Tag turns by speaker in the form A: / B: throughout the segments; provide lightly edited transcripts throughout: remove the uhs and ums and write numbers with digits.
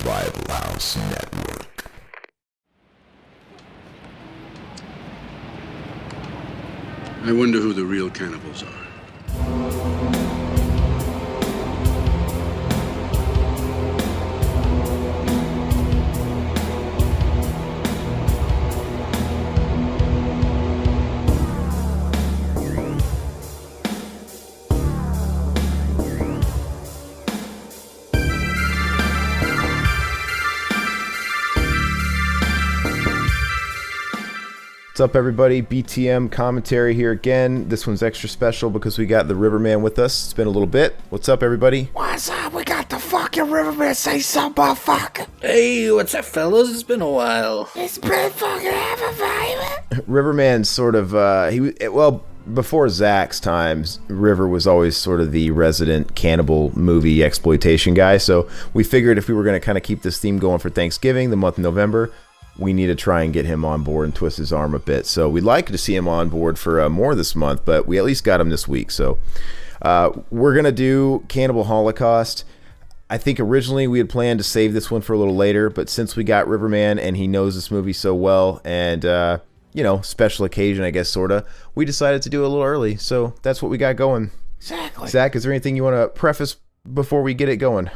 A: Survival House Network.
B: I wonder who the real cannibals are.
A: What's up, everybody? BTM commentary here again. This one's extra special because we got the Riverman with us. It's been a little bit. What's up, everybody?
C: What's up? We got the fucking Riverman. Say something, motherfucker.
D: Hey, what's up, fellas? It's been a while.
C: It's been fucking ever, baby.
A: Riverman's sort of, before Zach's times, River was always sort of the resident cannibal movie exploitation guy. So we figured if we were going to kind of keep this theme going for Thanksgiving, the month of November, we need to try and get him on board and twist his arm a bit. So we'd like to see him on board for more this month, but we at least got him this week. So we're going to do Cannibal Holocaust. I think originally we had planned to save this one for a little later, but since we got Riverman and he knows this movie so well and, special occasion, I guess, sort of, we decided to do it a little early. So that's what we got going.
C: Exactly.
A: Zach, is there anything you want to preface before we get it going?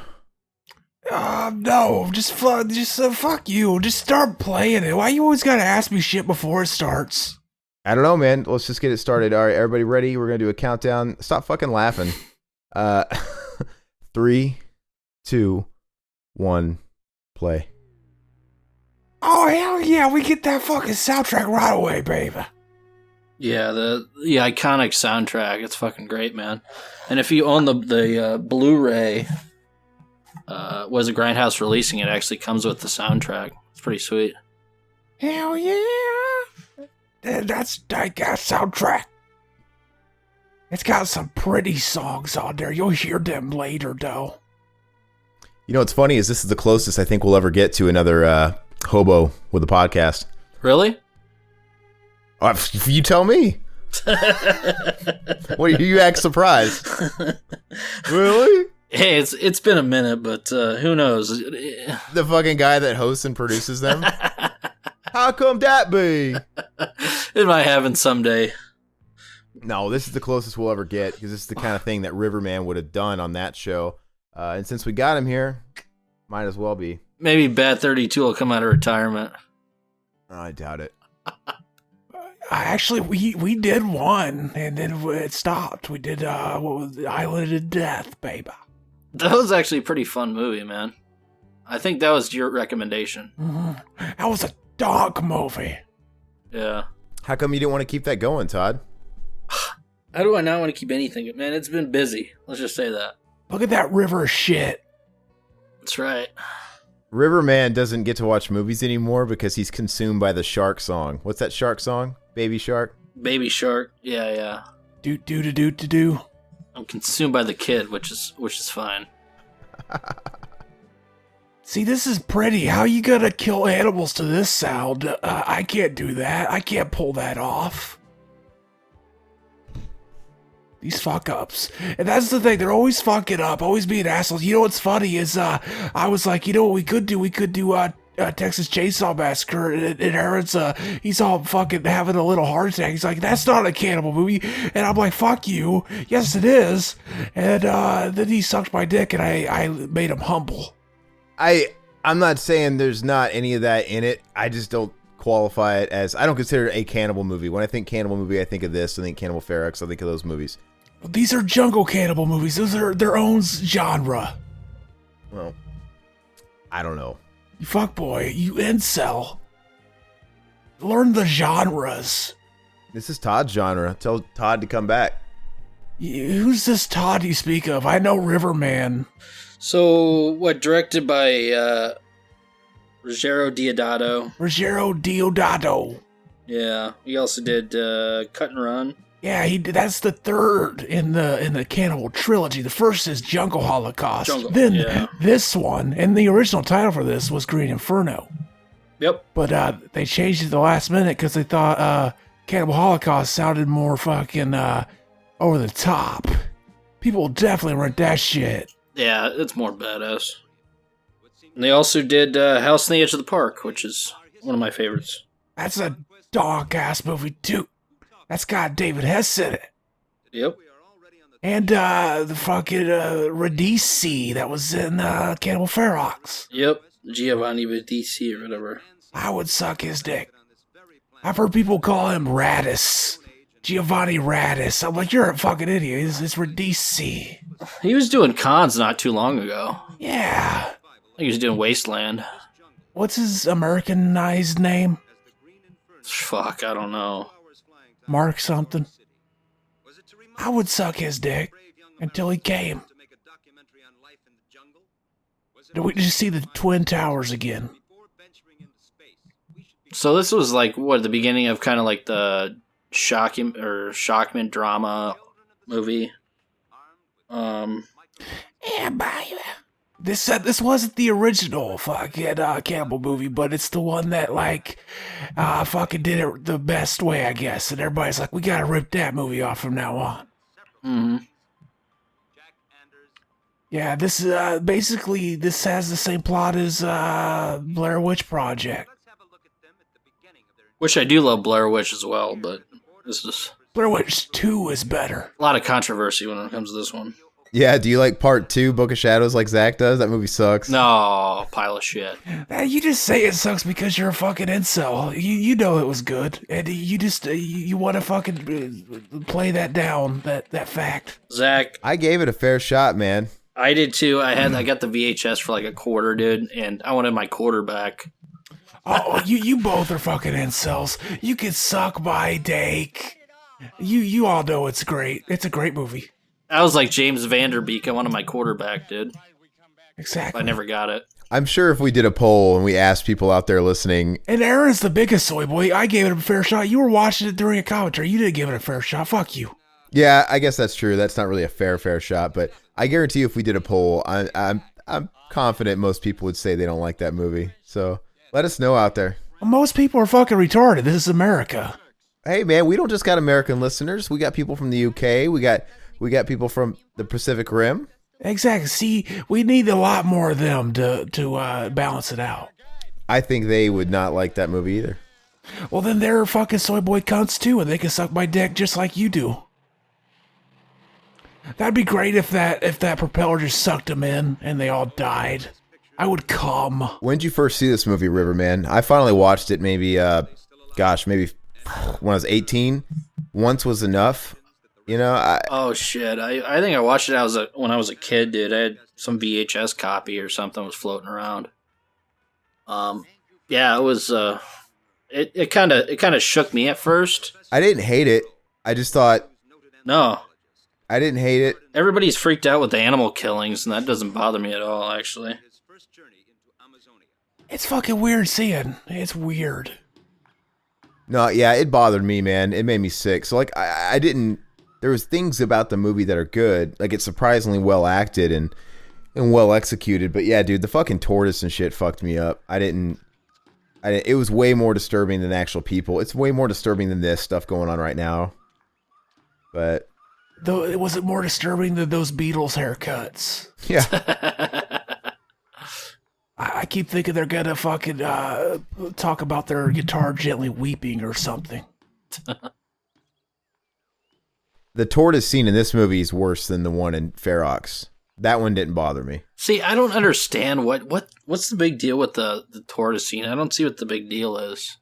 C: No, just fuck you. Just start playing it. Why you always gotta ask me shit before it starts?
A: I don't know, man. Let's just get it started. All right, everybody ready? We're going to do a countdown. Stop fucking laughing. 3, 2, 1, play.
C: Oh, hell yeah, we get that fucking soundtrack right away, baby.
D: Yeah, the iconic soundtrack. It's fucking great, man. And if you own the Blu-ray, was a Grindhouse releasing it, actually comes with the soundtrack. It's pretty sweet.
C: Hell yeah. That's that soundtrack. It's got some pretty songs on there. You'll hear them later, though.
A: You know what's funny is this is the closest I think we'll ever get to another hobo with a podcast.
D: Really?
A: You tell me. What, you act surprised? Really?
D: Hey, it's been a minute, but who knows?
A: The fucking guy that hosts and produces them? How come that be?
D: It might happen someday.
A: No, this is the closest we'll ever get because this is the kind of thing that Riverman would have done on that show. And since we got him here, might as well be.
D: Maybe Bat 32 will come out of retirement.
A: I doubt it.
C: Actually, we did one, and then it stopped. We did, what was it? Island of Death, baby.
D: That was actually a pretty fun movie, man. I think that was your recommendation.
C: Mm-hmm. That was a dog movie.
D: Yeah.
A: How come you didn't want to keep that going, Todd?
D: How do I not want to keep anything? Man, it's been busy. Let's just say that.
C: Look at that river of shit.
D: That's right.
A: Riverman doesn't get to watch movies anymore because he's consumed by the shark song. What's that shark song? Baby Shark?
D: Baby Shark. Yeah.
C: Do.
D: I'm consumed by the kid, which is fine.
C: See, this is pretty. How you gonna kill animals to this sound? I can't do that. I can't pull that off. These fuck ups. And that's the thing. They're always fucking up, always being assholes. You know what's funny is I was like, you know what we could do? We could do Texas Chainsaw Massacre. And Aaron's he's all fucking having a little heart attack. He's like, that's not a cannibal movie. And I'm like, fuck you. Yes, it is. And then he sucked my dick and I made him humble.
A: I'm not saying there's not any of that in it. I just don't qualify it as, I don't consider it a cannibal movie. When I think cannibal movie, I think of this. I think Cannibal Ferox. I think of those movies.
C: These are jungle cannibal movies. Those are their own genre.
A: Well, I don't know.
C: You fuckboy, you incel. Learn the genres.
A: This is Todd's genre. Tell Todd to come back.
C: Who's this Todd you speak of? I know Riverman.
D: So, what, directed by Ruggero
C: Deodato.
D: Yeah, he also did Cut and Run.
C: Yeah, that's the third in the Cannibal trilogy. The first is Jungle Holocaust. Then this one, and the original title for this was Green Inferno.
D: Yep.
C: But they changed it at the last minute because they thought Cannibal Holocaust sounded more fucking over the top. People definitely rent that shit.
D: Yeah, it's more badass. And they also did House on the Edge of the Park, which is one of my favorites.
C: That's a dog-ass movie, too. That's got David Hess in it.
D: Yep.
C: And the fucking Radice that was in Cannibal Ferox.
D: Yep. Giovanni Battisti or whatever.
C: I would suck his dick. I've heard people call him Radis. Giovanni Radis. I'm like, you're a fucking idiot. It's Radice.
D: He was doing cons not too long ago.
C: Yeah.
D: I think he was doing Wasteland.
C: What's his Americanized name?
D: Fuck, I don't know.
C: Mark something. I would suck his dick until he came. Did we just see the Twin Towers again?
D: So this was like, what, the beginning of kind of like the Shockman drama movie?
C: Yeah, baby. This wasn't the original fucking Campbell movie, but it's the one that like fucking did it the best way, I guess. And everybody's like, we gotta rip that movie off from now on.
D: Mm-hmm.
C: Yeah, this basically this has the same plot as Blair Witch Project.
D: Which I do love Blair Witch as well, but this is
C: Blair Witch 2 is better.
D: a lot of controversy when it comes to this one.
A: Yeah, do you like part 2, Book of Shadows, like Zach does? That movie sucks.
D: No, pile of shit.
C: You just say it sucks because you're a fucking incel. You know it was good, and you just you want to fucking play that down, that fact.
D: Zach,
A: I gave it a fair shot, man.
D: I did too. I got the VHS for like a quarter, dude, and I wanted my quarter back.
C: Oh, you both are fucking incels. You can suck my dick. You all know it's great. It's a great movie.
D: I was like James Vanderbeek. I wanted my quarterback, dude.
C: Exactly.
D: I never got it.
A: I'm sure if we did a poll and we asked people out there listening.
C: And Aaron's the biggest soy boy. I gave it a fair shot. You were watching it during a commentary. You didn't give it a fair shot. Fuck you.
A: Yeah, I guess that's true. That's not really a fair shot, but I guarantee you if we did a poll, I'm confident most people would say they don't like that movie. So let us know out there.
C: Most people are fucking retarded. This is America.
A: Hey man, we don't just got American listeners. We got people from the UK. We got people from the Pacific Rim.
C: Exactly. See, we need a lot more of them to balance it out.
A: I think they would not like that movie either.
C: Well, then they're fucking soy boy cunts too, and they can suck my dick just like you do. That'd be great if that propeller just sucked them in and they all died. I would come.
A: When did you first see this movie, Riverman? I finally watched it maybe when I was 18. Once was enough. You know,
D: Oh shit! I think I watched it when I was a kid, dude. I had some VHS copy or something was floating around. Yeah, it was. It kind of shook me at first.
A: I didn't hate it. I just thought
D: No,
A: I didn't hate it.
D: everybody's freaked out with the animal killings, and that doesn't bother me at all. Actually,
C: It's fucking weird seeing. It's weird.
A: No, yeah, it bothered me, man. It made me sick. So like, I didn't. There was things about the movie that are good. Like it's surprisingly well acted and well executed. But yeah, dude, the fucking tortoise and shit fucked me up. It was way more disturbing than actual people. It's way more disturbing than this stuff going on right now. But
C: Though, was it more disturbing than those Beatles haircuts?
A: yeah,
C: I keep thinking they're gonna fucking talk about their guitar gently weeping or something.
A: the tortoise scene in this movie is worse than the one in Ferox. That one didn't bother me.
D: see, I don't understand what's the big deal with the tortoise scene. I don't see what the big deal is.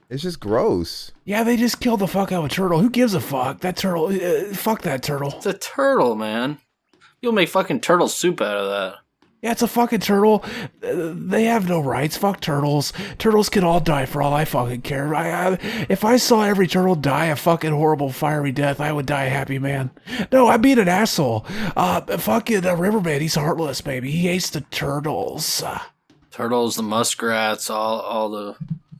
A: It's just gross.
C: Yeah, they just killed the fuck out of a turtle. Who gives a fuck? That turtle, fuck that turtle.
D: It's a turtle, man. You'll make fucking turtle soup out of that.
C: Yeah, it's a fucking turtle. They have no rights. Fuck turtles. Turtles can all die for all I fucking care. If I saw every turtle die a fucking horrible fiery death, I would die a happy man. No, I'm being an asshole. Fucking Riverman, he's heartless, baby. He hates the turtles.
D: Turtles, the muskrats, all the...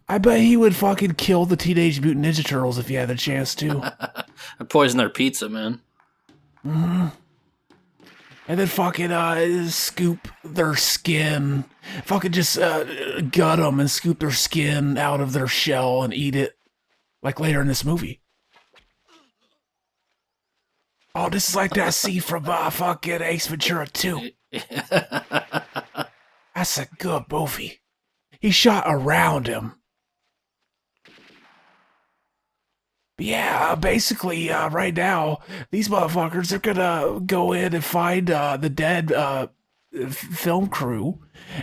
C: I bet he would fucking kill the Teenage Mutant Ninja Turtles if he had the chance to.
D: I poison their pizza, man.
C: Mm-hmm. And then fucking scoop their skin. Fucking just gut them and scoop their skin out of their shell and eat it. Like later in this movie. Oh, this is like that scene from fucking Ace Ventura 2. That's a good movie. He shot around him. But yeah, basically, right now, these motherfuckers are gonna go in and find the dead film crew,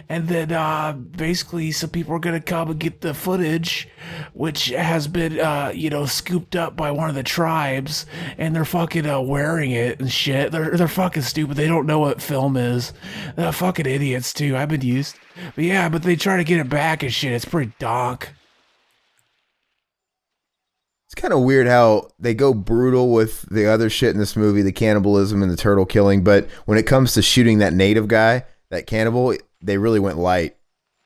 C: and then basically some people are gonna come and get the footage, which has been scooped up by one of the tribes, and they're fucking wearing it and shit. They're fucking stupid. They don't know what film is. They're fucking idiots too. I've been used. But yeah, but they try to get it back and shit. It's pretty donk.
A: It's kind of weird how they go brutal with the other shit in this movie, the cannibalism and the turtle killing, but when it comes to shooting that native guy, that cannibal, they really went light.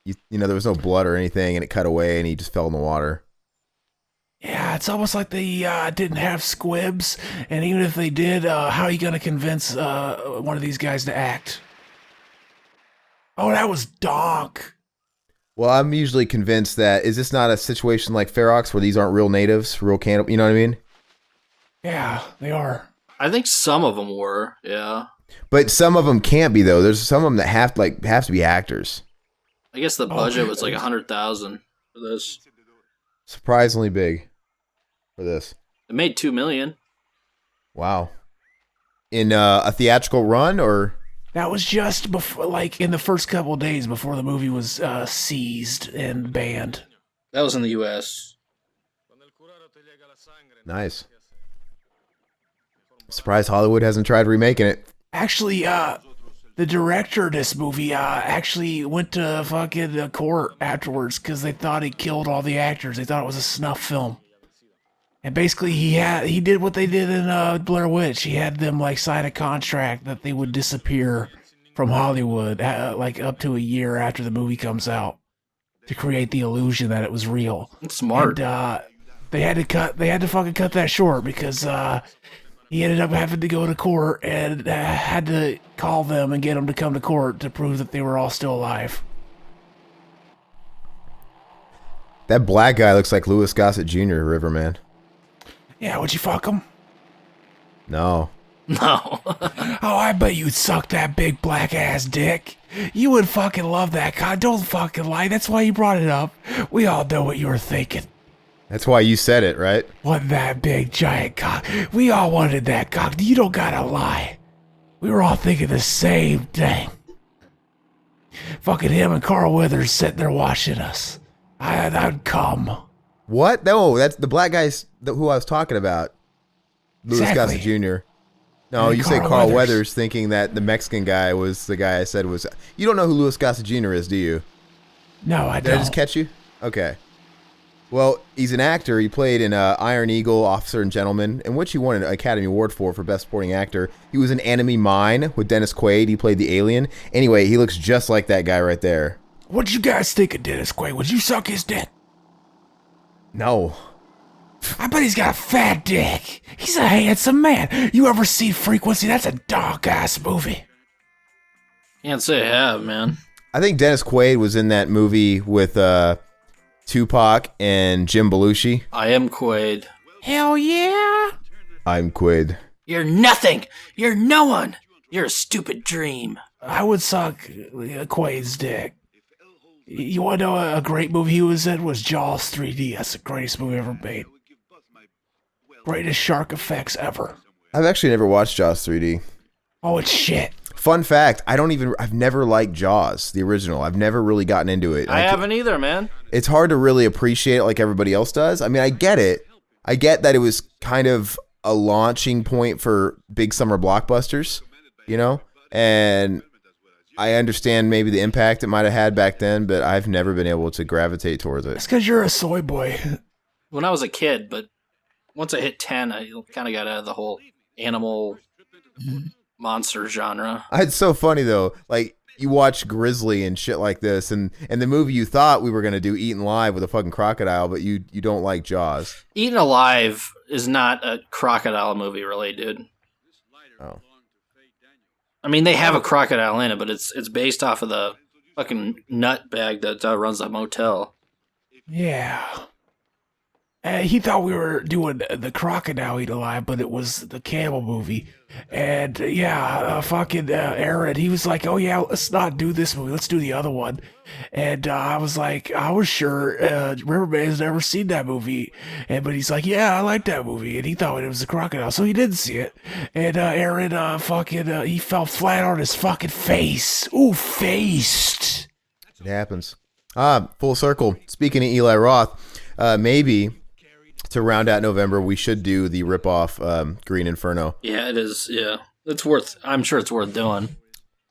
A: You know, there was no blood or anything, and it cut away, and he just fell in the water.
C: Yeah, it's almost like they didn't have squibs, and even if they did, how are you going to convince one of these guys to act? Oh, that was donk.
A: Well, I'm usually convinced that, is this not a situation like Ferox where these aren't real natives, real cannibal, you know what I mean?
C: Yeah, they are.
D: I think some of them were, yeah.
A: But some of them can't be, though. There's some of them that have to be actors.
D: I guess the budget was like $100,000 for this.
A: Surprisingly big for this.
D: It made $2 million.
A: Wow. In a theatrical run, or?
C: That was just before, like in the first couple of days before the movie was seized and banned.
D: That was in the U.S.
A: Nice. Surprised Hollywood hasn't tried remaking it.
C: Actually, the director of this movie actually went to fucking court afterwards because they thought he killed all the actors. They thought it was a snuff film. And basically, he did what they did in Blair Witch. He had them like sign a contract that they would disappear from Hollywood like up to a year after the movie comes out to create the illusion that it was real.
D: That's smart.
C: And, they had to fucking cut that short because he ended up having to go to court and had to call them and get them to come to court to prove that they were all still alive.
A: That black guy looks like Louis Gossett Jr., Riverman.
C: Yeah, would you fuck him?
A: No.
D: No.
C: Oh, I bet you'd suck that big black ass dick. You would fucking love that cock. Don't fucking lie. That's why you brought it up. We all know what you were thinking.
A: That's why you said it, right?
C: Want that big giant cock. We all wanted that cock. You don't gotta lie. We were all thinking the same thing. Fucking him and Carl Weathers sitting there watching us. I'd come.
A: What? No, that's the black guys who I was talking about. Louis
C: Exactly.
A: Gossett Jr. No,
C: And
A: you say
C: Carl
A: Carl
C: Weathers.
A: Weathers thinking that the Mexican guy was the guy I said was... You don't know who Louis Gossett Jr. is, do you?
C: No, I
A: Did I
C: don't.
A: just catch you? Okay. Well, he's an actor. He played in Iron Eagle, Officer and Gentleman, in which he won an Academy Award for Best Supporting Actor. He was in Enemy Mine with Dennis Quaid. He played the alien. Anyway, he looks just like that guy right there.
C: What'd you guys think of Dennis Quaid? Would you suck his dick?
A: No.
C: I bet he's got a fat dick. He's a handsome man. You ever seen Frequency? That's a dog-ass movie.
D: Can't say I have, man.
A: I think Dennis Quaid was in that movie with Tupac and Jim Belushi.
D: I am Quaid.
C: Hell yeah.
A: I'm Quaid.
D: You're nothing. You're no one. You're a stupid dream.
C: I would suck Quaid's dick. You want to know a great movie he was in? Was Jaws 3D. That's the greatest movie ever made. Greatest shark effects ever.
A: I've actually never watched Jaws 3D.
C: Oh, it's shit.
A: Fun fact, I've never liked Jaws, the original. I've never really gotten into it.
D: I haven't either, man.
A: It's hard to really appreciate it like everybody else does. I mean, I get it. I get that it was kind of a launching point for big summer blockbusters, you know? And I understand maybe the impact it might have had back then, but I've never been able to gravitate towards
C: It's
A: it.
C: because you're a soy boy.
D: When I was a kid, but once I hit 10, I kind of got out of the whole animal monster genre.
A: It's so funny, though. Like, you watch Grizzly and shit like this, and the movie you thought we were going to do, Eaten Live with a fucking crocodile, but you don't like Jaws.
D: Eaten Alive is not a crocodile movie, really, dude.
A: Oh.
D: I mean, they have a crocodile in it, but it's based off of the fucking nut bag that runs that motel.
C: Yeah. He thought we were doing the Crocodile Eat Alive, but it was the Cannibal movie. And fucking Aaron, he was like, "Oh yeah, let's not do this movie. Let's do the other one." And I was like, I was sure Riverman has never seen that movie, but he's like, "Yeah, I like that movie," and he thought it was the crocodile, so he didn't see it. And Aaron, he fell flat on his fucking face. Ooh, faced.
A: It happens. Full circle. Speaking of Eli Roth, maybe to round out November, we should do the ripoff Green Inferno.
D: Yeah, it is. Yeah, I'm sure it's worth doing.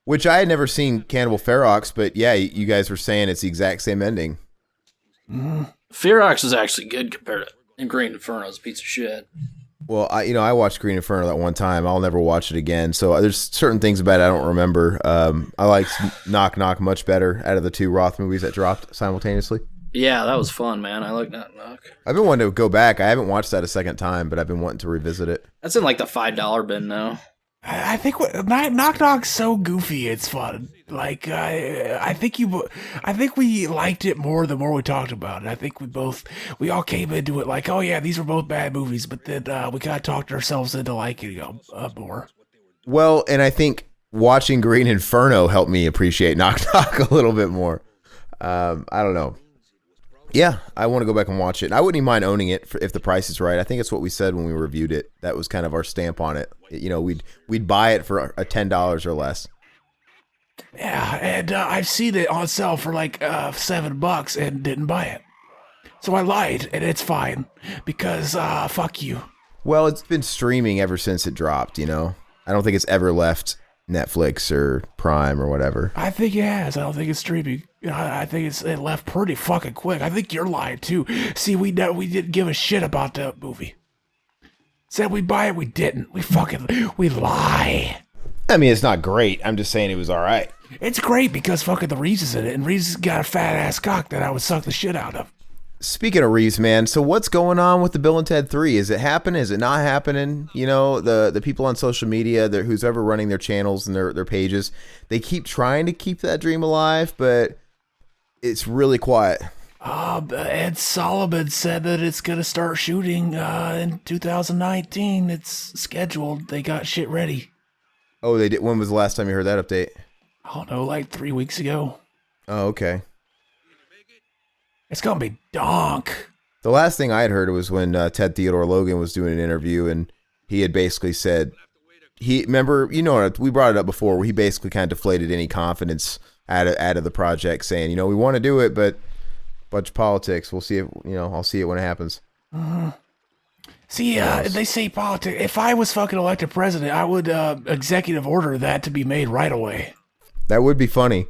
A: Which I had never seen Cannibal Ferox, but yeah, you guys were saying it's the exact same ending.
D: Ferox is actually good compared to Green Inferno's a piece of shit.
A: Well, I watched Green Inferno that one time. I'll never watch it again. So there's certain things about it I don't remember. I liked Knock Knock much better out of the two Roth movies that dropped simultaneously.
D: Yeah, that was fun, man. I like Knock Knock.
A: I've been wanting to go back. I haven't watched that a second time, but I've been wanting to revisit it.
D: That's in like the $5 bin now.
C: I think Knock Knock's so goofy, it's fun. Like I think we liked it more the more we talked about it. I think we all came into it like, oh yeah, these were both bad movies, but then we kind of talked ourselves into liking them more.
A: Well, and I think watching Green Inferno helped me appreciate Knock Knock a little bit more. I don't know. Yeah, I want to go back and watch it. And I wouldn't even mind owning it if the price is right. I think it's what we said when we reviewed it. That was kind of our stamp on it. You know, we'd buy it for a $10 or less.
C: Yeah, and I've seen it on sale for like $7 and didn't buy it. So I lied, and it's fine because fuck you.
A: Well, it's been streaming ever since it dropped. You know, I don't think it's ever left Netflix or Prime or whatever.
C: I think it has. I don't think it's streaming. I think it left pretty fucking quick. I think you're lying too. See, we didn't give a shit about the movie. Said we buy it, we didn't. We lie.
A: I mean, it's not great. I'm just saying it was all right.
C: It's great because fucking the Reeves is in it, and Reeves has got a fat ass cock that I would suck the shit out of.
A: Speaking of Reeves, man, so what's going on with the Bill and Ted 3? Is it happening? Is it not happening? You know, the people on social media, who's ever running their channels and their pages, they keep trying to keep that dream alive, but it's really quiet.
C: Ed Solomon said that it's going to start shooting in 2019. It's scheduled. They got shit ready.
A: Oh, they did. When was the last time you heard that update?
C: I don't know, like 3 weeks ago.
A: Oh, okay.
C: It's going to be donk.
A: The last thing I had heard was when Ted Theodore Logan was doing an interview, and he had basically said, remember, you know, we brought it up before, where he basically kind of deflated any confidence out of the project, saying, you know, we want to do it, but bunch of politics. We'll see it. You know, I'll see it when it happens.
C: See, they say politics. If I was fucking elected president, I would executive order that to be made right away.
A: That would be funny.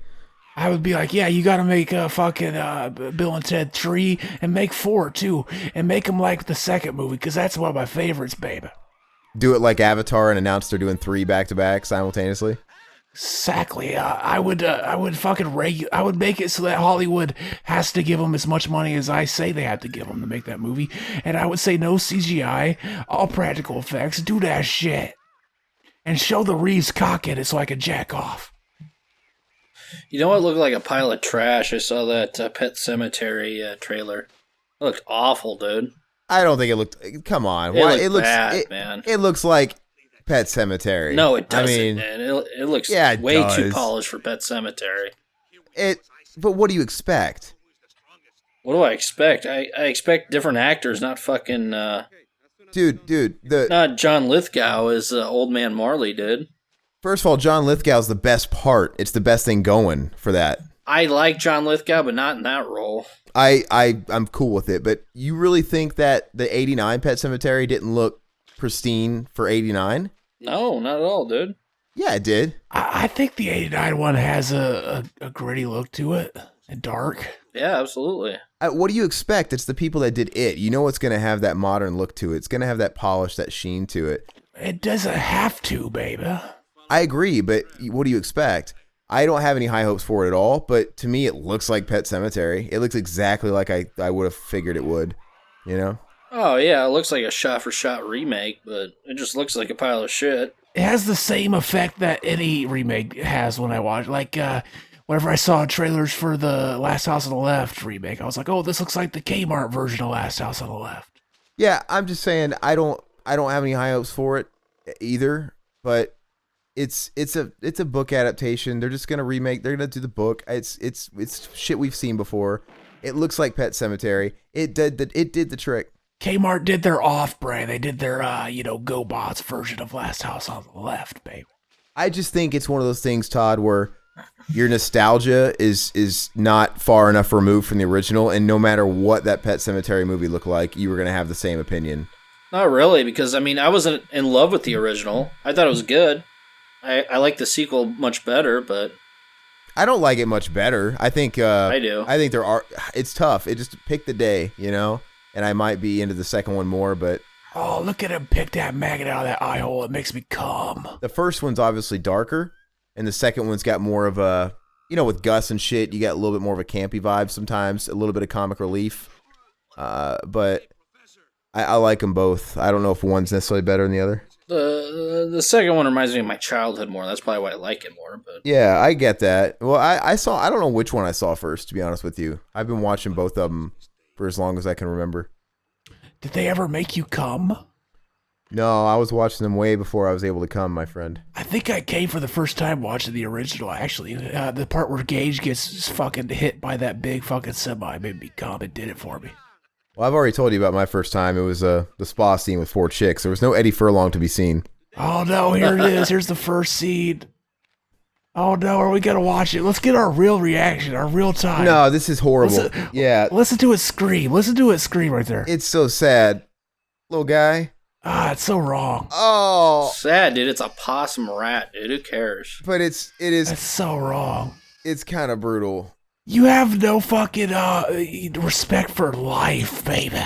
C: I would be like, yeah, you got to make a fucking Bill and Ted 3 and make 4 too, and make them like the second movie because that's one of my favorites, baby.
A: Do it like Avatar and announce they're doing 3 back to back simultaneously.
C: Exactly. I would make it so that Hollywood has to give them as much money as I say they have to give them to make that movie, and I would say no CGI, all practical effects. Do that shit, and show the Reeves cock in it so I can jack off.
D: You know what looked like a pile of trash? I saw that Pet Sematary trailer. It looked awful, dude.
A: I don't think it looked. Come on,
D: it looks bad, man.
A: It looks like Pet Sematary.
D: No, it doesn't, man. It looks way too polished for Pet Sematary.
A: But what do you expect?
D: What do I expect? I expect different actors, not fucking.
A: Dude,
D: not John Lithgow as Old Man Marley did.
A: First of all, John Lithgow's the best part. It's the best thing going for that.
D: I like John Lithgow, but not in that role.
A: I'm cool with it, but you really think that the 89 Pet Sematary didn't look pristine for 89?
D: No, not at all, dude.
A: Yeah, it did.
C: I think the 89 one has a gritty look to it and dark.
D: Yeah, absolutely.
A: What do you expect? It's the people that did it. You know it's going to have that modern look to it. It's going to have that polish, that sheen to it.
C: It doesn't have to, baby.
A: I agree, but what do you expect? I don't have any high hopes for it at all, but to me it looks like Pet Sematary. It looks exactly like I would have figured it would, you know?
D: Oh, yeah, it looks like a shot-for-shot remake, but it just looks like a pile of shit.
C: It has the same effect that any remake has when I watch. Like, whenever I saw trailers for the Last House on the Left remake, I was like, oh, this looks like the Kmart version of Last House on the Left.
A: Yeah, I'm just saying I don't have any high hopes for it either, but it's a book adaptation. They're just gonna remake. They're gonna do the book. It's shit we've seen before. It looks like Pet Sematary. It did the trick.
C: Kmart did their off-brand. They did their GoBots version of Last House on the Left, baby.
A: I just think it's one of those things, Todd, where your nostalgia is not far enough removed from the original, and no matter what that Pet Sematary movie looked like, you were gonna have the same opinion.
D: Not really, because I mean, I wasn't in love with the original. I thought it was good. I like the sequel much better, but
A: I don't like it much better. I think
D: I do.
A: I think it's tough. It just pick the day, and I might be into the second one more, but
C: Oh, look at him pick that maggot out of that eye hole. It makes me cum.
A: the first one's obviously darker, and the second one's got more of a, with Gus and shit, you got a little bit more of a campy vibe sometimes, a little bit of comic relief. But I like them both. I don't know if one's necessarily better than the other.
D: The second one reminds me of my childhood more. That's probably why I like it more. But
A: Yeah, I get that. Well, I don't know which one I saw first, to be honest with you. I've been watching both of them for as long as I can remember.
C: Did they ever make you cum?
A: No, I was watching them way before I was able to come, my friend.
C: I think I came for the first time watching the original, actually. The part where Gage gets fucking hit by that big fucking semi made me cum. It did it for me.
A: Well, I've already told you about my first time. It was the spa scene with 4 chicks. There was no Eddie Furlong to be seen.
C: Oh no, here it is. Here's the first scene. Oh no, are we gonna watch it? Let's get our real reaction, our real time.
A: No, this is horrible.
C: Listen to it scream. Listen to it scream right there.
A: It's so sad. Little guy.
C: It's so wrong.
A: Oh.
D: sad, dude. It's a possum rat, dude. Who cares?
A: But it is.
C: That's so wrong.
A: It's kind of brutal.
C: You have no fucking respect for life, baby.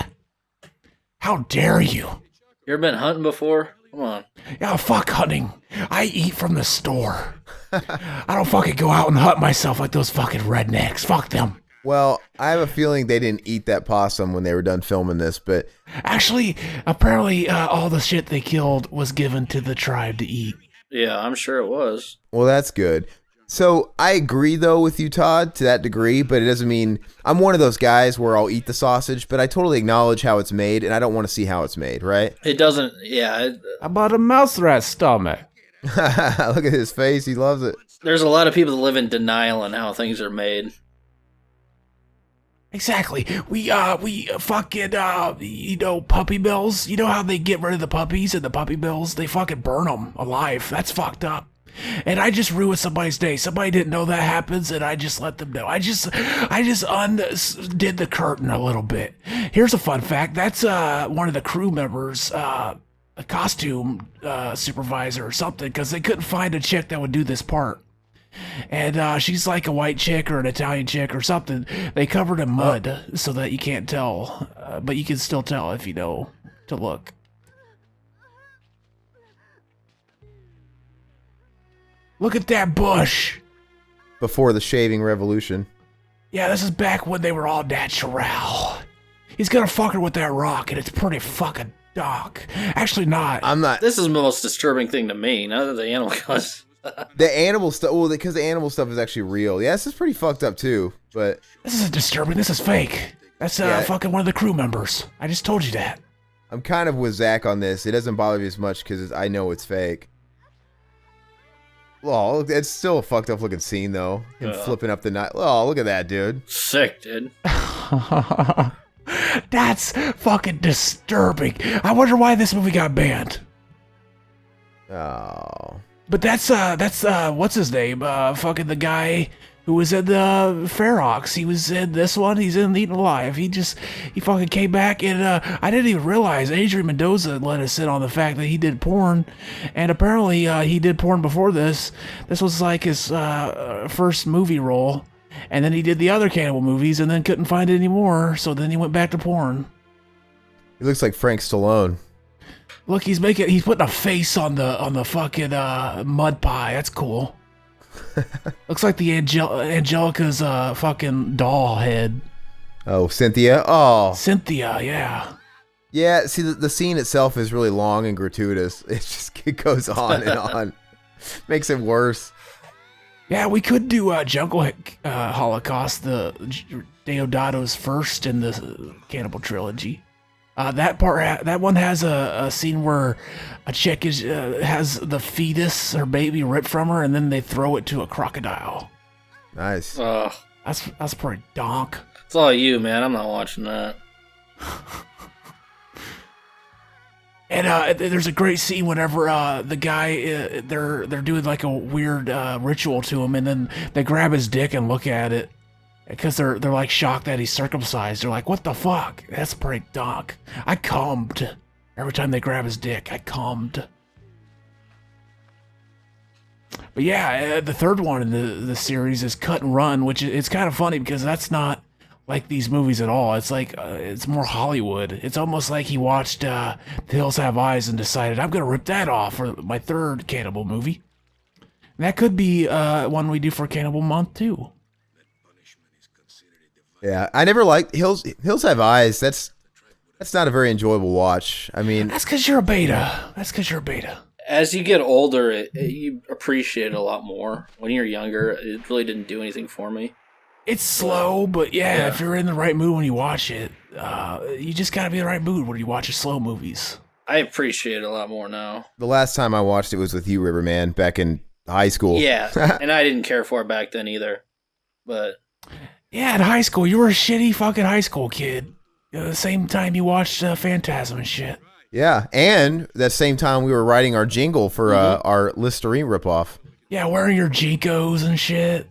C: How dare you?
D: You ever been hunting before? Come on.
C: Yeah, fuck hunting. I eat from the store. I don't fucking go out and hunt myself like those fucking rednecks. Fuck them.
A: Well, I have a feeling they didn't eat that possum when they were done filming this, but
C: Actually, apparently all the shit they killed was given to the tribe to eat.
D: Yeah, I'm sure it was.
A: well, that's good. So I agree, though, with you, Todd, to that degree, but it doesn't mean I'm one of those guys where I'll eat the sausage, but I totally acknowledge how it's made, and I don't want to see how it's made, right?
D: It doesn't. Yeah.
C: How about a mouse rat stomach?
A: Look at his face. He loves it.
D: There's a lot of people that live in denial on how things are made.
C: Exactly. We fucking, puppy mills. You know how they get rid of the puppies and the puppy mills? They fucking burn them alive. That's fucked up. And I just ruined somebody's day. Somebody didn't know that happens, and I just let them know. I just undid the curtain a little bit. Here's a fun fact. That's one of the crew members, a costume supervisor or something, because they couldn't find a chick that would do this part. And she's like a white chick or an Italian chick or something. They covered in mud so that you can't tell, but you can still tell if you know to look. Look at that bush.
A: Before the shaving revolution.
C: Yeah, this is back when they were all natural. He's gonna fuck her with that rock, and it's pretty fucking dark. Actually, not.
A: I'm not.
D: This is the most disturbing thing to me. Now that the animal goes.
A: The animal stuff. Well, because the animal stuff is actually real. Yeah, this is pretty fucked up too. But
C: This isn't disturbing. This is fake. That's fucking one of the crew members. I just told you that.
A: I'm kind of with Zach on this. It doesn't bother me as much because I know it's fake. Oh, it's still a fucked up looking scene though. Him flipping up the night. Oh, look at that, dude.
D: Sick, dude.
C: That's fucking disturbing. I wonder why this movie got banned.
A: Oh.
C: But that's what's his name? Fucking the guy who was in the Ferox. He was in this one. He's in Eaten Alive. He fucking came back, and I didn't even realize Adrian Mendoza let us in on the fact that he did porn, and apparently he did porn before this. This was like his first movie role, and then he did the other Cannibal movies, and then couldn't find it anymore. So then he went back to porn.
A: He looks like Frank Stallone.
C: Look, he's putting a face on the fucking mud pie. That's cool. Looks like the Angelica's fucking doll head.
A: Oh, Cynthia. Oh,
C: Cynthia, yeah.
A: yeah. See, the scene itself is really long and gratuitous. It goes on and on. Makes it worse.
C: Yeah, we could do Jungle Holocaust, the Deodato's first in the Cannibal trilogy. That one has a scene where a chick has the fetus, her baby, ripped from her, and then they throw it to a crocodile.
A: Nice.
C: That's pretty donk.
D: It's all you, man. I'm not watching that.
C: And there's a great scene whenever the guy they're doing like a weird ritual to him, and then they grab his dick and look at it because they're like shocked that he's circumcised. They're like, "What the fuck? That's pretty donk." I cummed every time they grab his dick. I cummed. But yeah, the third one in the series is Cut and Run, which it's kind of funny because that's not like these movies at all. It's like it's more Hollywood. It's almost like he watched The Hills Have Eyes and decided, I'm gonna rip that off for my third Cannibal movie. And that could be one we do for Cannibal Month too.
A: Yeah, I never liked Hills Have Eyes. That's not a very enjoyable watch. I mean,
C: that's because you're a beta.
D: As you get older, you appreciate it a lot more. When you're younger, it really didn't do anything for me.
C: It's slow, but yeah, if you're in the right mood when you watch it, you just gotta be in the right mood when you watch slow movies.
D: I appreciate it a lot more now.
A: The last time I watched it was with you, Riverman, back in high school.
D: Yeah, and I didn't care for it back then either. But
C: yeah, in high school, you were a shitty fucking high school kid. The same time you watched Phantasm and shit.
A: Yeah, and that same time we were writing our jingle for our Listerine ripoff.
C: Yeah, wearing your Jicos and shit.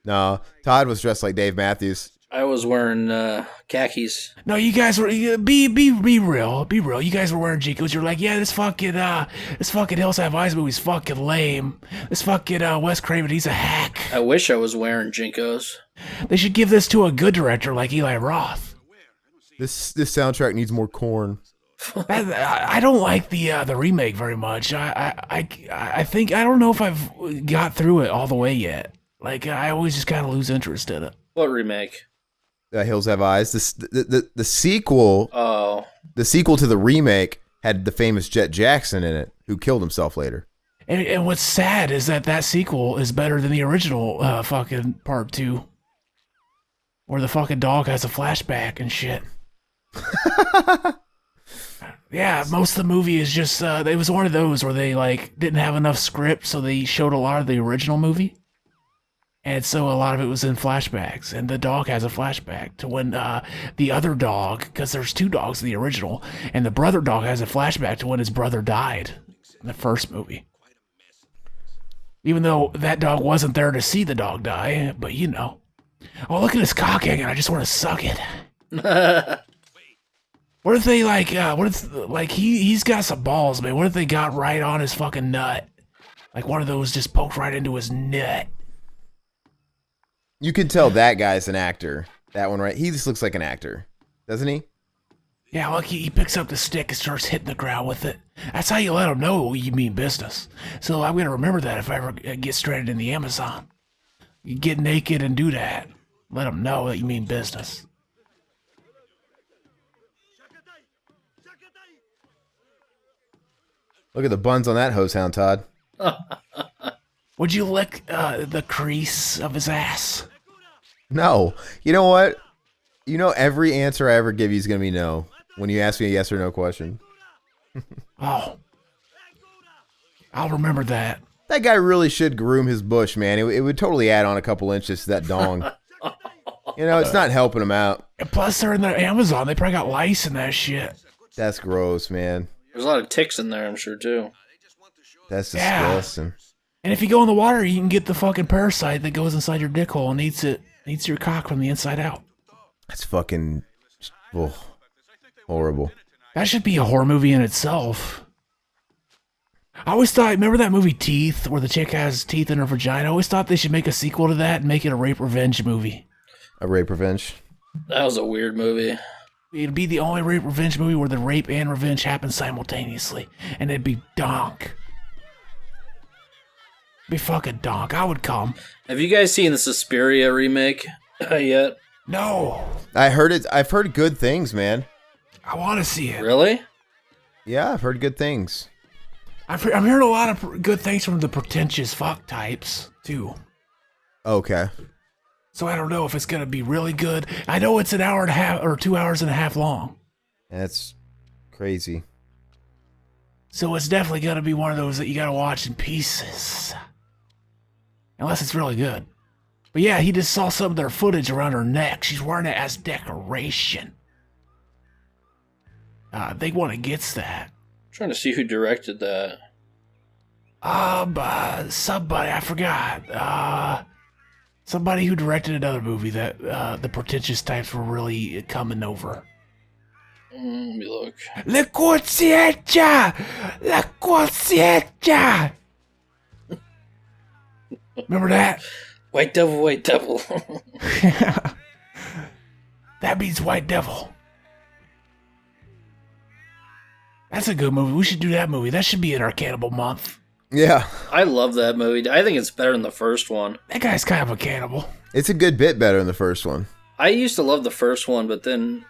A: No, Todd was dressed like Dave Matthews.
D: I was wearing khakis.
C: No, you guys were be real. Be real. You guys were wearing Jicos. You're like, yeah, this fucking Hills Have Eyes movie's fucking lame. This fucking Wes Craven, he's a hack.
D: I wish I was wearing Jinkos.
C: They should give this to a good director like Eli Roth.
A: This soundtrack needs more corn.
C: I don't like the remake very much. I think I don't know if I've got through it all the way yet. Like I always just kind of lose interest in it.
D: What remake?
A: Hills Have Eyes. The sequel.
D: Oh.
A: The sequel to the remake had the famous Jet Jackson in it, who killed himself later.
C: And what's sad is that sequel is better than the original fucking part 2, where the fucking dog has a flashback and shit. Yeah, most of the movie is just it was one of those where they like didn't have enough script, so they showed a lot of the original movie. And so a lot of it was in flashbacks, and the dog has a flashback to when the other dog, because there's 2 dogs in the original, and the brother dog has a flashback to when his brother died in the first movie. Even though that dog wasn't there to see the dog die, but you know. Oh, look at his cock hanging, I just want to suck it. What if they he's got some balls, man. What if they got right on his fucking nut? Like one of those just poked right into his nut.
A: You can tell that guy's an actor. That one, right? He just looks like an actor, doesn't he?
C: Yeah, look, he picks up the stick and starts hitting the ground with it. That's how you let him know you mean business. So I'm going to remember that if I ever get stranded in the Amazon. You get naked and do that. Let them know that you mean business.
A: Look at the buns on that hose hound, Todd.
C: Would you lick the crease of his ass?
A: No. You know what? You know every answer I ever give you is going to be no when you ask me a yes or no question.
C: Oh. I'll remember that.
A: That guy really should groom his bush, man. It would totally add on a couple inches to that dong. You know, it's not helping him out.
C: And plus, they're in the Amazon. They probably got lice in that shit.
A: That's gross, man.
D: There's a lot of ticks in there, I'm sure, too.
A: That's disgusting.
C: And if you go in the water, you can get the fucking parasite that goes inside your dick hole and eats your cock from the inside out.
A: That's fucking horrible.
C: That should be a horror movie in itself. I always thought, remember that movie Teeth, where the chick has teeth in her vagina? I always thought they should make a sequel to that and make it a rape revenge movie.
A: A rape revenge?
D: That was a weird movie.
C: It'd be the only rape revenge movie where the rape and revenge happen simultaneously. And it'd be donk. Be fucking donk. I would come.
D: Have you guys seen the Suspiria remake yet?
C: No.
A: I've heard good things, man.
C: I want to see it.
D: Really?
A: Yeah, I've heard good things.
C: I'm hearing a lot of good things from the pretentious fuck types, too.
A: Okay.
C: So I don't know if it's going to be really good. I know it's an hour and a half or 2 hours and a half long.
A: That's crazy.
C: So it's definitely gonna be one of those that you gotta watch in pieces. Unless it's really good. But yeah, he just saw some of their footage around her neck. She's wearing it as decoration. I think one gets that.
D: I'm trying to see who directed that.
C: Somebody, I forgot. Somebody who directed another movie that the pretentious types were really coming over.
D: Let me look.
C: La conciencia! La conciencia! Remember that?
D: White Devil, White Devil.
C: That means White Devil. That's a good movie. We should do that movie. That should be in our Cannibal Month.
A: Yeah.
D: I love that movie. I think it's better than the first one.
C: That guy's kind of a cannibal.
A: It's a good bit better than the first one.
D: I used to love the first one, but then,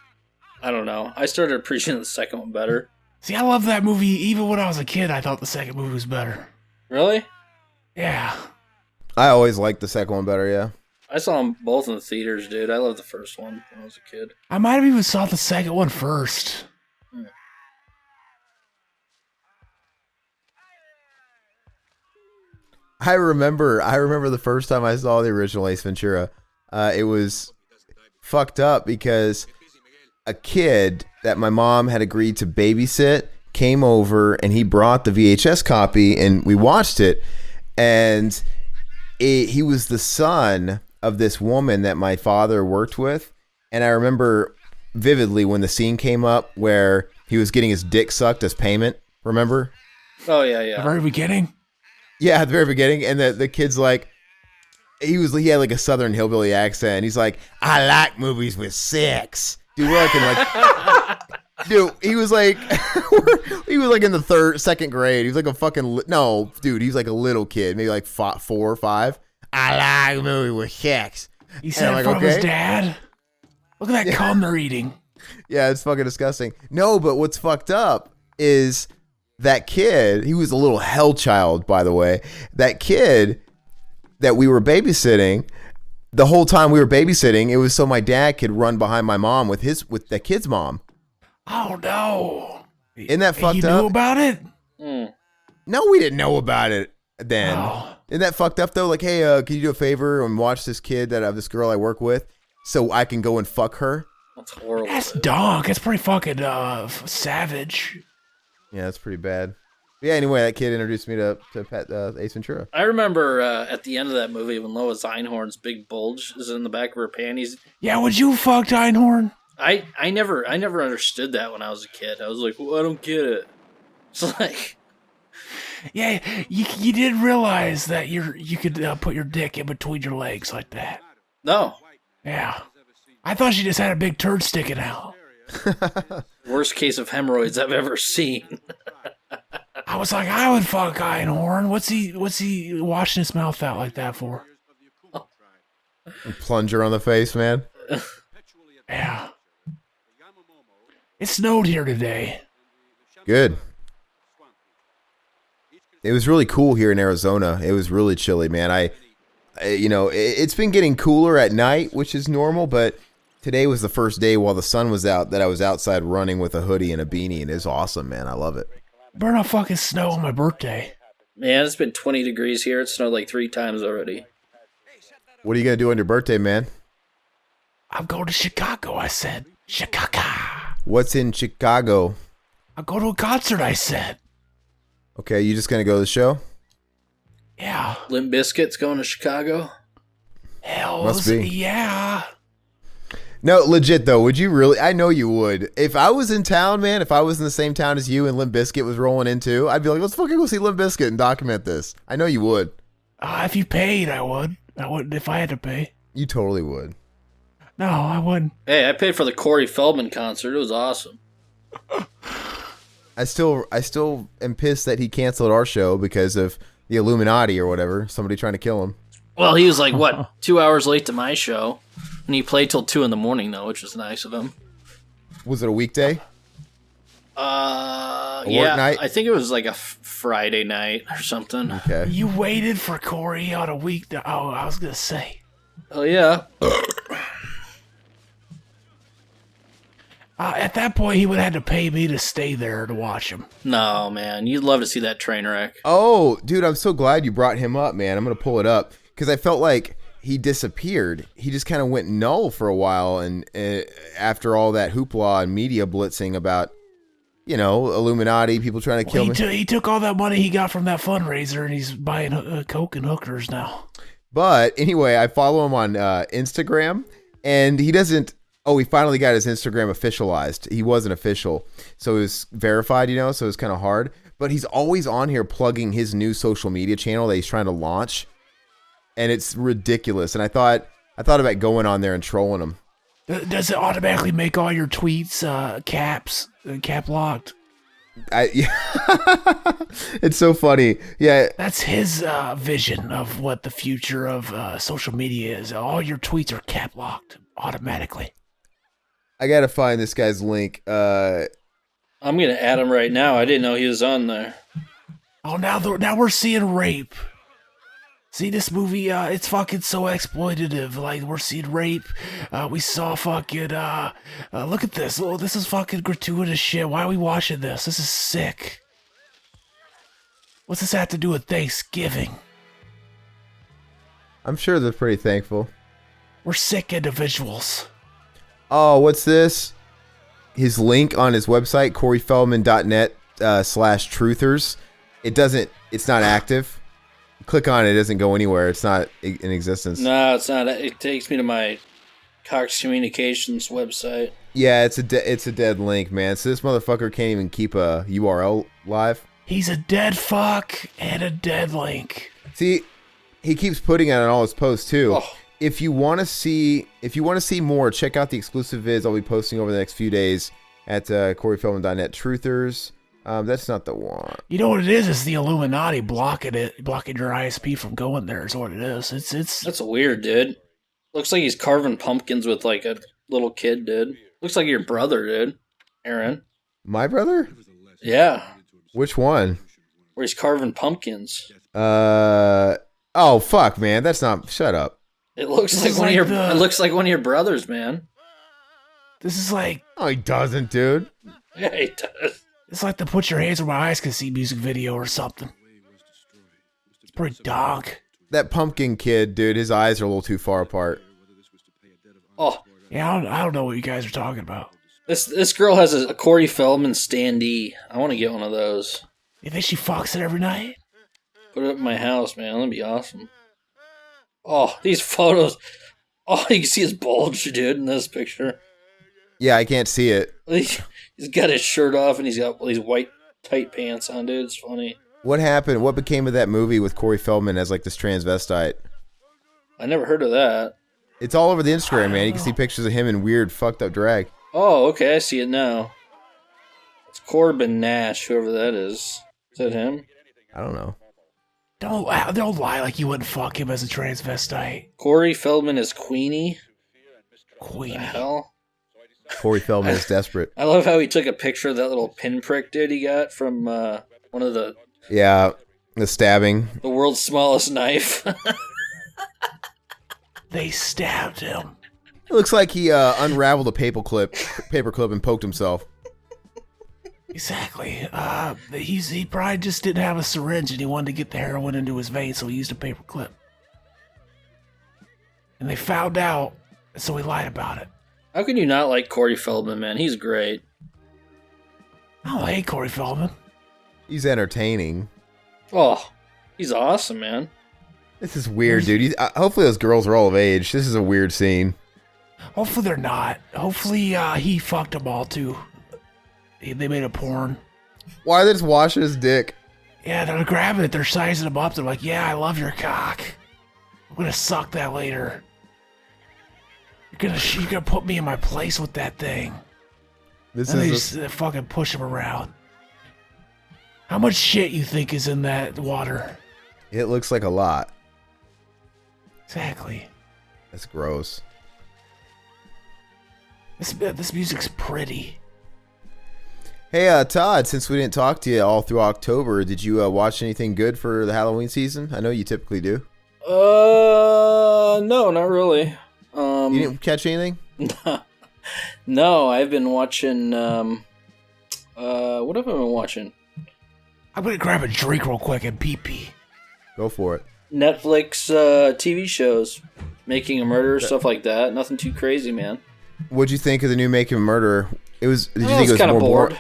D: I don't know. I started appreciating the second one better.
C: See, I love that movie. Even when I was a kid, I thought the second movie was better.
D: Really?
C: Yeah.
A: I always liked the second one better, yeah.
D: I saw them both in the theaters, dude. I loved the first one when I was a kid.
C: I might have even saw the second one first.
A: I remember the first time I saw the original Ace Ventura. It was fucked up because a kid that my mom had agreed to babysit came over and he brought the VHS copy and we watched it. And he was the son of this woman that my father worked with. And I remember vividly when the scene came up where he was getting his dick sucked as payment. Remember?
D: Oh, yeah.
C: The very beginning?
A: Yeah, at the very beginning. And the kid's like, he had like a southern hillbilly accent. He's like, I like movies with sex. Dude, we're like in like, dude, he was like in the second grade. He was like a fucking, no, dude, he was like a little kid, maybe like 4 or 5. I like movies with sex.
C: He said it from his dad. Look at that cum they're eating.
A: Yeah, it's fucking disgusting. No, but what's fucked up is that kid, he was a little hell child, by the way. That kid that we were babysitting, the whole time we were babysitting, it was so my dad could run behind my mom with the kid's mom.
C: Oh, no.
A: Isn't that fucked up?
C: You knew about it?
A: No, we didn't know about it then.
C: Oh.
A: Isn't that fucked up, though? Like, hey, can you do a favor and watch this kid that I have this girl I work with so I can go and fuck her?
D: That's horrible.
C: That's dog. That's pretty fucking savage.
A: Yeah, that's pretty bad. Yeah, anyway, that kid introduced me to Ace Ventura.
D: I remember at the end of that movie when Lois Einhorn's big bulge is in the back of her panties.
C: Yeah, would you fuck Einhorn?
D: I never understood that when I was a kid. I was like, well, I don't get it. It's like,
C: yeah, you didn't realize that you could put your dick in between your legs like that.
D: no.
C: Yeah, I thought she just had a big turd sticking out.
D: Worst case of hemorrhoids I've ever seen.
C: I was like, I would fuck Einhorn. What's he washing his mouth out like that for?
A: Plunger on the face, man.
C: Yeah. It snowed here today.
A: Good. It was really cool here in Arizona. It was really chilly, man. It's been getting cooler at night, which is normal, but today was the first day while the sun was out that I was outside running with a hoodie and a beanie, and it's awesome, man. I love it.
C: Burn off fucking snow on my birthday.
D: Man, it's been 20 degrees here. It snowed like 3 times already.
A: What are you going to do on your birthday, man?
C: I'm going to Chicago, I said. Chicago.
A: What's in Chicago?
C: I'll go to a concert, I said.
A: Okay, you just going to go to the show?
C: Yeah.
D: Limp Bizkit's going to Chicago?
A: Must be.
C: Yeah.
A: No, legit though, would you really? I know you would. If I was in town, man, if I was in the same town as you and Limp Bizkit was rolling into, I'd be like, let's fucking go see Limp Bizkit and document this. I know you would.
C: If you paid, I would. I wouldn't if I had to pay.
A: You totally would.
C: No, I wouldn't.
D: Hey, I paid for the Corey Feldman concert. It was awesome.
A: I still am pissed that he canceled our show because of the Illuminati or whatever. Somebody trying to kill him.
D: Well, he was like, 2 hours late to my show? And he played till 2 a.m, though, which was nice of him.
A: Was it a weekday?
D: Yeah,
A: night?
D: I think it was like a Friday night or something.
A: Okay.
C: You waited for Corey on a week. I was going to say.
D: Oh, yeah.
C: At that point, he would have had to pay me to stay there to watch him.
D: No, man. You'd love to see that train wreck.
A: Oh, dude, I'm so glad you brought him up, man. I'm going to pull it up because I felt like he disappeared. He just kind of went null for a while. And after all that hoopla and media blitzing about, Illuminati, people trying to kill me.
C: He took all that money he got from that fundraiser and he's buying Coke and hookers now.
A: But anyway, I follow him on Instagram and he doesn't. Oh, he finally got his Instagram officialized. He wasn't official. So it was verified, so it's kind of hard. But he's always on here plugging his new social media channel that he's trying to launch. And it's ridiculous. And I thought about going on there and trolling him.
C: Does it automatically make all your tweets cap locked?
A: It's so funny. Yeah.
C: That's his vision of what the future of social media is. All your tweets are cap locked automatically.
A: I gotta find this guy's link.
D: I'm gonna add him right now. I didn't know he was on there.
C: Oh, now we're seeing rape. See this movie? It's fucking so exploitative. Like we're seeing rape. We saw fucking. Look at this. Oh, this is fucking gratuitous shit. Why are we watching this? This is sick. What's this have to do with Thanksgiving?
A: I'm sure they're pretty thankful.
C: We're sick individuals.
A: Oh, what's this? His link on his website, CoreyFeldman.net /truthers. It's not active. Click on it, it doesn't go anywhere. It's not in existence.
D: No, it's not. It takes me to my Cox Communications website.
A: Yeah, it's a dead link, man. So this motherfucker can't even keep a URL live.
C: He's a dead fuck and a dead link.
A: See, he keeps putting it on all his posts too.
D: Oh.
A: If you want to see more, check out the exclusive vids I'll be posting over the next few days at CoreyFeldman.net truthers. That's not the one.
C: You know what it is? It's the Illuminati blocking your ISP from going there. Is what it is. It's
D: That's weird, dude. Looks like he's carving pumpkins with like a little kid, dude. Looks like your brother, dude. Aaron.
A: My brother?
D: Yeah.
A: Which one?
D: Where he's carving pumpkins.
A: Oh fuck, man. That's not. Shut up.
D: It looks like one of your. It looks like one of your brothers, man.
C: This is like.
A: Oh, he doesn't, dude.
D: Yeah, he does.
C: It's like the "Put Your Hands Where My Eyes Can See" music video or something. It's pretty dark.
A: That pumpkin kid, dude. His eyes are a little too far apart.
D: Oh.
C: Yeah, I don't know what you guys are talking about.
D: This girl has a Corey Feldman standee. I want to get one of those.
C: You think she fucks it every night?
D: Put it up in my house, man. That'd be awesome. Oh, these photos. Oh, you can see his bulge, dude, in this picture.
A: Yeah, I can't see it.
D: He's got his shirt off and he's got these white tight pants on, dude. It's funny.
A: What happened? What became of that movie with Corey Feldman as like this transvestite?
D: I never heard of that.
A: It's all over the Instagram, man. You can see pictures of him in weird, fucked up drag.
D: Oh, okay. I see it now. It's Corbin Nash, whoever that is. Is that him?
A: I don't know.
C: Don't lie like you wouldn't fuck him as a transvestite.
D: Corey Feldman is Queenie.
C: Queenie.
D: What the hell?
A: Corey Feldman is desperate.
D: I love how he took a picture of that little pinprick dude he got from one of the...
A: Yeah, the stabbing.
D: The world's smallest knife.
C: They stabbed him.
A: It looks like he unraveled a paperclip and poked himself.
C: Exactly. He probably just didn't have a syringe and he wanted to get the heroin into his veins, so he used a paper clip. And they found out, so he lied about it.
D: How can you not like Corey Feldman, man? He's great.
C: I don't hate Corey Feldman.
A: He's entertaining.
D: Oh, he's awesome, man.
A: This is weird, dude. Hopefully those girls are all of age. This is a weird scene.
C: Hopefully they're not. Hopefully he fucked them all too. They made a porn.
A: Why are they just washing his dick?
C: Yeah, they're grabbing it. They're sizing him up. They're like, yeah, I love your cock. I'm gonna suck that later. You're gonna put me in my place with that thing.
A: This
C: and
A: is
C: they just fucking push him around. How much shit you think is in that water?
A: It looks like a lot.
C: Exactly.
A: That's gross.
C: This music's pretty.
A: Hey, Todd, since we didn't talk to you all through October, did you watch anything good for the Halloween season? I know you typically do.
D: No, not really.
A: You didn't catch anything?
D: No, I've been watching. What have I been watching?
C: I'm gonna grab a drink real quick and pee.
A: Go for it.
D: Netflix TV shows, Making a Murderer, stuff like that. Nothing too crazy, man.
A: What'd you think of the new Making a Murderer? Did you think
D: I was kind of bored.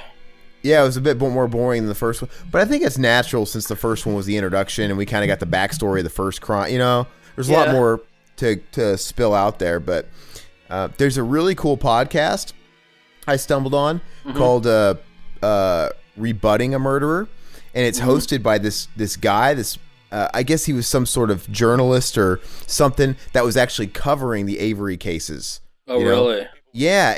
A: Yeah, it was a bit more boring than the first one, but I think it's natural since the first one was the introduction and we kind of got the backstory of the first crime. There's a lot more to spill out there, but there's a really cool podcast I stumbled on called Rebutting a Murderer, and it's hosted by this guy. I guess he was some sort of journalist or something that was actually covering the Avery cases.
D: Oh, really?
A: Yeah,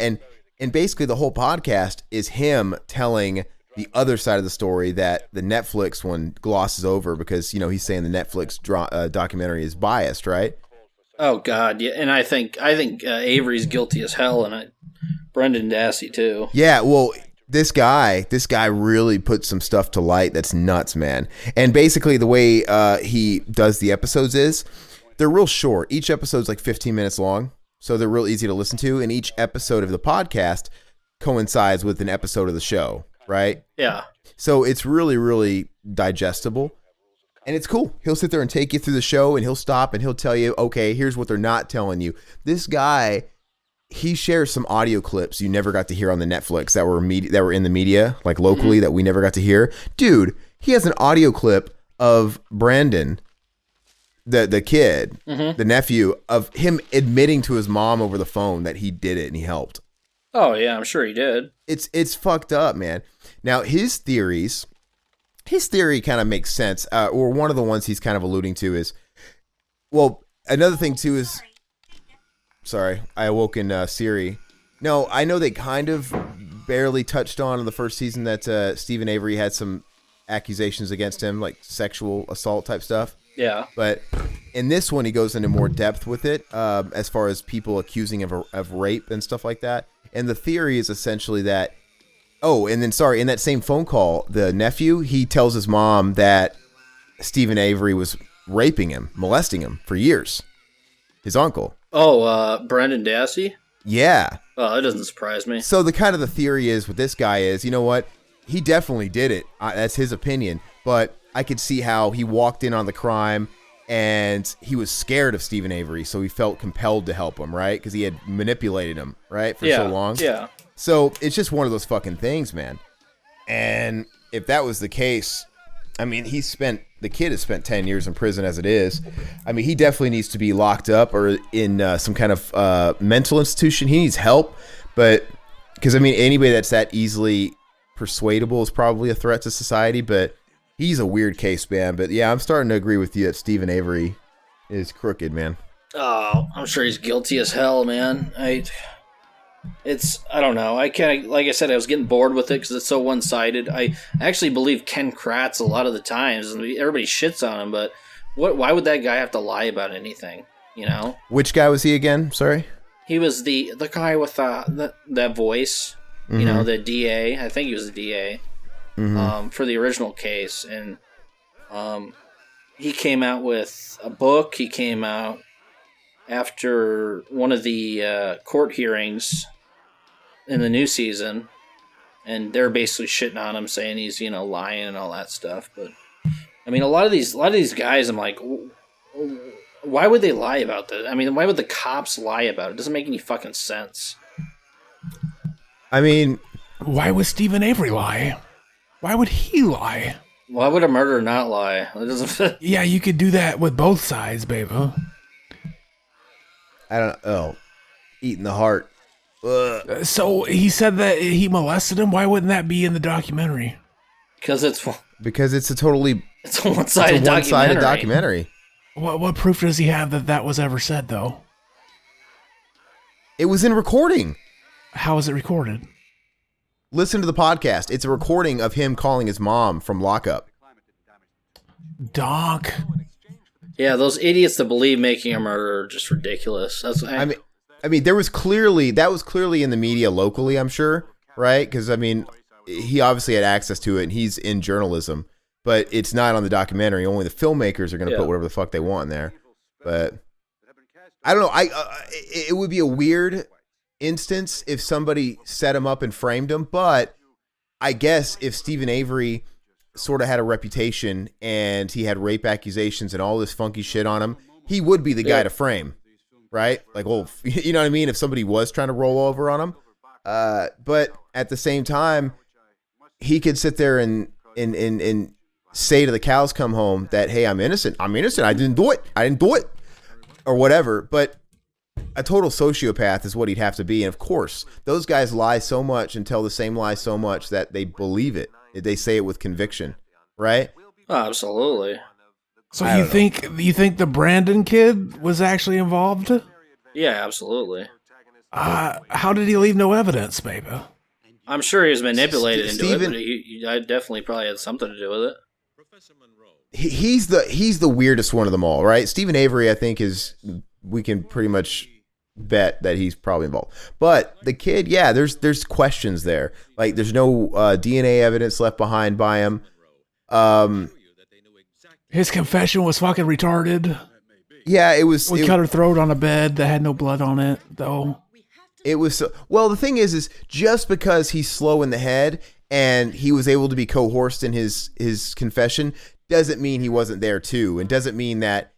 A: and basically the whole podcast is him telling the other side of the story that the Netflix one glosses over because, he's saying the Netflix documentary is biased, right?
D: Oh, God, yeah. And I think Avery's guilty as hell, and Brendan Dassey, too.
A: Yeah, well, this guy really put some stuff to light that's nuts, man. And basically the way he does the episodes is they're real short. Each episode's like 15 minutes long. So they're real easy to listen to, and each episode of the podcast coincides with an episode of the show, right?
D: Yeah.
A: So it's really, really digestible, and it's cool. He'll sit there and take you through the show, and he'll stop, and he'll tell you, okay, here's what they're not telling you. This guy, he shares some audio clips you never got to hear on the Netflix that were in the media, like locally, that we never got to hear. Dude, he has an audio clip of Brandon, the kid, the nephew, of him admitting to his mom over the phone that he did it and he helped.
D: Oh yeah, I'm sure he did.
A: It's fucked up, man. Now his theory kind of makes sense, or one of the ones he's kind of alluding to is, well, another thing too is, sorry, I awoke in Siri. No, I know they kind of barely touched on in the first season that Stephen Avery had some accusations against him, like sexual assault type stuff.
D: Yeah. But
A: in this one, he goes into more depth with it, as far as people accusing of rape and stuff like that. And the theory is essentially that, in that same phone call, the nephew, he tells his mom that Stephen Avery was raping him, molesting him for years. His uncle.
D: Brendan Dassey?
A: Yeah.
D: Oh, that doesn't surprise me.
A: So the theory is with this guy is, you know what? He definitely did it. That's his opinion. But I could see how he walked in on the crime and he was scared of Stephen Avery, so he felt compelled to help him, right? Because he had manipulated him, right, for so long.
D: Yeah.
A: So it's just one of those fucking things, man. And if that was the case, I mean, the kid has spent 10 years in prison as it is. I mean, he definitely needs to be locked up or in some kind of mental institution. He needs help, but because, I mean, anybody that's that easily persuadable is probably a threat to society, but he's a weird case, man. But yeah, I'm starting to agree with you that Stephen Avery is crooked, man.
D: Oh, I'm sure he's guilty as hell, man. I don't know. I can't, like I said, I was getting bored with it because it's so one-sided. I actually believe Ken Kratz a lot of the times, and everybody shits on him, but why would that guy have to lie about anything, you know?
A: Which guy was he again? Sorry?
D: He was the guy with that voice, you know, the DA. I think he was the DA. For the original case, and he came out with a book. He came out after one of the court hearings in the new season, and they're basically shitting on him, saying he's lying and all that stuff. But I mean, a lot of these guys, I'm like, why would they lie about that? I mean, why would the cops lie about it? It doesn't make any fucking sense.
A: I mean,
C: why would Stephen Avery lie? Why would he lie?
D: Why would a murderer not lie? It doesn't fit.
C: Yeah, you could do that with both sides, baby.
A: I don't know. Oh, eating the heart.
C: So he said that he molested him. Why wouldn't that be in the documentary?
D: Because it's
A: a one-sided documentary.
C: What proof does he have that was ever said, though?
A: It was in recording.
C: How is it recorded?
A: Listen to the podcast. It's a recording of him calling his mom from lockup.
C: Doc.
D: Yeah, those idiots that believe Making a Murderer are just ridiculous.
A: I mean, that was clearly in the media locally, I'm sure, right? Because I mean, he obviously had access to it, and he's in journalism, but it's not on the documentary. Only the filmmakers are going to put whatever the fuck they want in there. But I don't know. It would be a weird instance if somebody set him up and framed him, but I guess if Stephen Avery sort of had a reputation and he had rape accusations and all this funky shit on him, he would be the guy to frame, right? Like, well, you know what I mean? If somebody was trying to roll over on him. But at the same time, he could sit there and say to the cows come home that, hey, I'm innocent. I didn't do it. Or whatever. But a total sociopath is what he'd have to be. And of course, those guys lie so much and tell the same lie so much that they believe it. They say it with conviction, right?
D: Oh, absolutely.
C: So you think the Brandon kid was actually involved?
D: Yeah, absolutely.
C: How did he leave no evidence, baby?
D: I'm sure he was manipulated into it, but I definitely probably had something to do with it.
A: He's the weirdest one of them all, right? Stephen Avery, I think, we can pretty much bet that he's probably involved. But the kid, yeah, there's questions there. Like, there's no DNA evidence left behind by him.
C: His confession was fucking retarded.
A: Yeah, it was.
C: We cut her throat on a bed that had no blood on it, though.
A: It was well. The thing is just because he's slow in the head and he was able to be coerced in his confession doesn't mean he wasn't there too, and doesn't mean that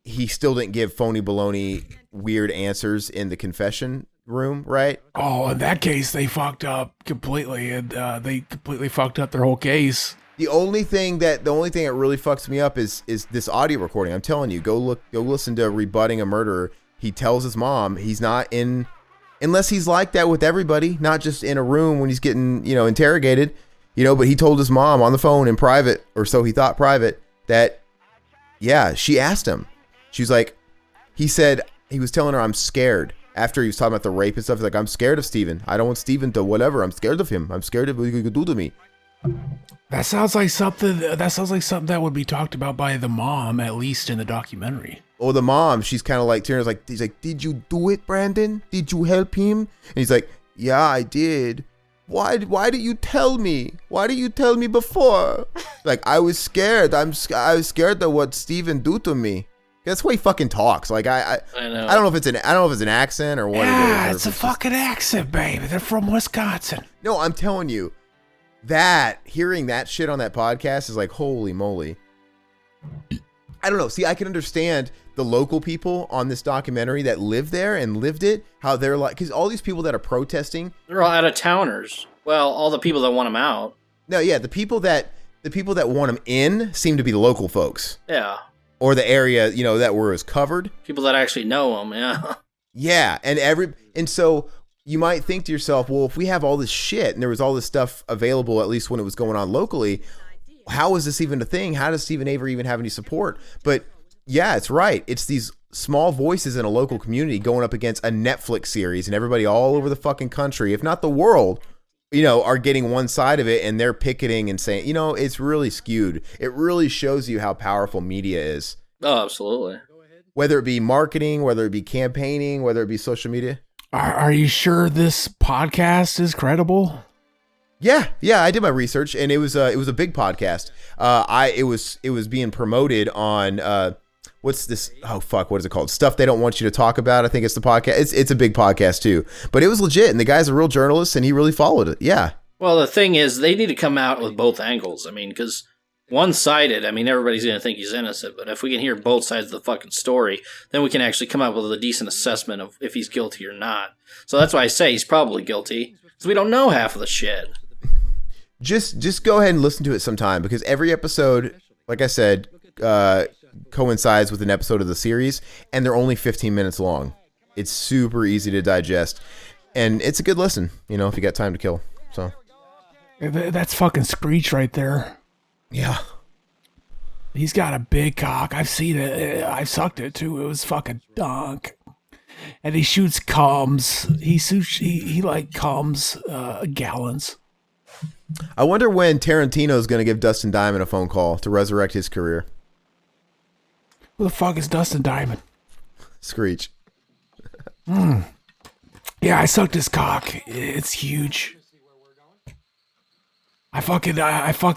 A: he still didn't give phony baloney weird answers in the confession room, right?
C: Oh, in that case, they fucked up completely, and they completely fucked up their whole case.
A: The only thing that really fucks me up is this audio recording. I'm telling you, go listen to Rebutting a Murderer. He tells his mom he's not in, unless he's like that with everybody, not just in a room when he's getting, interrogated, but he told his mom on the phone in private, or so he thought private, that, yeah, she asked him. She's like, he said, he was telling her, I'm scared. After he was talking about the rape and stuff, he's like, I'm scared of Steven. I don't want Steven to whatever. I'm scared of him. I'm scared of what he could do to me.
C: That sounds like something that would be talked about by the mom, at least in the documentary.
A: Oh, the mom, she's kind of like, he's like, did you do it, Brandon? Did you help him? And he's like, yeah, I did. Why did you tell me? Why did you tell me before? Like, I was scared. I was scared of what Steven do to me. That's why he fucking talks. Like, I know. I don't know if it's an accent or what.
C: Yeah,
A: it is.
C: It's a fucking accent, baby. They're from Wisconsin.
A: No, I'm telling you, hearing that shit on that podcast is like, holy moly. I don't know. See, I can understand the local people on this documentary that live there and lived it, how they're like, because all these people that are protesting,
D: they're all out of towners. Well, all the people that want them out.
A: No, yeah, the people that want them in seem to be the local folks.
D: Yeah.
A: Or the area, that was covered.
D: People that actually know them, yeah.
A: Yeah, and so you might think to yourself, well, if we have all this shit and there was all this stuff available, at least when it was going on locally, how is this even a thing? How does Stephen Avery even have any support? But yeah, it's right. It's these small voices in a local community going up against a Netflix series, and everybody all over the fucking country, if not the world, are getting one side of it, and they're picketing and saying, it's really skewed. It really shows you how powerful media is.
D: Oh, absolutely.
A: Whether it be marketing, whether it be campaigning, whether it be social media.
C: Are you sure this podcast is credible?
A: Yeah, I did my research, and it was a big podcast. It was being promoted on what's this? Oh fuck, what is it called? Stuff They Don't Want You to Talk About. I think it's the podcast. It's a big podcast too, but it was legit, and the guy's a real journalist, and he really followed it. Yeah.
D: Well, the thing is, they need to come out with both angles. I mean, because one-sided, everybody's going to think he's innocent, but if we can hear both sides of the fucking story, then we can actually come up with a decent assessment of if he's guilty or not. So that's why I say he's probably guilty, because we don't know half of the shit.
A: Just go ahead and listen to it sometime, because every episode, like I said, coincides with an episode of the series, and they're only 15 minutes long. It's super easy to digest, and it's a good listen, if you got time to kill. So
C: that's fucking Screech right there.
A: Yeah.
C: He's got a big cock. I've seen it. I sucked it too. It was fucking dunk. And he shoots cums. He like cums gallons.
A: I wonder when Tarantino's going to give Dustin Diamond a phone call to resurrect his career.
C: Who the fuck is Dustin Diamond?
A: Screech.
C: Yeah, I sucked his cock. It's huge. I fucked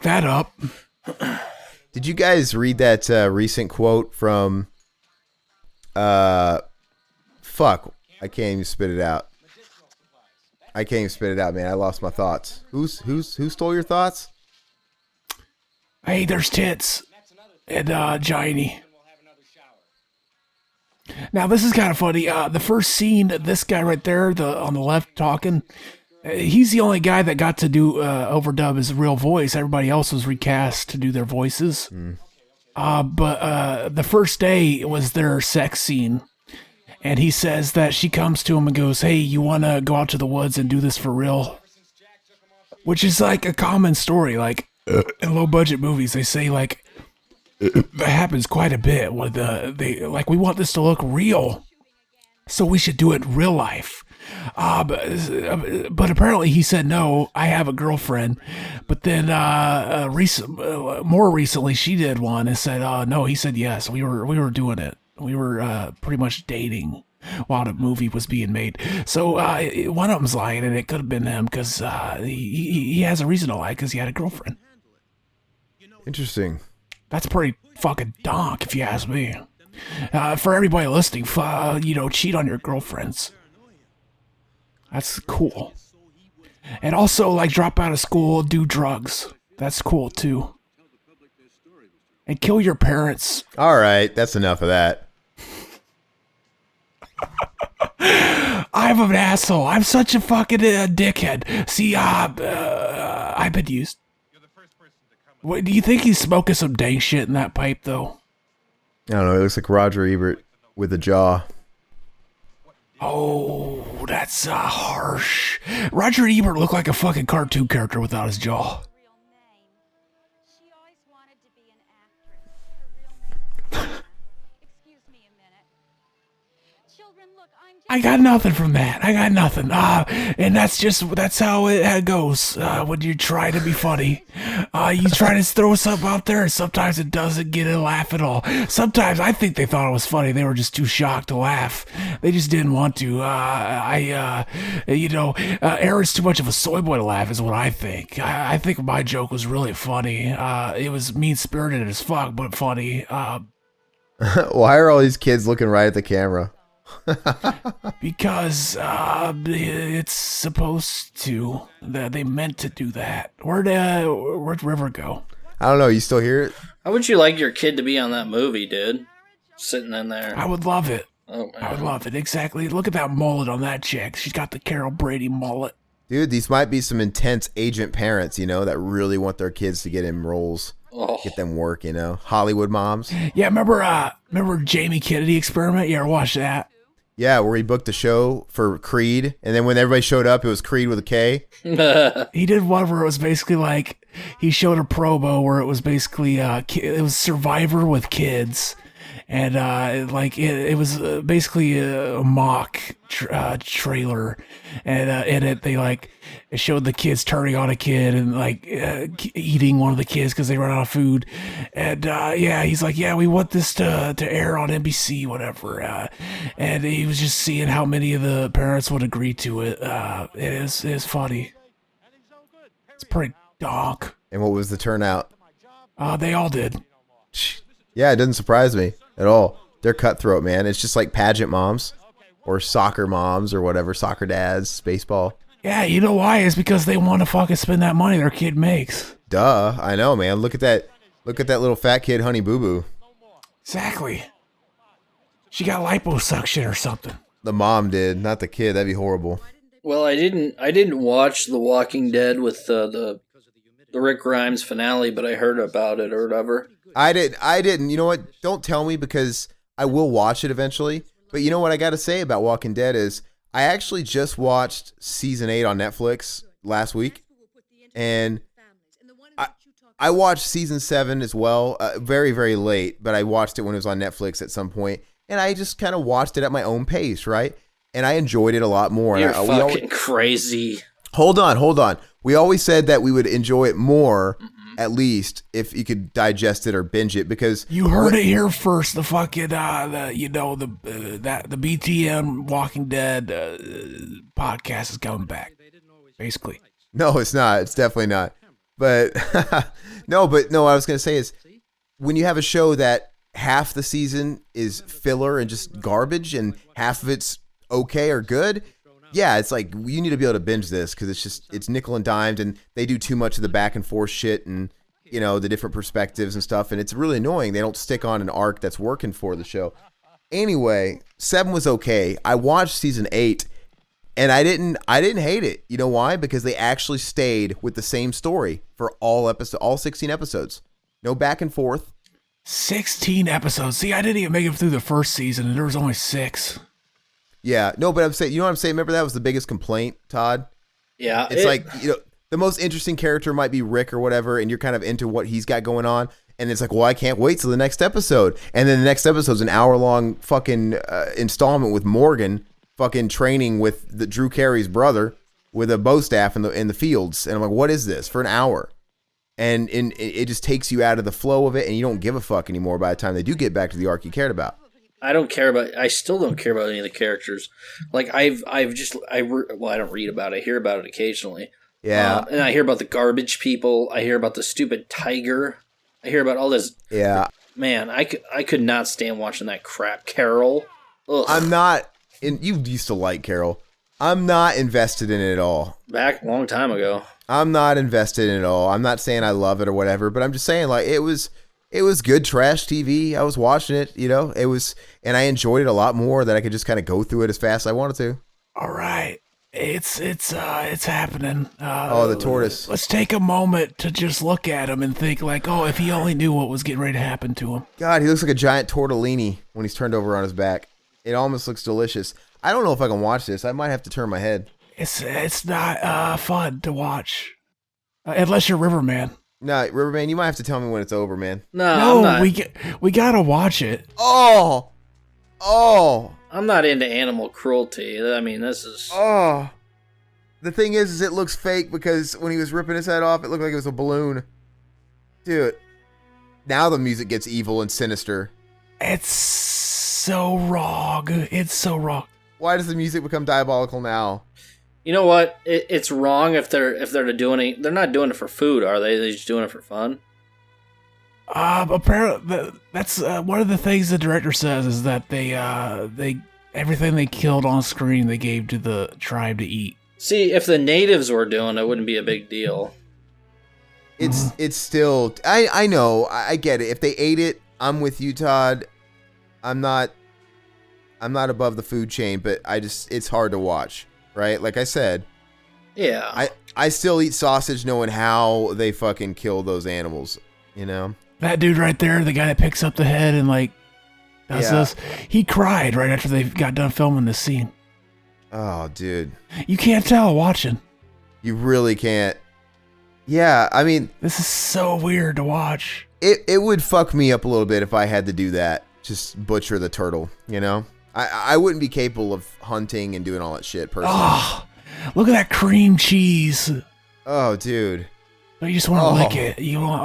C: that up.
A: Did you guys read that recent quote from fuck, I can't even spit it out. I can't even spit it out, man. I lost my thoughts. Who stole your thoughts?
C: Hey, there's tits and Gianny. Now this is kind of funny. The first scene, this guy right there, on the left talking, he's the only guy that got to do overdub his real voice. Everybody else was recast to do their voices. But the first day was their sex scene. And he says that she comes to him and goes, hey, you want to go out to the woods and do this for real? Which is like a common story. Like in low budget movies, they say like that happens quite a bit. With we want this to look real, so we should do it in real life. But apparently he said no. I have a girlfriend. But then more recently, she did one and said, no. He said yes. We were doing it. We were pretty much dating while the movie was being made. So one of them's lying, and it could have been him because he has a reason to lie because he had a girlfriend.
A: Interesting.
C: That's pretty fucking donk, if you ask me. For everybody listening, cheat on your girlfriends. That's cool. And also, like, drop out of school, do drugs. That's cool, too. And kill your parents.
A: All right, that's enough of that.
C: I'm an asshole. I'm such a fucking dickhead. See, I've been used. What, do you think he's smoking some dank shit in that pipe, though?
A: I don't know. It looks like Roger Ebert with a jaw.
C: Oh, that's harsh. Roger Ebert looked like a fucking cartoon character without his jaw. I got nothing from that. I got nothing. And that's how it goes. When you try to be funny, you try to throw something out there, and sometimes it doesn't get a laugh at all. Sometimes I think they thought it was funny. They were just too shocked to laugh. They just didn't want to. Aaron's too much of a soy boy to laugh is what I think. I think my joke was really funny. It was mean-spirited as fuck, but funny.
A: Why are all these kids looking right at the camera?
C: Because it's supposed to. They meant to do that. Where'd River go?
A: I don't know. You still hear it?
D: How would you like your kid to be on that movie, dude? Sitting in there.
C: I would love it.
D: Oh, man.
C: I would love it. Exactly. Look at that mullet on that chick. She's got the Carol Brady mullet.
A: Dude, these might be some intense agent parents, that really want their kids to get in roles.
D: Oh.
A: Get them work, Hollywood moms.
C: Yeah, remember Jamie Kennedy Experiment? You ever watch that?
A: Yeah, where he booked a show for Creed, and then when everybody showed up, it was Creed with a K.
C: He did one where it was basically like, he showed a promo where it was basically, it was Survivor with kids, and it was basically a mock trailer, and in it it showed the kids turning on a kid and eating one of the kids because they run out of food, and he's like, yeah, we want this to air on NBC, whatever, and he was just seeing how many of the parents would agree to it. It is funny. It's pretty dark.
A: And what was the turnout?
C: They all did.
A: Yeah, it doesn't surprise me at all. They're cutthroat, man. It's just like pageant moms or soccer moms or whatever, soccer dads, baseball.
C: Yeah, you know why? It's because they want to fucking spend that money their kid makes.
A: Duh, I know, man. Look at that little fat kid, Honey Boo Boo.
C: Exactly. She got liposuction or something.
A: The mom did, not the kid. That'd be horrible.
D: Well, I didn't watch The Walking Dead with the Rick Grimes finale, but I heard about it or whatever.
A: I didn't. You know what? Don't tell me because I will watch it eventually. But you know what I got to say about Walking Dead is I actually just watched season 8 on Netflix last week, and I watched season 7 as well, very, very late, but I watched it when it was on Netflix at some point, and I just kind of watched it at my own pace, right? And I enjoyed it a lot more.
D: You're fucking crazy.
A: Hold on. We always said that we would enjoy it more, at least, if you could digest it or binge it, because
C: you heard it here first. The fucking the BTM Walking Dead podcast is coming back. Basically,
A: no, it's not. It's definitely not. But no. What I was gonna say is, when you have a show that half the season is filler and just garbage, and half of it's okay or good, yeah, it's like you need to be able to binge this because it's nickel and dimed, and they do too much of the back and forth shit and the different perspectives and stuff, and it's really annoying. They don't stick on an arc that's working for the show. Anyway, 7 was okay. I watched season 8, and I didn't hate it. You know why? Because they actually stayed with the same story for all 16 episodes. No back and forth.
C: 16 episodes. See, I didn't even make it through the first season, and there was only 6.
A: Yeah, no, but I'm saying, you know what I'm saying? Remember that was the biggest complaint, Todd?
D: Yeah.
A: It's like, the most interesting character might be Rick or whatever, and you're kind of into what he's got going on. And it's like, well, I can't wait till the next episode. And then the next episode's an hour-long fucking installment with Morgan fucking training with the Drew Carey's brother with a bow staff in the fields. And I'm like, what is this? For an hour. And it just takes you out of the flow of it, and you don't give a fuck anymore by the time they do get back to the arc you cared about.
D: I still don't care about any of the characters. Like, I don't read about it. I hear about it occasionally.
A: Yeah.
D: And I hear about the garbage people. I hear about the stupid tiger. I hear about all this.
A: Yeah.
D: Man, I could not stand watching that crap. Carol. Ugh.
A: I'm not, and you used to like Carol. I'm not invested in it at all.
D: Back a long time ago.
A: I'm not invested in it at all. I'm not saying I love it or whatever, but I'm just saying, like, it was good trash TV. I was watching it, it was, and I enjoyed it a lot more that I could just kind of go through it as fast as I wanted to.
C: All right. It's happening.
A: The tortoise.
C: Let's take a moment to just look at him and think like, oh, if he only knew what was getting ready to happen to him.
A: God, he looks like a giant tortellini when he's turned over on his back. It almost looks delicious. I don't know if I can watch this. I might have to turn my head.
C: It's not fun to watch, unless you're Riverman.
A: No, Riverman, you might have to tell me when it's over, man.
D: No,
C: we gotta watch it.
A: Oh.
D: I'm not into animal cruelty. I mean, this is...
A: Oh. The thing is it looks fake because when he was ripping his head off, it looked like it was a balloon. Dude. Now the music gets evil and sinister.
C: It's so wrong. It's so wrong.
A: Why does the music become diabolical now?
D: You know what? It's wrong if they're doing it. They're not doing it for food, are they? They're just doing it for fun.
C: Apparently, that's one of the things the director says is that they everything they killed on screen they gave to the tribe to eat.
D: See, if the natives were doing it, it wouldn't be a big deal.
A: It's still, I know, I get it. If they ate it, I'm with you, Todd. I'm not above the food chain, but it's hard to watch, right? Like I said.
D: Yeah.
A: I still eat sausage knowing how they fucking kill those animals,
C: That dude right there, the guy that picks up the head and does this, he cried right after they got done filming this scene.
A: Oh, dude.
C: You can't tell watching.
A: You really can't. Yeah, I mean,
C: this is so weird to watch.
A: It would fuck me up a little bit if I had to do that. Just butcher the turtle, I wouldn't be capable of hunting and doing all that shit personally.
C: Oh, look at that cream cheese.
A: Oh, dude.
C: You just want to lick it. You want.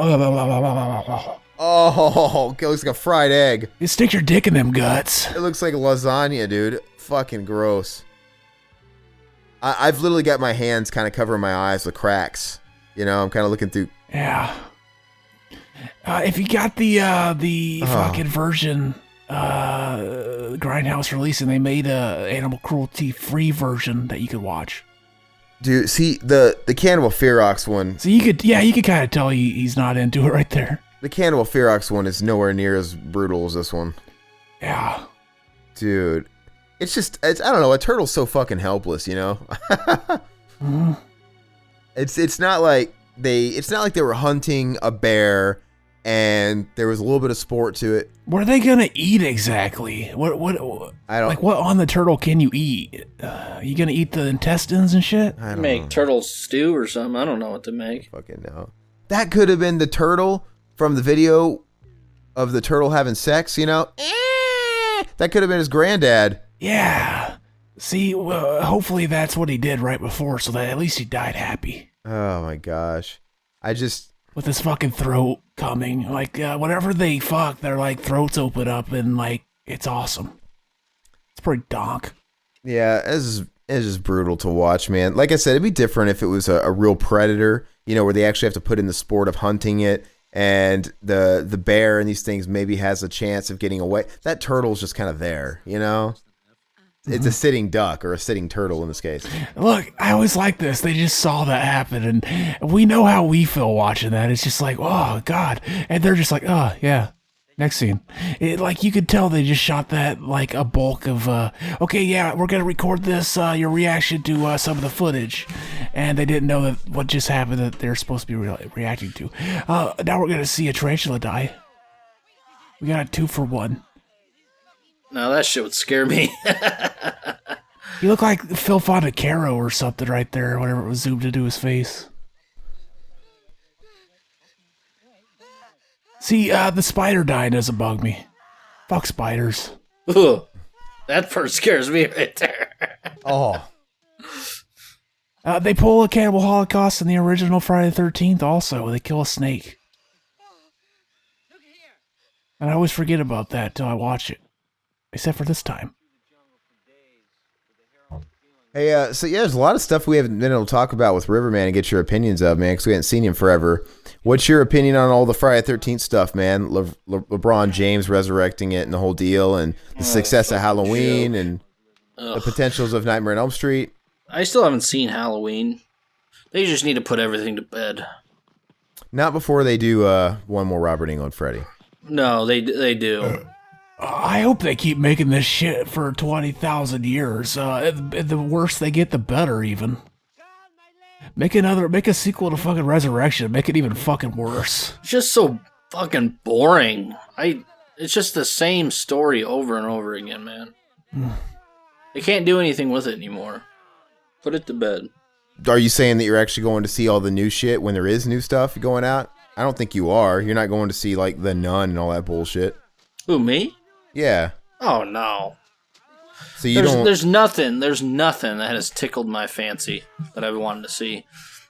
A: Oh, it looks like a fried egg.
C: You stick your dick in them guts.
A: It looks like lasagna, dude. Fucking gross. I've literally got my hands kind of covering my eyes with cracks. I'm kind of looking through.
C: Yeah. If you got the fucking version, Grindhouse releasing, they made a animal cruelty free version that you could watch.
A: Dude, see the Cannibal Ferox one.
C: So you could kind of tell he's not into it right there.
A: The Cannibal Ferox one is nowhere near as brutal as this one.
C: Yeah,
A: dude, it's I don't know. A turtle's so fucking helpless,
C: mm-hmm.
A: It's not like they were hunting a bear and there was a little bit of sport to it.
C: What are they gonna eat exactly? What I don't what on the turtle can you eat? You gonna eat the intestines and shit?
A: I don't
D: make
A: know.
D: Turtle stew or something. I don't know what to make.
A: Fucking no. That could have been the turtle from the video of the turtle having sex. That could have been his granddad.
C: Yeah. See, hopefully that's what he did right before, so that at least he died happy.
A: Oh my gosh,
C: with his fucking throat coming, whenever they fuck, their throats open up and it's awesome. It's pretty donk.
A: Yeah, it's just brutal to watch, man. Like I said, it'd be different if it was a real predator, where they actually have to put in the sport of hunting it, and the bear and these things maybe has a chance of getting away. That turtle's just kind of there, it's a sitting duck or a sitting turtle in this case.
C: Look, I always like this. They just saw that happen, and we know how we feel watching that. It's just like, oh God, and they're just like, oh yeah. Next scene. Like, you could tell they just shot that like a bulk of, okay, yeah, we're going to record this, your reaction to some of the footage. And they didn't know that what just happened that they're supposed to be reacting to. Now we're going to see a tarantula die. We got a 2-for-1.
D: No, that shit would scare me.
C: You look like Phil Fondacaro or something right there, whenever it was zoomed into his face. See, the spider dying doesn't bug me. Fuck spiders.
D: Ooh, that part scares me right there.
A: Oh.
C: They pull a Cannibal Holocaust in the original Friday the 13th also. They kill a snake. And I always forget about that till I watch it. Except for this time.
A: Hey, so yeah, there's a lot of stuff we haven't been able to talk about with Riverman and get your opinions of, man, because we haven't seen him forever. What's your opinion on all the Friday the 13th stuff, man? LeBron James resurrecting it and the whole deal, and the success of Halloween, and the potentials of Nightmare on Elm Street.
D: I still haven't seen Halloween. They just need to put everything to bed.
A: Not before they do one more Robert Englund Freddy.
D: No, they do.
C: I hope they keep making this shit for 20,000 years. The worse they get, the better, even. Make a sequel to fucking Resurrection. Make it even fucking worse.
D: It's just so fucking boring. It's just the same story over and over again, man. They can't do anything with it anymore. Put it to bed.
A: Are you saying that you're actually going to see all the new shit when there is new stuff going out? I don't think you are. You're not going to see, like, The Nun and all that bullshit.
D: Who, me?
A: Yeah.
D: Oh, no.
A: So there's
D: nothing that has tickled my fancy that I've wanted to see.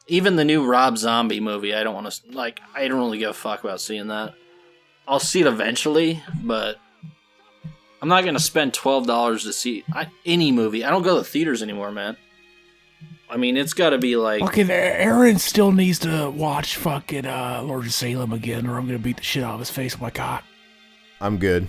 D: Even the new Rob Zombie movie, I don't really give a fuck about seeing that. I'll see it eventually, but I'm not going to spend $12 to see any movie. I don't go to theaters anymore, man. I mean, it's got to be like...
C: Fucking Aaron still needs to watch fucking Lord of Salem again, or I'm going to beat the shit out of his face with my cock.
A: I'm good.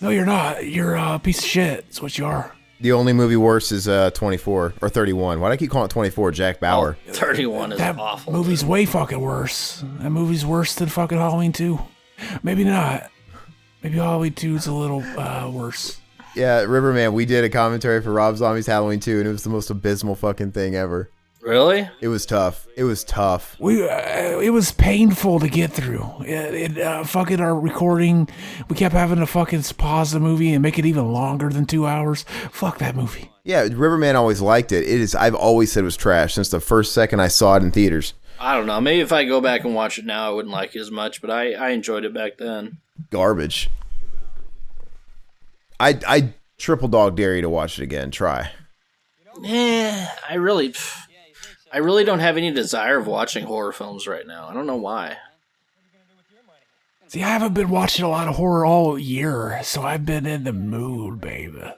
C: No, you're not. You're a piece of shit. That's what you are.
A: The only movie worse is 24 or 31. Why do I keep calling it 24? Jack Bauer.
D: 31 is
C: that
D: awful.
C: That movie's way fucking worse. That movie's worse than fucking Halloween 2. Maybe not. Maybe Halloween 2 is a little worse.
A: Yeah, Riverman, we did a commentary for Rob Zombie's Halloween 2, and it was the most abysmal fucking thing ever.
D: Really?
A: It was tough. It
C: was painful to get through. Fucking our recording, we kept having to fucking pause the movie and make it even longer than 2 hours. Fuck that movie.
A: Yeah, Riverman always liked it. I've always said it was trash since the first second I saw it in theaters.
D: I don't know. Maybe if I go back and watch it now, I wouldn't like it as much, but I enjoyed it back then.
A: Garbage. I triple dog dare you to watch it again. Try.
D: I really don't have any desire of watching horror films right now. I don't know why.
C: See, I haven't been watching a lot of horror all year, so I've been in the mood, baby.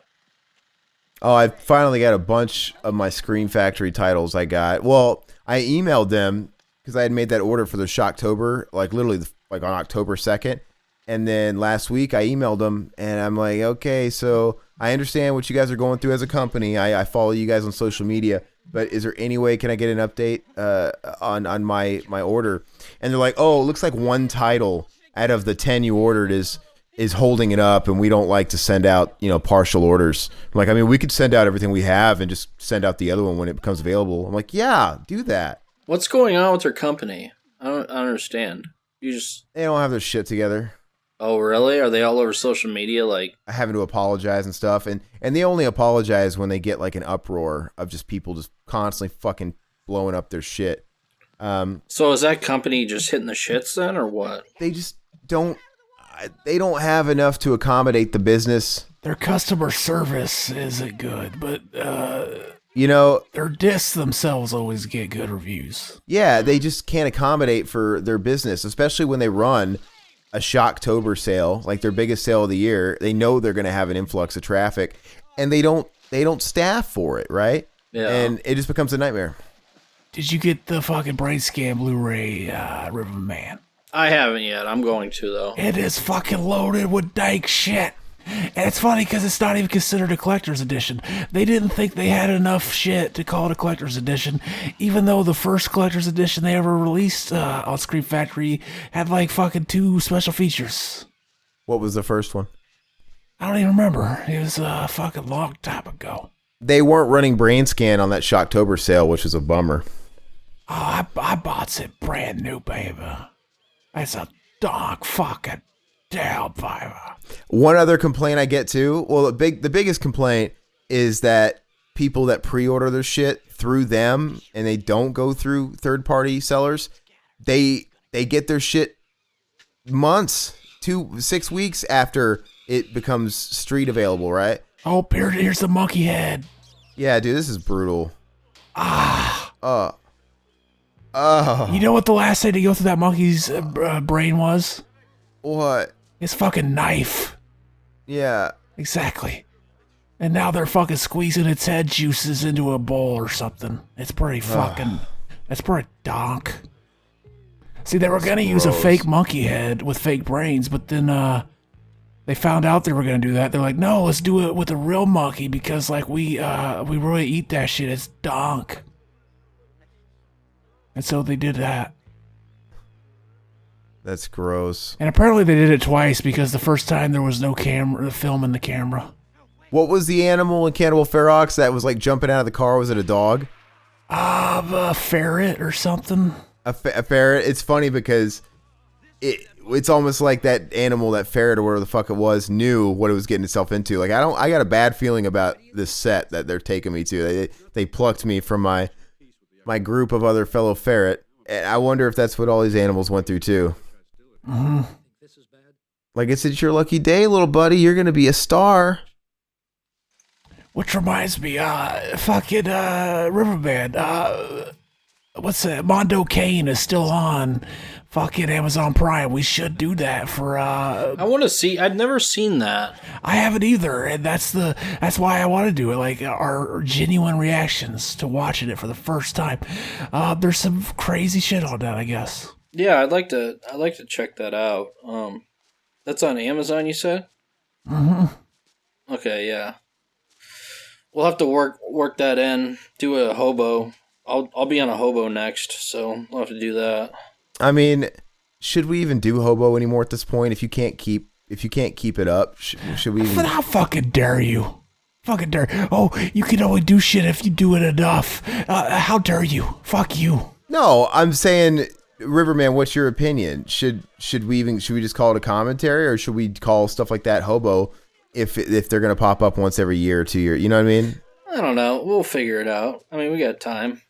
A: Oh, I finally got a bunch of my Scream Factory titles I got. Well, I emailed them because I had made that order for the Shocktober, like literally like on October 2nd. And then last week I emailed them and I'm like, okay, so I understand what you guys are going through as a company. I follow you guys on social media, but is there any way can I get an update on my order? And they're like, oh, it looks like one title out of the 10 you ordered is holding it up, and we don't like to send out, partial orders. I'm like, I mean, we could send out everything we have and just send out the other one when it becomes available. I'm like, yeah, do that.
D: What's going on with their company? I don't understand.
A: They don't have their shit together.
D: Oh, really? Are they all over social media, like
A: having to apologize and stuff? And they only apologize when they get like an uproar of just people just constantly fucking blowing up their shit.
D: So is that company just hitting the shits then, or what?
A: They just don't. They don't have enough to accommodate the business.
C: Their customer service isn't good, but
A: their
C: discs themselves always get good reviews.
A: Yeah, they just can't accommodate for their business, especially when they run a Shocktober sale, like their biggest sale of the year. They know they're going to have an influx of traffic, and they don't staff for it, right?
D: Yeah.
A: And it just becomes a nightmare.
C: Did you get the fucking Brain Scan Blu-ray, Riverman?
D: I haven't yet. I'm going to, though.
C: It is fucking loaded with dank shit. And it's funny because it's not even considered a collector's edition. They didn't think they had enough shit to call it a collector's edition, even though the first collector's edition they ever released on Scream Factory had like fucking 2 special features.
A: What was the first one?
C: I don't even remember. It was a fucking long time ago.
A: They weren't running Brain Scan on that Shocktober sale, which was a bummer.
C: Oh, I bought it brand new, baby. That's a dog fucking down, baby.
A: One other complaint I get too. Well, the biggest complaint is that people that pre-order their shit through them and they don't go through third-party sellers, they get their shit months, 6 weeks after it becomes street available, right?
C: Oh, here's the monkey head.
A: Yeah, dude, this is brutal.
C: You know what the last thing to go through that monkey's brain was?
A: What?
C: His fucking knife.
A: Yeah.
C: Exactly. And now they're fucking squeezing its head juices into a bowl or something. It's pretty fucking... That's pretty donk. See, they were going to use a fake monkey head with fake brains, but then they found out they were going to do that. They're like, no, let's do it with a real monkey because like we really eat that shit. It's donk. And so they did that.
A: That's gross.
C: And apparently they did it twice because the first time there was no film in the camera.
A: What was the animal in Cannibal Ferox that was like jumping out of the car? Was it a dog?
C: A ferret or something.
A: A ferret. It's funny because it's almost like that animal, that ferret or whatever the fuck it was, knew what it was getting itself into. Like I got a bad feeling about this set that they're taking me to. They plucked me from my group of other fellow ferret. And I wonder if that's what all these animals went through too.
C: Mm-hmm.
A: Like it's your lucky day, little buddy. You're gonna be a star.
C: Which reminds me, fucking Riverman. What's that? Mondo Kane is still on fucking Amazon Prime. We should do that for.
D: I want to see. I've never seen that.
C: I haven't either, and that's why I want to do it. Like our genuine reactions to watching it for the first time. There's some crazy shit on that, I guess.
D: Yeah, I'd like to check that out. That's on Amazon, you said?
C: Mm-hmm.
D: Okay, yeah. We'll have to work that in. Do a hobo. I'll be on a hobo next, so we'll have to do that.
A: I mean, should we even do hobo anymore at this point? If you can't keep it up, should we? Even...
C: How fucking dare you? Fucking dare! Oh, you can only do shit if you do it enough. How dare you? Fuck you!
A: No, I'm saying, Riverman. What's your opinion? Should we just call it a commentary, or should we call stuff like that hobo if they're gonna pop up once every year or 2 years? You know what I mean?
D: I don't know. We'll figure it out. I mean, we got time.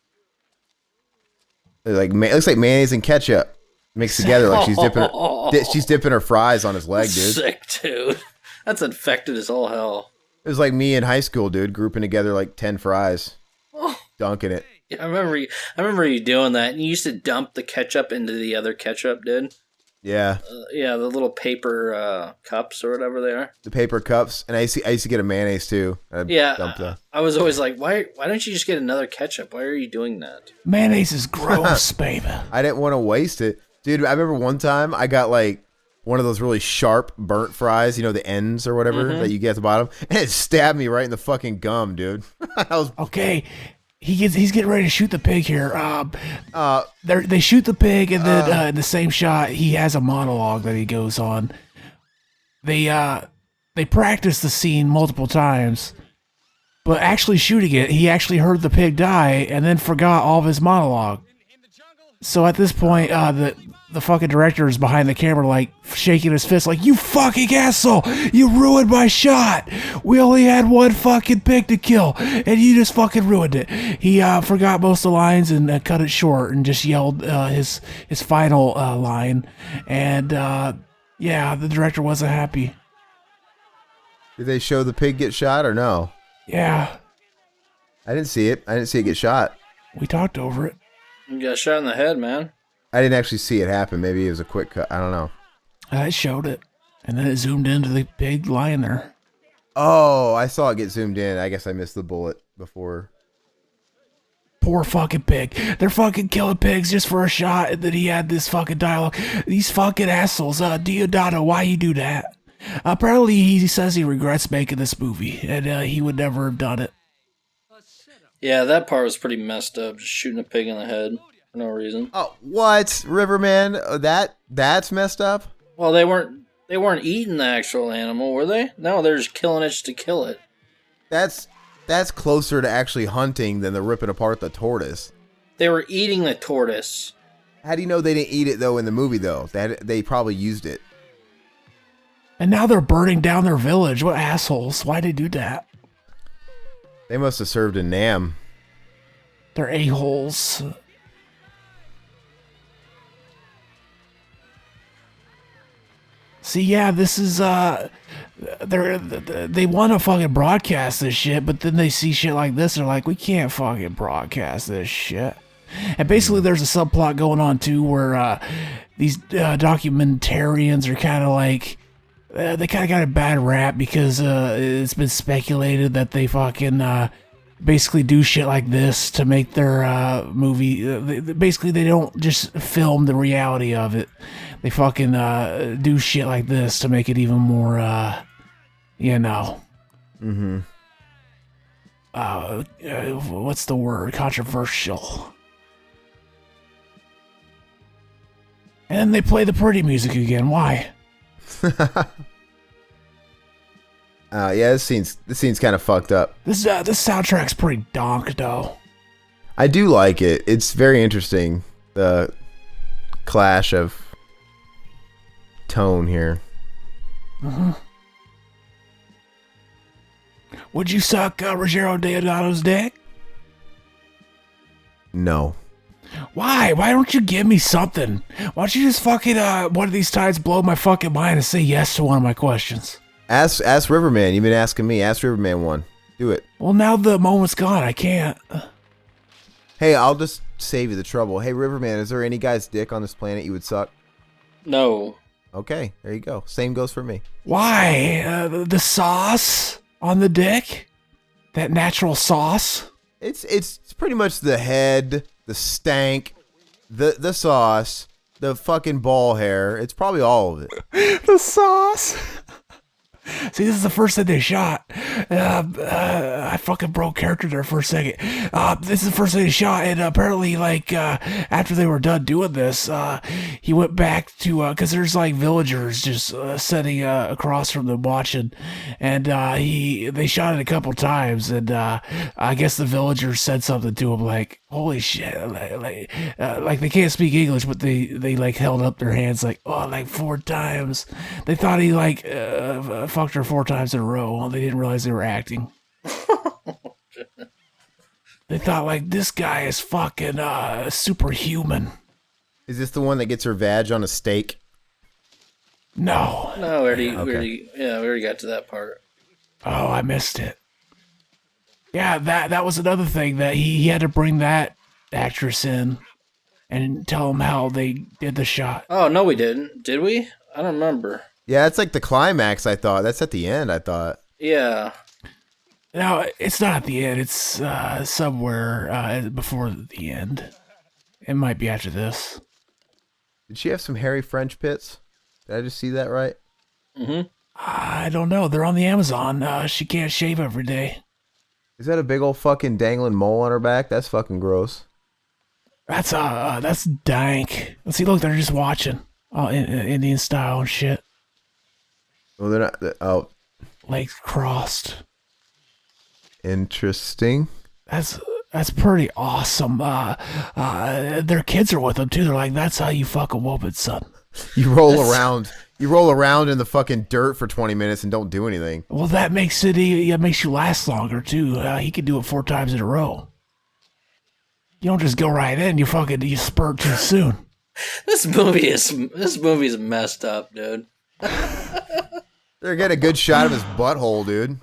A: Like it looks like mayonnaise and ketchup mixed together. Like she's dipping her fries on his leg, dude.
D: Sick, dude. That's infected as all hell.
A: It was like me in high school, dude, grouping together like 10 fries, dunking it.
D: Yeah, I remember you doing that. You used to dump the ketchup into the other ketchup, dude.
A: Yeah.
D: Yeah, the little paper cups or whatever they are.
A: The paper cups, and I used to get a mayonnaise too.
D: I was always like, why don't you just get another ketchup? Why are you doing that?
C: Mayonnaise is gross, baby.
A: I didn't want to waste it, dude. I remember one time I got like one of those really sharp burnt fries, you know, the ends or whatever that you get at the bottom, and it stabbed me right in the fucking gum, dude.
C: Okay. He's getting ready to shoot the pig here. They shoot the pig, and then in the same shot, he has a monologue that he goes on. They practice the scene multiple times, but actually shooting it, he actually heard the pig die and then forgot all of his monologue. So at this point, the fucking director is behind the camera, like shaking his fist, like, "You fucking asshole! You ruined my shot! We only had one fucking pig to kill, and you just fucking ruined it." He forgot most of the lines and cut it short and just yelled his final line, and yeah, the director wasn't happy.
A: Did they show the pig get shot or no?
C: Yeah,
A: I didn't see it. I didn't see it get shot.
C: We talked over it.
D: You got shot in the head, man.
A: I didn't actually see it happen. Maybe it was a quick cut. I don't know.
C: I showed it, and then it zoomed into the pig lying there.
A: Oh, I saw it get zoomed in. I guess I missed the bullet before.
C: Poor fucking pig. They're fucking killing pigs just for a shot, and then he had this fucking dialogue. These fucking assholes. Diodato, why you do that? Apparently, he says he regrets making this movie, and he would never have done it.
D: Yeah, that part was pretty messed up. Just shooting a pig in the head for no reason.
A: Oh, what? Riverman? That's messed up?
D: Well, they weren't eating the actual animal, were they? No, they're just killing it just to kill it.
A: That's closer to actually hunting than the ripping apart the tortoise.
D: They were eating the tortoise.
A: How do you know they didn't eat it, though, in the movie, though? That they probably used it.
C: And now they're burning down their village. What assholes. Why'd they do that?
A: They must have served in Nam.
C: They're a-holes. See, yeah, this is, they want to fucking broadcast this shit, but then they see shit like this, they're like, we can't fucking broadcast this shit. And basically there's a subplot going on, too, where, these, documentarians are kind of like, they kind of got a bad rap because, it's been speculated that they fucking, basically do shit like this to make their movie. Basically, they don't just film the reality of it. They fucking do shit like this to make it even more,
A: Mm-hmm.
C: What's the word? Controversial. And then they play the pretty music again. Why?
A: Yeah, this scene's kind of fucked up.
C: This soundtrack's pretty donk, though.
A: I do like it. It's very interesting. The clash of tone here.
C: Mm-hmm. Would you suck Rogero Deodato's dick?
A: No.
C: Why? Why don't you give me something? Why don't you just fucking one of these times blow my fucking mind and say yes to one of my questions?
A: Ask Riverman. You've been asking me. Ask Riverman one. Do it.
C: Well, now the moment's gone. I can't.
A: Hey, I'll just save you the trouble. Hey, Riverman, is there any guy's dick on this planet you would suck?
D: No.
A: Okay, there you go. Same goes for me.
C: Why? The sauce on the dick? That natural sauce?
A: It's pretty much the head, the stank, the sauce, the fucking ball hair. It's probably all of it.
C: The sauce. See, this is the first thing they shot. I fucking broke character there for a second. This is the first thing they shot, and apparently, like, after they were done doing this, he went back to, because there's, like, villagers just sitting across from them watching, and they shot it a couple times, and I guess the villagers said something to him, like, holy shit, like they can't speak English, but they like, held up their hands, like, oh, like, 4 times. They thought he, like, fucked her 4 times in a row. Well, they didn't realize they were acting. They thought, like, this guy is fucking superhuman.
A: Is this the one that gets her vag on a steak?
C: No.
D: No, we already got to that part.
C: Oh, I missed it. Yeah, that was another thing that he had to bring that actress in and tell him how they did the shot.
D: Oh, no, we didn't. Did we? I don't remember.
A: Yeah, that's like the climax, I thought. That's at the end, I thought.
D: Yeah.
C: No, it's not at the end. It's somewhere before the end. It might be after this.
A: Did she have some hairy French pits? Did I just see that right?
D: Mm-hmm.
C: I don't know. They're on the Amazon. She can't shave every day.
A: Is that a big old fucking dangling mole on her back? That's fucking gross.
C: That's dank. Let's see. Look, they're just watching. In Indian style and shit.
A: Oh, they're not. Oh,
C: Legs crossed.
A: interesting.
C: That's pretty awesome. Their kids are with them too. They're like, that's how you fuck a woman, son.
A: You roll around in the fucking dirt for 20 minutes and don't do anything.
C: Well, that makes it makes you last longer too. He can do it 4 times in a row. You don't just go right in. You spurt too soon.
D: This movie's messed up, dude.
A: They're getting a good shot of his butthole, dude.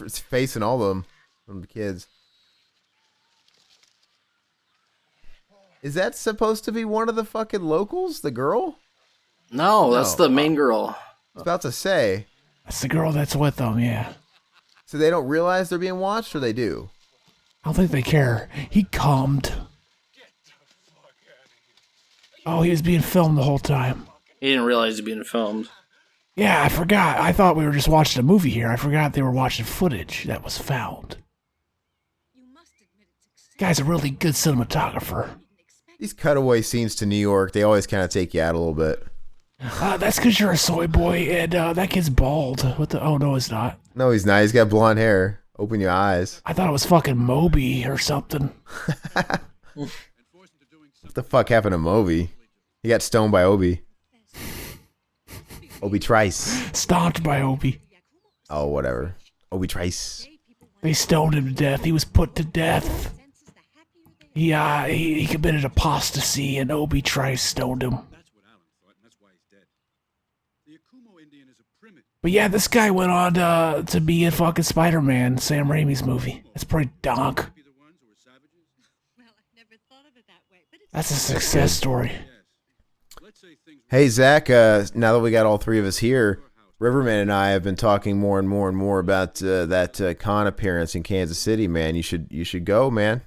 A: It's facing all of them from the kids. Is that supposed to be one of the fucking locals? The girl?
D: No, that's the main girl.
A: I was about to say.
C: That's the girl that's with them, yeah.
A: So they don't realize they're being watched, or they do?
C: I don't think they care. He calmed. Oh, he was being filmed the whole time.
D: He didn't realize he was being filmed.
C: Yeah, I forgot. I thought we were just watching a movie here. I forgot they were watching footage that was found. Guy's a really good cinematographer.
A: These cutaway scenes to New York, they always kind of take you out a little bit.
C: That's because you're a soy boy, and that kid's bald. What the? Oh, no, it's not.
A: No, he's not. He's got blonde hair. Open your eyes.
C: I thought it was fucking Moby or something.
A: What the fuck happened to Moby? He got stoned by Obi. Obi Trice.
C: Stomped by Obi.
A: Oh, whatever. Obi Trice.
C: They stoned him to death. He was put to death. He committed apostasy, and Obi Trice stoned him. But yeah, this guy went on to be in fucking Spider-Man, Sam Raimi's movie. That's pretty donk. That's a success story.
A: Hey, Zach, now that we got all three of us here, Riverman and I have been talking more and more and more about that con appearance in Kansas City, man. You should go, man.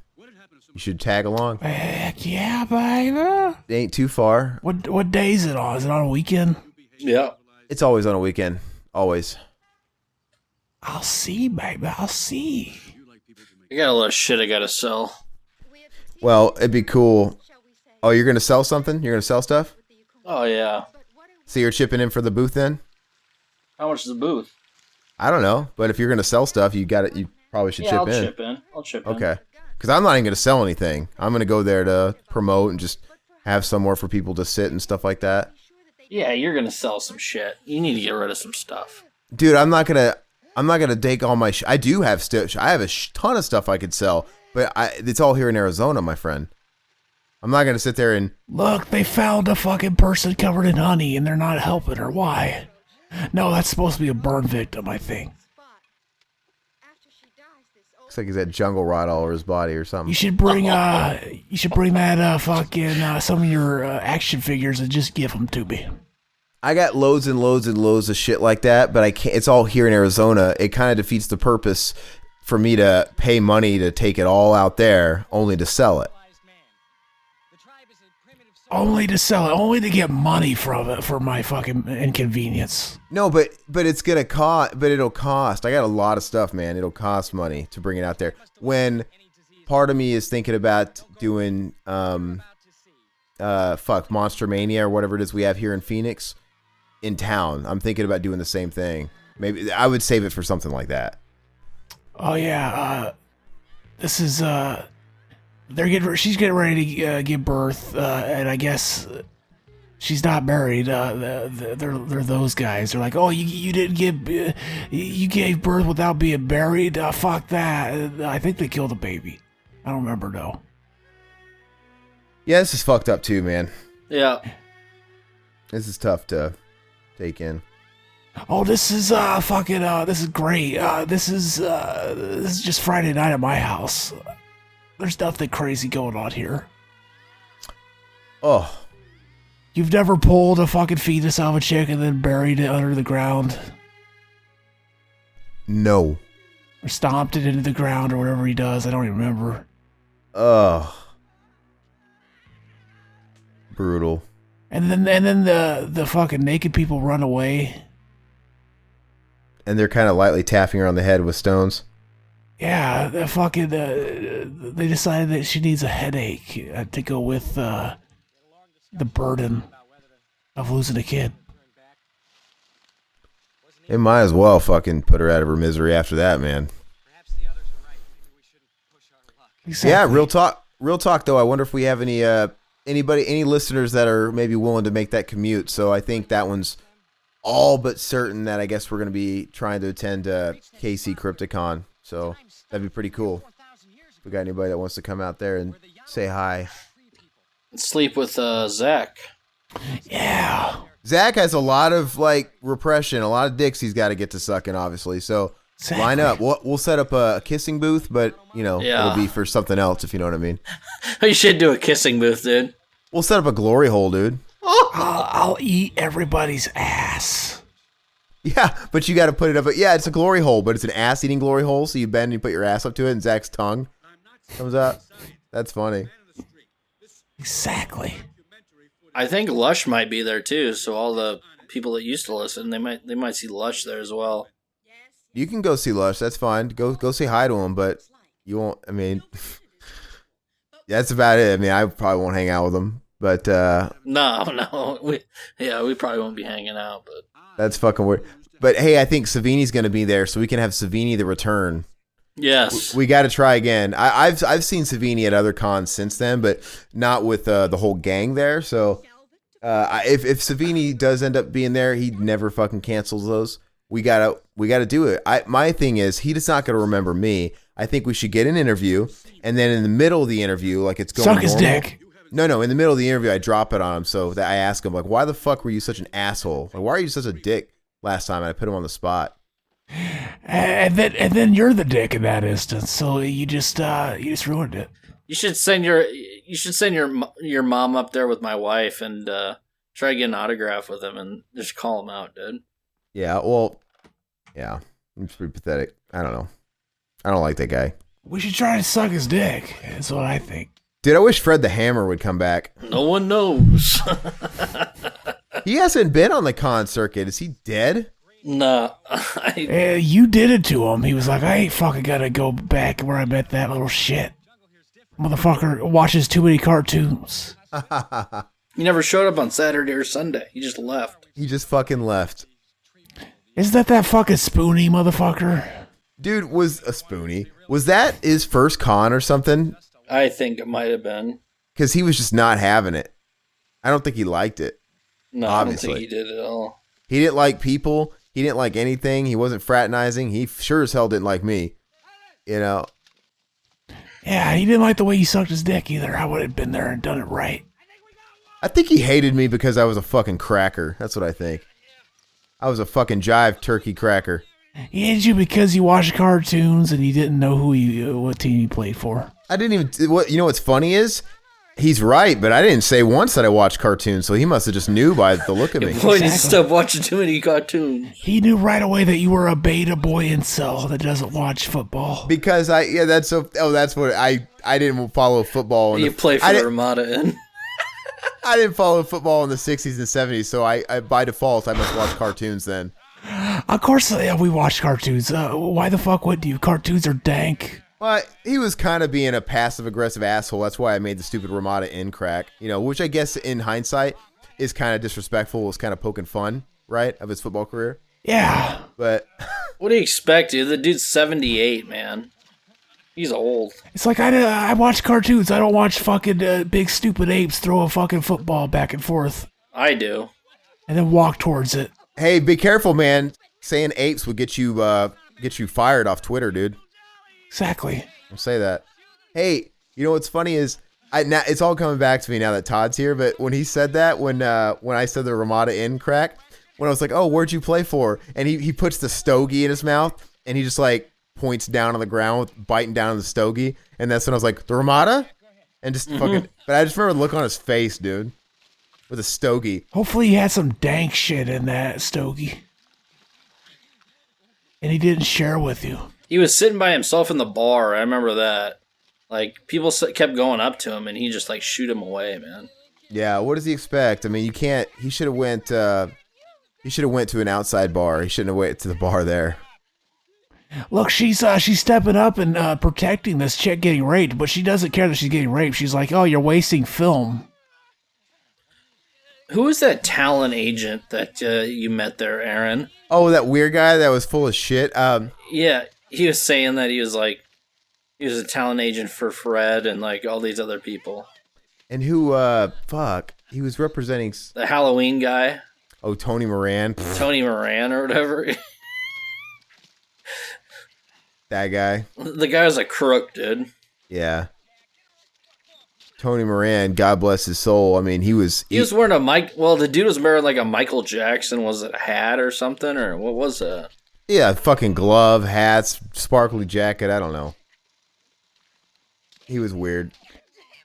A: You should tag along.
C: Heck yeah, baby.
A: It ain't too far.
C: What day is it on? Is it on a weekend?
D: Yeah.
A: It's always on a weekend. Always.
C: I'll see, baby. I'll see.
D: I got a lot of shit I gotta sell.
A: Well, it'd be cool. Oh, you're going to sell something? You're going to sell stuff?
D: Oh, yeah.
A: So you're chipping in for the booth then?
D: How much is the booth?
A: I don't know, but if you're going to sell stuff, you probably should chip
D: I'll
A: in.
D: I'll chip in.
A: Okay. Because I'm not even going to sell anything. I'm going to go there to promote and just have somewhere for people to sit and stuff like that.
D: Yeah, you're gonna sell some shit. You need to get rid of some stuff.
A: Dude, I'm not gonna take all my. I do have I have a ton of stuff I could sell, but it's all here in Arizona, my friend. I'm not gonna sit there and
C: look. They found a fucking person covered in honey, and they're not helping her. Why? No, that's supposed to be a burn victim, I think.
A: Looks like he's had jungle rot all over his body or something.
C: You should bring that fucking some of your action figures and just give them to me.
A: I got loads and loads and loads of shit like that, but I can't. It's all here in Arizona. It kind of defeats the purpose for me to pay money to take it all out there, only to sell it.
C: Only to sell it, only to get money from it for my fucking inconvenience.
A: No, but it's gonna cost. But it'll cost. I got a lot of stuff, man. It'll cost money to bring it out there. When part of me is thinking about doing Monster Mania or whatever it is we have here in Phoenix, in town. I'm thinking about doing the same thing. Maybe I would save it for something like that.
C: Oh yeah, this is she's getting ready to give birth, and I guess she's not married. They're those guys. They're like, oh, you didn't give, you gave birth without being married. Fuck that. I think they killed the baby. I don't remember though.
A: Yeah, this is fucked up too, man.
D: Yeah.
A: This is tough to take in.
C: Oh, this is this is great. This is just Friday night at my house. There's nothing crazy going on here.
A: Oh.
C: You've never pulled a fucking fetus out of a chick and then buried it under the ground?
A: No.
C: Or stomped it into the ground or whatever he does. I don't even remember.
A: Ugh. Brutal.
C: And then the fucking naked people run away.
A: And they're kind of lightly tapping her on the head with stones.
C: Yeah, the fucking they decided that she needs a headache to go with the burden of losing a kid.
A: They might as well fucking put her out of her misery after that, man.
C: Exactly.
A: Yeah, real talk. Real talk, though. I wonder if we have any any listeners that are maybe willing to make that commute. So I think that one's all but certain that I guess we're going to be trying to attend KC Crypticon. So that'd be pretty cool. If we got anybody that wants to come out there and say hi.
D: Sleep with Zach.
C: Yeah.
A: Zach has a lot of repression, a lot of dicks he's got to get to sucking, obviously. So exactly. Line up. We'll set up a kissing booth, but it'll be for something else, if you know what I mean.
D: You should do a kissing booth, dude.
A: We'll set up a glory hole, dude.
C: I'll eat everybody's ass.
A: Yeah, but you got to put it up. Yeah, it's a glory hole, but it's an ass-eating glory hole. So you bend and you put your ass up to it, and Zach's tongue comes out. That's funny.
C: Exactly.
D: I think Lush might be there too. So all the people that used to listen. They might see Lush there as well.
A: You can go see Lush. That's fine. Go say hi to him, but you won't. I mean, that's about it. I mean, I probably won't hang out with him, but
D: no, we probably won't be hanging out, but
A: that's fucking weird. But hey, I think Savini's going to be there, so we can have Savini the return.
D: Yes,
A: we got to try again. I've seen Savini at other cons since then, but not with the whole gang there. So if Savini does end up being there, he never fucking cancels those. We gotta do it. My thing is, he is not gonna remember me. I think we should get an interview, and then in the middle of the interview, like it's going
C: suck his
A: normal.
C: dick.
A: No, in the middle of the interview, I drop it on him, so that I ask him like, "Why the fuck were you such an asshole? Like, why are you such a dick last time?" And I put him on the spot.
C: And then you're the dick in that instance. So you just ruined it.
D: You should send your mom up there with my wife and try to get an autograph with him and just call him out, dude.
A: Yeah, well, yeah, it's pretty pathetic. I don't know. I don't like that guy.
C: We should try to suck his dick. That's what I think.
A: Dude, I wish Fred the Hammer would come back.
D: No one knows.
A: He hasn't been on the con circuit. Is he dead?
D: Nah.
C: You did it to him. He was like, I ain't fucking gonna go back where I met that little shit. Motherfucker watches too many cartoons.
D: He never showed up on Saturday or Sunday. He just left.
A: He just fucking left.
C: Isn't that fucking Spoonie, motherfucker?
A: Dude, was a Spoonie. Was that his first con or something?
D: I think it might have been.
A: Because he was just not having it. I don't think he liked it.
D: No,
A: obviously.
D: I don't think he did at all.
A: He didn't like people. He didn't like anything. He wasn't fraternizing. He sure as hell didn't like me. You know?
C: Yeah, he didn't like the way you sucked his dick either. I would have been there and done it right.
A: I think he hated me because I was a fucking cracker. That's what I think. I was a fucking jive turkey cracker.
C: He hated you because you watched cartoons and he didn't know what team you played for.
A: I didn't even... You know what's funny is... He's right, but I didn't say once that I watched cartoons, so he must have just knew by the look of me.
D: Boy, needs to stop watching too many cartoons.
C: He knew right away that you were a beta boy incel that doesn't watch football.
A: Because that's what I didn't follow football.
D: You play for the Ramada Inn.
A: I didn't follow football in the 60s and 70s, so I by default I must watch cartoons then.
C: Of course, we watch cartoons. Why the fuck wouldn't you? Cartoons are dank.
A: Well, he was kind of being a passive-aggressive asshole. That's why I made the stupid Ramada Inn crack. Which I guess in hindsight is kind of disrespectful. It was kind of poking fun, right, of his football career.
C: Yeah.
A: But
D: what do you expect, dude? The dude's 78, man. He's old.
C: It's like I watch cartoons. I don't watch fucking big stupid apes throw a fucking football back and forth.
D: I do.
C: And then walk towards it.
A: Hey, be careful, man. Saying apes would get you fired off Twitter, dude.
C: Exactly.
A: I'll say that. Hey, you know what's funny is now it's all coming back to me now that Todd's here. But when he said that, when I said the Ramada Inn crack, when I was like, "Oh, where'd you play for?" and he puts the stogie in his mouth and he just like points down on the ground, biting down on the stogie, and that's when I was like, "The Ramada," and just fucking. But I just remember the look on his face, dude, with a stogie.
C: Hopefully, he had some dank shit in that stogie, and he didn't share with you.
D: He was sitting by himself in the bar. I remember that. Like, people kept going up to him, and he just, like, shoot him away, man.
A: Yeah, what does he expect? I mean, you can't... He should have went to an outside bar. He shouldn't have went to the bar there.
C: Look, she's stepping up and protecting this chick getting raped, but she doesn't care that she's getting raped. She's like, oh, you're wasting film.
D: Who is that talent agent that you met there, Aaron?
A: Oh, that weird guy that was full of shit?
D: Yeah. He was saying that he was a talent agent for Fred and like all these other people.
A: And who, he was representing...
D: The Halloween guy.
A: Oh, Tony Moran.
D: Tony Moran or whatever.
A: That guy.
D: The guy was a crook, dude.
A: Yeah. Tony Moran, God bless his soul. I mean, he was
D: wearing the dude was wearing like a Michael Jackson, was it a hat or something, or what was that?
A: Yeah, fucking glove, hats, sparkly jacket, I don't know. He was weird.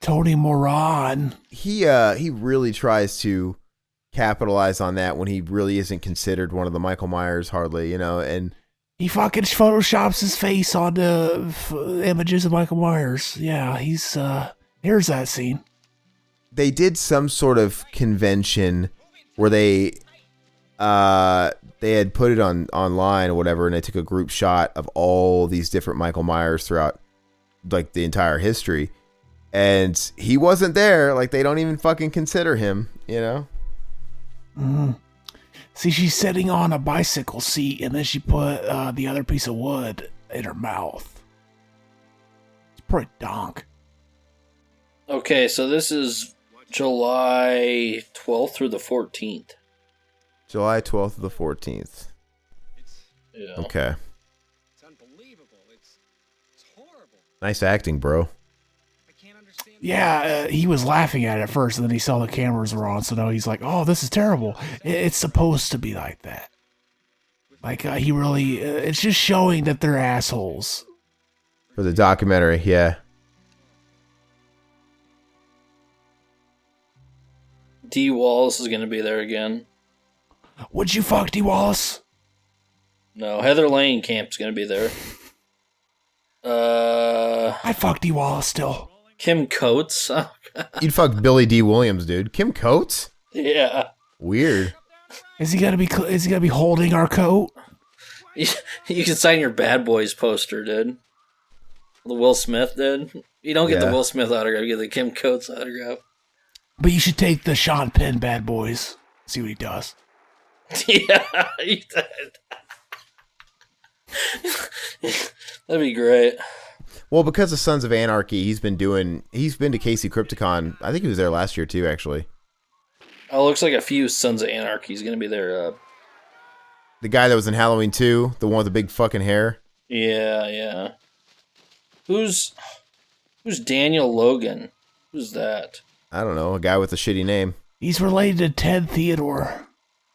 C: Tony Moran.
A: He really tries to capitalize on that when he really isn't considered one of the Michael Myers hardly, and
C: he fucking photoshops his face on the images of Michael Myers. Yeah, he's here's that scene.
A: They did some sort of convention where they they had put it online or whatever, and they took a group shot of all these different Michael Myers throughout like the entire history, and he wasn't there. Like, they don't even fucking consider him, you know.
C: See, she's sitting on a bicycle seat, and then she put the other piece of wood in her mouth. It's pretty donk.
D: Okay, so this is July 12th through the 14th.
A: July 12th to the 14th.
D: Yeah.
A: Okay.
E: It's unbelievable. It's horrible.
A: Nice acting, bro.
E: I can't understand.
C: Yeah, he was laughing at it first, and then he saw the cameras were on, so now he's like, oh, this is terrible. It's supposed to be like that. Like, he really, it's just showing that they're assholes.
A: For the documentary, yeah.
D: D. Wallace is going to be there again.
C: Would you fuck D. Wallace?
D: No, Heather Langenkamp's going to be there.
C: I'd fuck D. Wallace still.
D: Kim Coates. Oh,
A: You'd fuck Billy D. Williams, dude. Kim Coates?
D: yeah.
A: Weird.
C: Is he gonna be holding our coat?
D: You can sign your Bad Boys poster, dude. The Will Smith, dude. You don't get the
A: Yeah.
D: Will Smith autograph, you get the Kim Coates autograph.
C: But you should take the Sean Penn Bad Boys. See what he does.
D: Yeah, you did. That'd be great.
A: Well, because of Sons of Anarchy, he's been to Casey Crypticon. I think he was there last year too, actually.
D: Oh, looks like a few Sons of Anarchy is going to be there.
A: The guy that was in Halloween 2, the one with the big fucking hair.
D: Yeah. Who's Daniel Logan? Who's that?
A: I don't know, a guy with a shitty name.
C: He's related to Ted Theodore.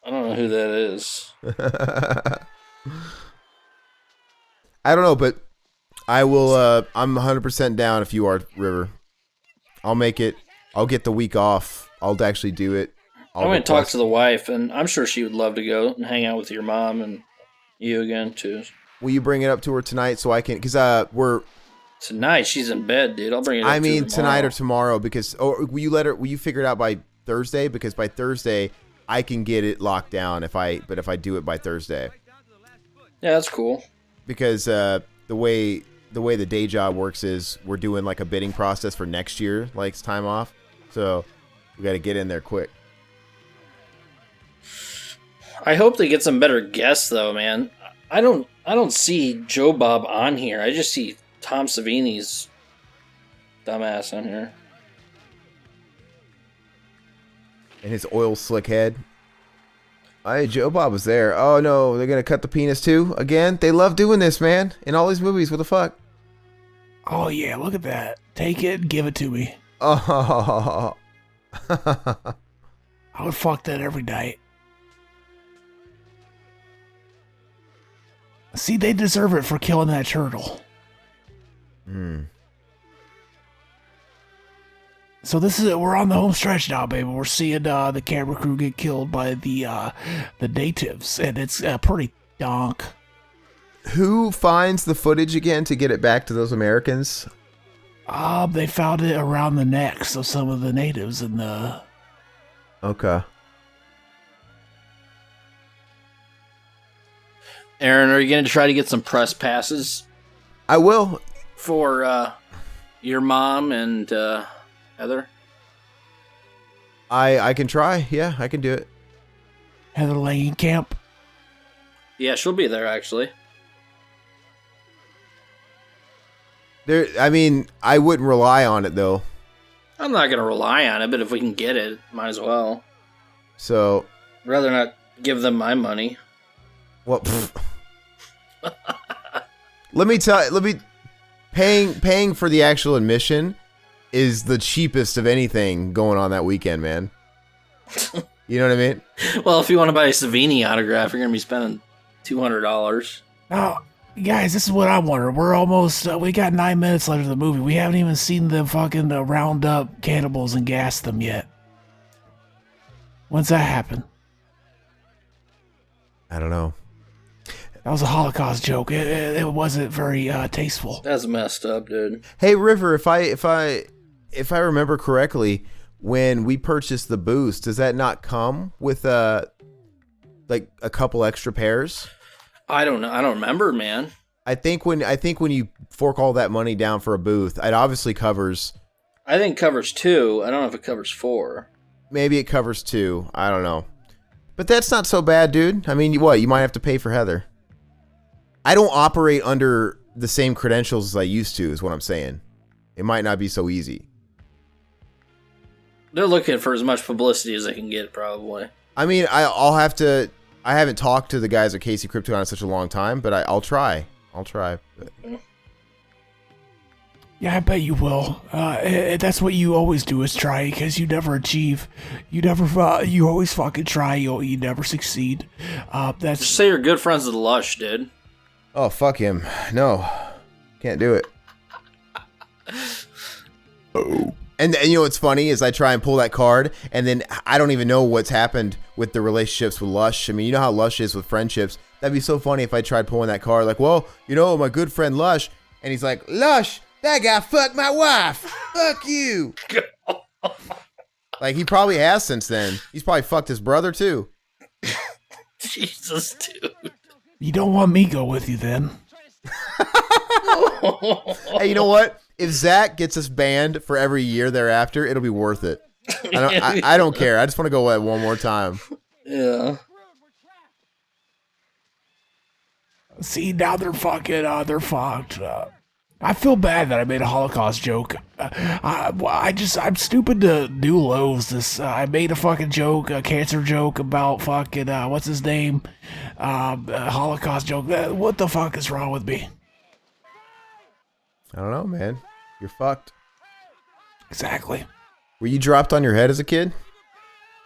D: I don't know who that is.
A: I don't know, but I will. I'm 100% down if you are, River. I'll make it. I'll get the week off. I'll actually do it.
D: I'm going to talk to the wife, and I'm sure she would love to go and hang out with your mom and you again, too.
A: Will you bring it up to her tonight so I can? Because we're
D: Tonight, she's in bed, dude. I'll bring it up to her tomorrow.
A: tonight or tomorrow. Because will you figure it out by Thursday? Because by Thursday I can get it locked down if I do it by Thursday.
D: Yeah, that's cool.
A: Because the way the day job works is we're doing like a bidding process for next year, like it's time off. So we got to get in there quick.
D: I hope they get some better guests, though, man. I don't see Joe Bob on here. I just see Tom Savini's dumbass on here.
A: And his oil slick head. Hey, Joe Bob was there. Oh no, they're gonna cut the penis too again. They love doing this, man. In all these movies, what the fuck?
C: Oh yeah, look at that. Take it, give it to me.
A: Oh,
C: I would fuck that every night. See, they deserve it for killing that turtle. So we're on the home stretch now, baby. We're seeing the camera crew get killed by the natives, and it's pretty donk.
A: who finds the footage again to get it back to those Americans?
C: They found it around the necks of some of the natives in the...
A: Okay.
D: Aaron, are you going to try to get some press passes
A: I will.
D: for your mom and Heather?
A: I can try. Yeah, I can do it.
C: Heather Langenkamp.
D: Yeah, she'll be there, actually.
A: I mean, I wouldn't rely on it though.
D: I'm not going to rely on it, but if we can get it, might as well.
A: So,
D: Rather not give them my money.
A: well, let me paying for the actual admission is the cheapest of anything going on that weekend, man. You know what I mean?
D: Well, if you want to buy a Savini autograph, you're going to be spending $200.
C: Now, guys, this is what I wonder. We're almost, we got 9 minutes left of the movie. We haven't even seen them fucking round up cannibals and gas them yet. When's that happen?
A: I don't know.
C: That was a Holocaust joke. It wasn't very tasteful.
D: That's messed up, dude.
A: Hey, River, if I remember correctly, when we purchased the boost, does that not come with like a couple extra pairs?
D: I don't know. I don't remember, man.
A: I think when you fork all that money down for a booth, it obviously covers.
D: I think it covers 2. I don't know if it covers 4.
A: Maybe it covers 2. I don't know. But that's not so bad, dude. I mean, what? You might have to pay for Heather. I don't operate under the same credentials as I used to, is what I'm saying. It might not be so easy.
D: They're looking for as much publicity as they can get, probably.
A: I mean, I'll have to. I haven't talked to the guys at Casey Crypton in such a long time, but I'll try. But.
C: Yeah, I bet you will. That's what you always do is try, because you never achieve. You always fucking try. You never succeed. That's
D: Just say you're good friends with Lush, dude.
A: Oh, fuck him. No. Can't do it. Oh. And you know what's funny is I try and pull that card, and then I don't even know what's happened with the relationships with Lush. I mean, you know how Lush is with friendships. That'd be so funny if I tried pulling that card, like, well, you know, my good friend Lush, and he's like, Lush, that guy fucked my wife. Fuck you. Like, he probably has since then. He's probably fucked his brother, too.
D: Jesus, dude.
C: You don't want me go with you then.
A: Hey, you know what? If Zach gets us banned for every year thereafter, it'll be worth it. I don't care. I just want to go one more time.
D: Yeah.
C: See, now they're fucking, they're fucked. I feel bad that I made a Holocaust joke. I'm stupid to do loaves. I made a fucking joke, a cancer joke about fucking, what's his name? A Holocaust joke. What the fuck is wrong with me?
A: I don't know, man. You're fucked.
C: Exactly.
A: Were you dropped on your head as a kid?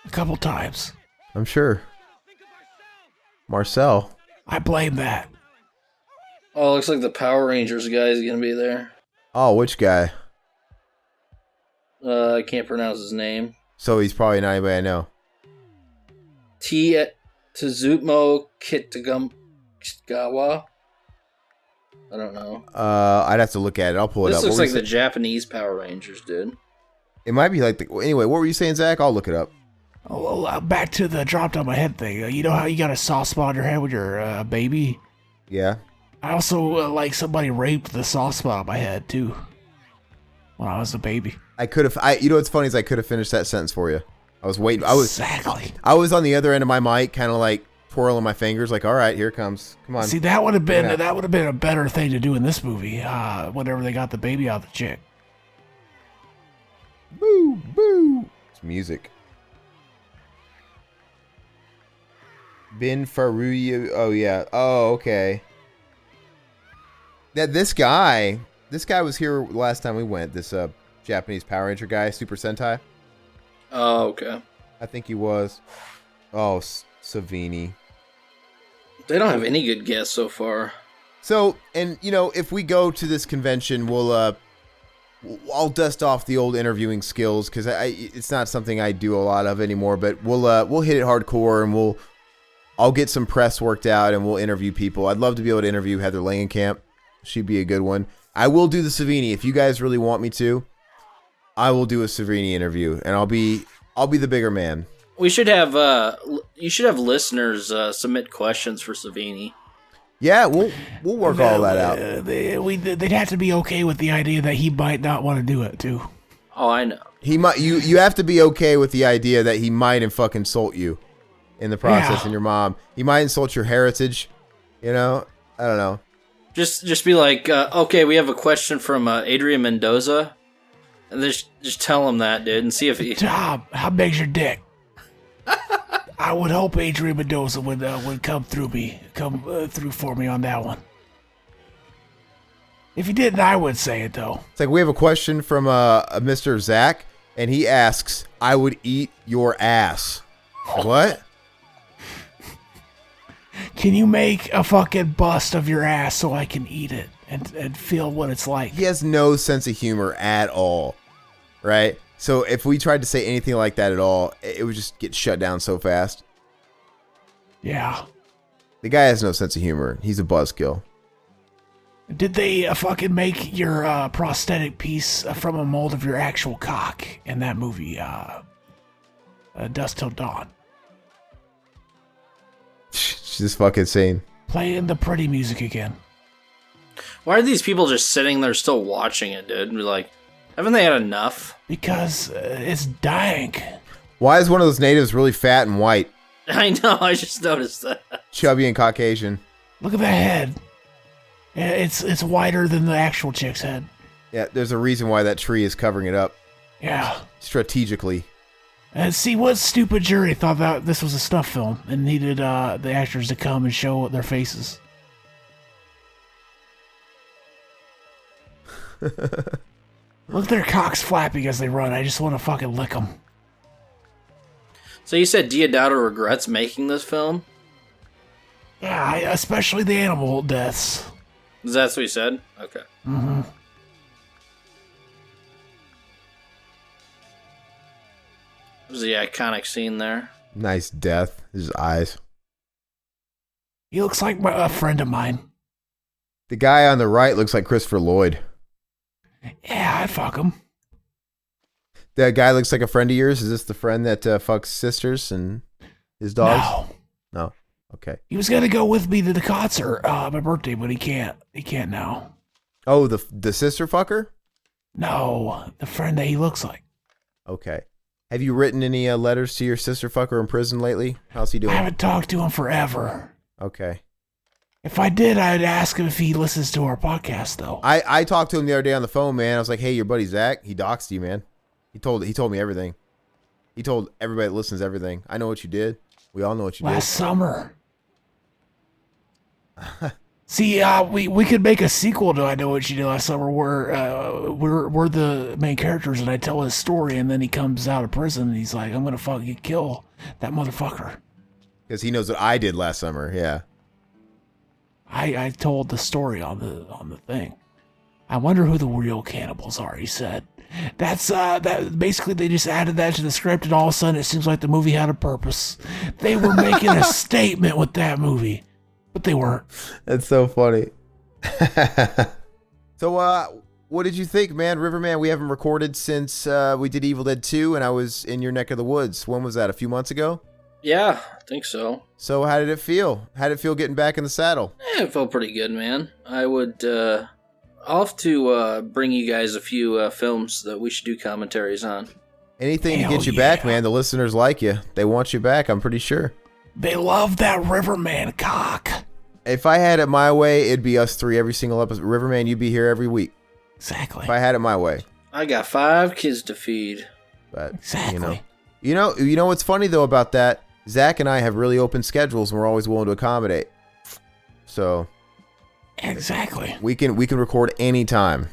C: A couple times.
A: I'm sure. Marcel.
C: I blame that.
D: Oh, looks like the Power Rangers guy is going to be there.
A: Oh, which guy?
D: I can't pronounce his name.
A: So he's probably not anybody I know.
D: Tsuzumo Kitagawa? I don't know.
A: I'd have to look at it. I'll pull it up.
D: This looks like the Japanese Power Rangers, dude.
A: It might be like the... Anyway, what were you saying, Zach? I'll look it up.
C: Oh, back to the dropped on my head thing. You know how you got a soft spot on your head with your baby?
A: Yeah.
C: I also, like, somebody raped the soft spot on my head, too. When I was a baby.
A: I could have... You know what's funny is I could have finished that sentence for you. I was waiting.
C: Exactly.
A: I was on the other end of my mic, kind of like twirling my fingers, like, all right, here it comes. Come on.
C: See, that would have been a better thing to do in this movie. Whenever they got the baby out of the chick.
A: Boo, boo. It's music. Bin Faruya. Oh, yeah. Oh, okay. This guy was here last time we went. This Japanese Power Ranger guy, Super Sentai.
D: Oh, okay.
A: I think he was. Oh, Savini.
D: They don't have any good guests so far.
A: So, and you know, if we go to this convention, I'll dust off the old interviewing skills because it's not something I do a lot of anymore. But we'll hit it hardcore and I'll get some press worked out and we'll interview people. I'd love to be able to interview Heather Langenkamp. She'd be a good one. I will do the Savini if you guys really want me to. I will do a Savini interview and I'll be the bigger man.
D: We should have you should have listeners submit questions for Savini.
A: Yeah, we'll work all that out.
C: They'd have to be okay with the idea that he might not want to do it too.
D: Oh, I know.
A: He might. You have to be okay with the idea that he might fucking insult you in the process,
C: Yeah.
A: and your mom. He might insult your heritage. You know, I don't know.
D: Just be like, okay, we have a question from Adrian Mendoza, and just tell him that, dude, and see if he.
C: Tom, how big's your dick? I would hope Adrian Mendoza would come through for me on that one. If he didn't, I would say it though.
A: It's like we have a question from a Mr. Zach, and he asks, "I would eat your ass." What?
C: Can you make a fucking bust of your ass so I can eat it and feel what it's like?
A: He has no sense of humor at all, right? So if we tried to say anything like that at all, it would just get shut down so fast.
C: Yeah.
A: The guy has no sense of humor. He's a buzzkill.
C: Did they fucking make your prosthetic piece from a mold of your actual cock in that movie, Dusk Till Dawn?
A: She's just fucking insane.
C: Playing the pretty music again.
D: Why are these people just sitting there still watching it, dude? And be like, haven't they had enough?
C: Because it's dying.
A: Why is one of those natives really fat and white?
D: I know, I just noticed that.
A: Chubby and Caucasian.
C: Look at that head. Yeah, it's wider than the actual chick's head.
A: Yeah, there's a reason why that tree is covering it up.
C: Yeah.
A: Strategically.
C: And see, what stupid jury thought that this was a snuff film and needed the actors to come and show their faces? Look at their cocks flapping as they run. I just want to fucking lick them.
D: So you said Diodato regrets making this film?
C: Yeah, especially the animal deaths.
D: Is that what you said? Okay.
C: Mm-hmm.
D: There's the iconic scene there.
A: Nice death. His eyes.
C: He looks like a friend of mine.
A: The guy on the right looks like Christopher Lloyd.
C: Yeah, I'd fuck him.
A: That guy looks like a friend of yours? Is this the friend that fucks sisters and his dogs? No. Okay.
C: He was gonna go with me to the concert, my birthday, but he can't. He can't now.
A: Oh, the sister fucker?
C: No, the friend that he looks like.
A: Okay. Have you written any letters to your sister fucker in prison lately? How's he doing?
C: I haven't talked to him forever.
A: Okay.
C: If I did, I'd ask him if he listens to our podcast, though.
A: I talked to him the other day on the phone, man. I was like, hey, your buddy Zach, he doxed you, man. He told me everything. He told everybody that listens everything. I know what you did. We all know what you
C: Last summer. See, we could make a sequel to I Know What You Did Last Summer where we're the main characters and I tell his story and then he comes out of prison and he's like, I'm gonna fucking kill that motherfucker.
A: Because he knows what I did last summer, yeah.
C: I told the story on the thing. I wonder who the real cannibals are, he said. That's that basically they just added that to the script and all of a sudden it seems like the movie had a purpose. They were making a statement with that movie. But they weren't.
A: That's so funny. So, what did you think, man? Riverman, we haven't recorded since we did Evil Dead 2, and I was in your neck of the woods. When was that? A few months ago?
D: Yeah, I think so.
A: So, how did it feel? How did it feel getting back in the saddle?
D: It felt pretty good, man. I would, I'll have to bring you guys a few films that we should do commentaries on.
A: Anything
C: Hell
A: to get you
C: yeah.
A: back, man. The listeners like you. They want you back, I'm pretty sure.
C: They love that Riverman cock.
A: If I had it my way, it'd be us three every single episode. Riverman, you'd be here every week.
C: Exactly.
A: If I had it my way.
D: I got 5 kids to feed.
A: But,
C: Exactly.
A: you know what's funny, though, about that? Zach and I have really open schedules, and we're always willing to accommodate. So...
C: Exactly.
A: We can record anytime,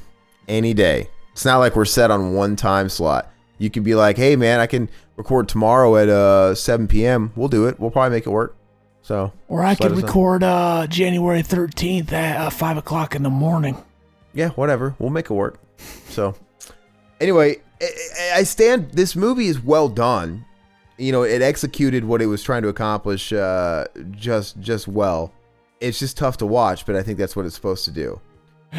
A: any day. It's not like we're set on one time slot. You can be like, hey man, I can record tomorrow at 7 p.m. We'll do it. We'll probably make it work. So,
C: Or I
A: just let
C: could
A: us know.
C: record January 13th at 5 o'clock in the morning.
A: Yeah, whatever. We'll make it work. So, anyway, I stand. This movie is well done. You know, it executed what it was trying to accomplish just well. It's just tough to watch, but I think that's what it's supposed to do.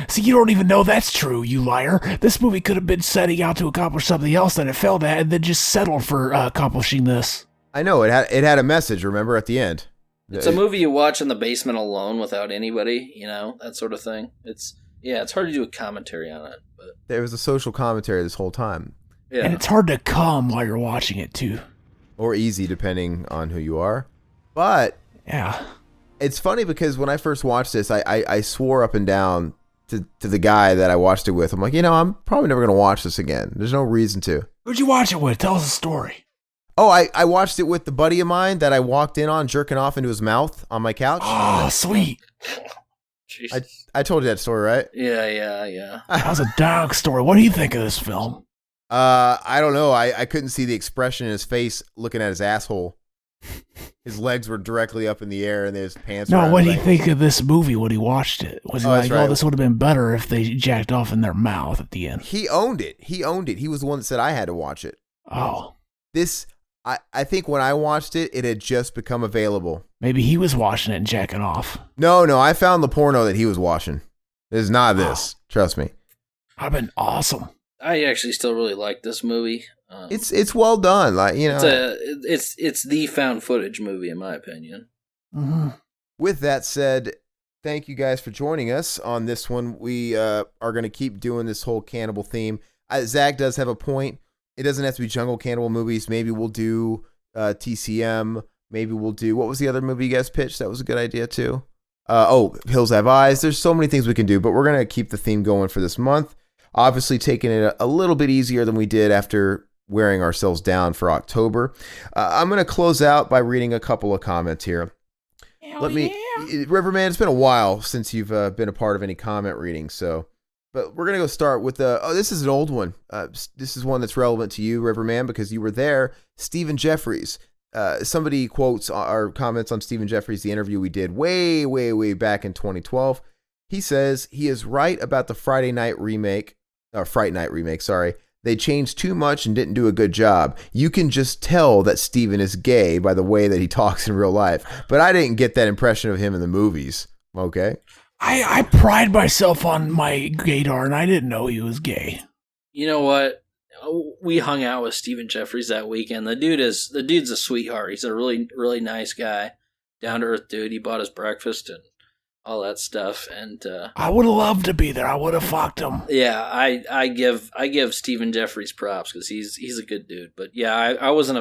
C: See, you don't even know that's true, you liar. This movie could have been setting out to accomplish something else that it failed at and then just settled for accomplishing this.
A: I know, it had a message, remember, at the end.
D: It's a movie you watch in the basement alone without anybody, that sort of thing. It's hard to do a commentary on it, but
A: There was a social commentary this whole time.
D: yeah.
C: And it's hard to come while you're watching it, too.
A: Or easy, depending on who you are. But
C: Yeah.
A: it's funny because when I first watched this, I swore up and down to the guy that I watched it with. I'm like, I'm probably never going to watch this again. There's no reason to.
C: Who'd you watch it with? Tell us a story.
A: Oh, I watched it with the buddy of mine that I walked in on jerking off into his mouth on my couch.
C: Oh, sweet.
D: Jesus.
A: I told you that story, right?
D: Yeah.
C: That was a dog story. What do you think of this film?
A: I don't know. I couldn't see the expression in his face looking at his asshole. His legs were directly up in the air and his pants were
C: No,
A: out
C: what
A: of
C: do
A: his
C: you think of this movie when he watched it? Was he
A: Oh, that's
C: like,
A: right.
C: oh, this would have been better if they jacked off in their mouth at the end?
A: He owned it. He was the one that said I had to watch it.
C: Oh,
A: I think when I watched it, it had just become available.
C: maybe he was watching it and jacking off.
A: No, I found the porno that he was watching. It's not this. Trust me.
C: I've been awesome.
D: I actually still really like this movie.
A: It's well done. Like,
D: it's the found footage movie in my opinion.
C: Mm-hmm.
A: with that said, thank you guys for joining us on this one. We are going to keep doing this whole cannibal theme. Zach does have a point. It doesn't have to be jungle cannibal movies. Maybe we'll do TCM. Maybe we'll do, what was the other movie you guys pitched? That was a good idea too. Hills Have Eyes. There's so many things we can do, but we're going to keep the theme going for this month. Obviously taking it a little bit easier than we did after wearing ourselves down for October. I'm going to close out by reading a couple of comments here. Riverman, it's been a while since you've been a part of any comment reading, but we're going to go start with this is an old one. This is one that's relevant to you, Riverman, because you were there. Stephen Jeffries. Somebody quotes our comments on Stephen Jeffries, the interview we did way, way, way back in 2012. He says he is right about the Fright Night remake. Sorry. They changed too much and didn't do a good job. You can just tell that Steven is gay by the way that he talks in real life. But I didn't get that impression of him in the movies. Okay?
C: I pride myself on my gaydar, and I didn't know he was gay.
D: You know what? We hung out with Stephen Jeffries that weekend. The dude's a sweetheart. He's a really, really nice guy. Down to earth dude. He bought us breakfast and all that stuff, and
C: I would have loved to be there. I would have fucked him.
D: Yeah, I give Stephen Jeffries props because he's a good dude. But yeah, I wasn't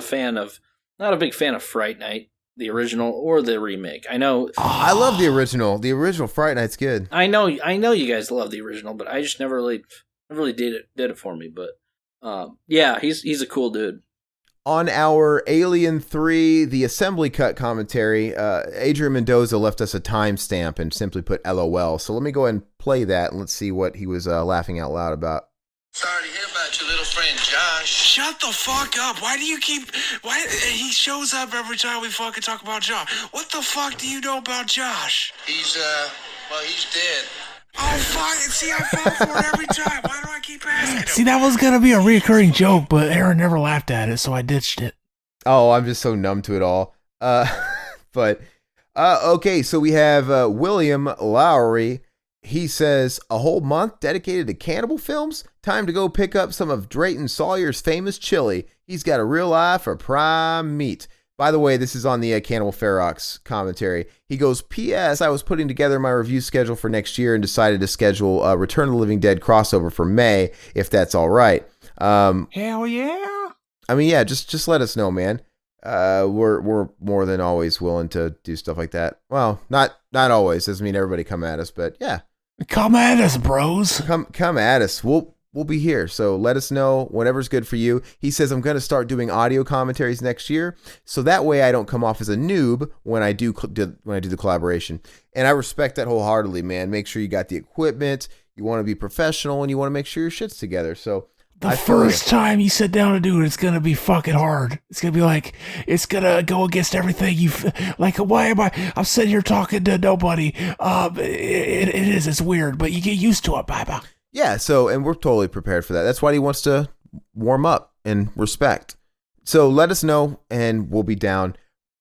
D: not a big fan of Fright Night, the original or the remake. I know
A: I love the original. The original Fright Night's good.
D: I know you guys love the original, but I just never really did it for me. But yeah, he's a cool dude.
A: On our Alien 3, the assembly cut commentary, Adrian Mendoza left us a timestamp and simply put LOL. So let me go ahead and play that and let's see what he was laughing out loud about.
F: Sorry to hear about your little friend Josh.
E: Shut the fuck up. Why he shows up every time we fucking talk about Josh? What the fuck do you know about Josh?
F: He's dead.
E: Oh fuck, see I fall for it every time. Why do I keep asking him?
C: See, that was going to be a reoccurring joke, but Aaron never laughed at it, so I ditched it.
A: Oh, I'm just so numb to it all. Okay, so we have William Lowry. He says, a whole month dedicated to cannibal films? Time to go pick up some of Drayton Sawyer's famous chili. He's got a real eye for prime meat. By the way, this is on the Cannibal Ferox commentary. He goes, P.S. I was putting together my review schedule for next year and decided to schedule a Return of the Living Dead crossover for May, if that's all right.
C: Hell yeah.
A: I mean, yeah, just let us know, man. We're more than always willing to do stuff like that. Well, not always. Doesn't mean everybody come at us, but yeah.
C: Come at us, bros.
A: Come at us. We'll be here. So let us know whatever's good for you. He says, I'm going to start doing audio commentaries next year. So that way I don't come off as a noob when I do the collaboration. And I respect that wholeheartedly, man. Make sure you got the equipment. You want to be professional and you want to make sure your shit's together. So
C: the first time you sit down to do it, it's going to be fucking hard. It's going to be like, it's going to go against everything like, why am I'm sitting here talking to nobody. It's weird, but you get used to it. Bye.
A: Yeah, and we're totally prepared for that. That's why he wants to warm up and respect. So let us know, and we'll be down.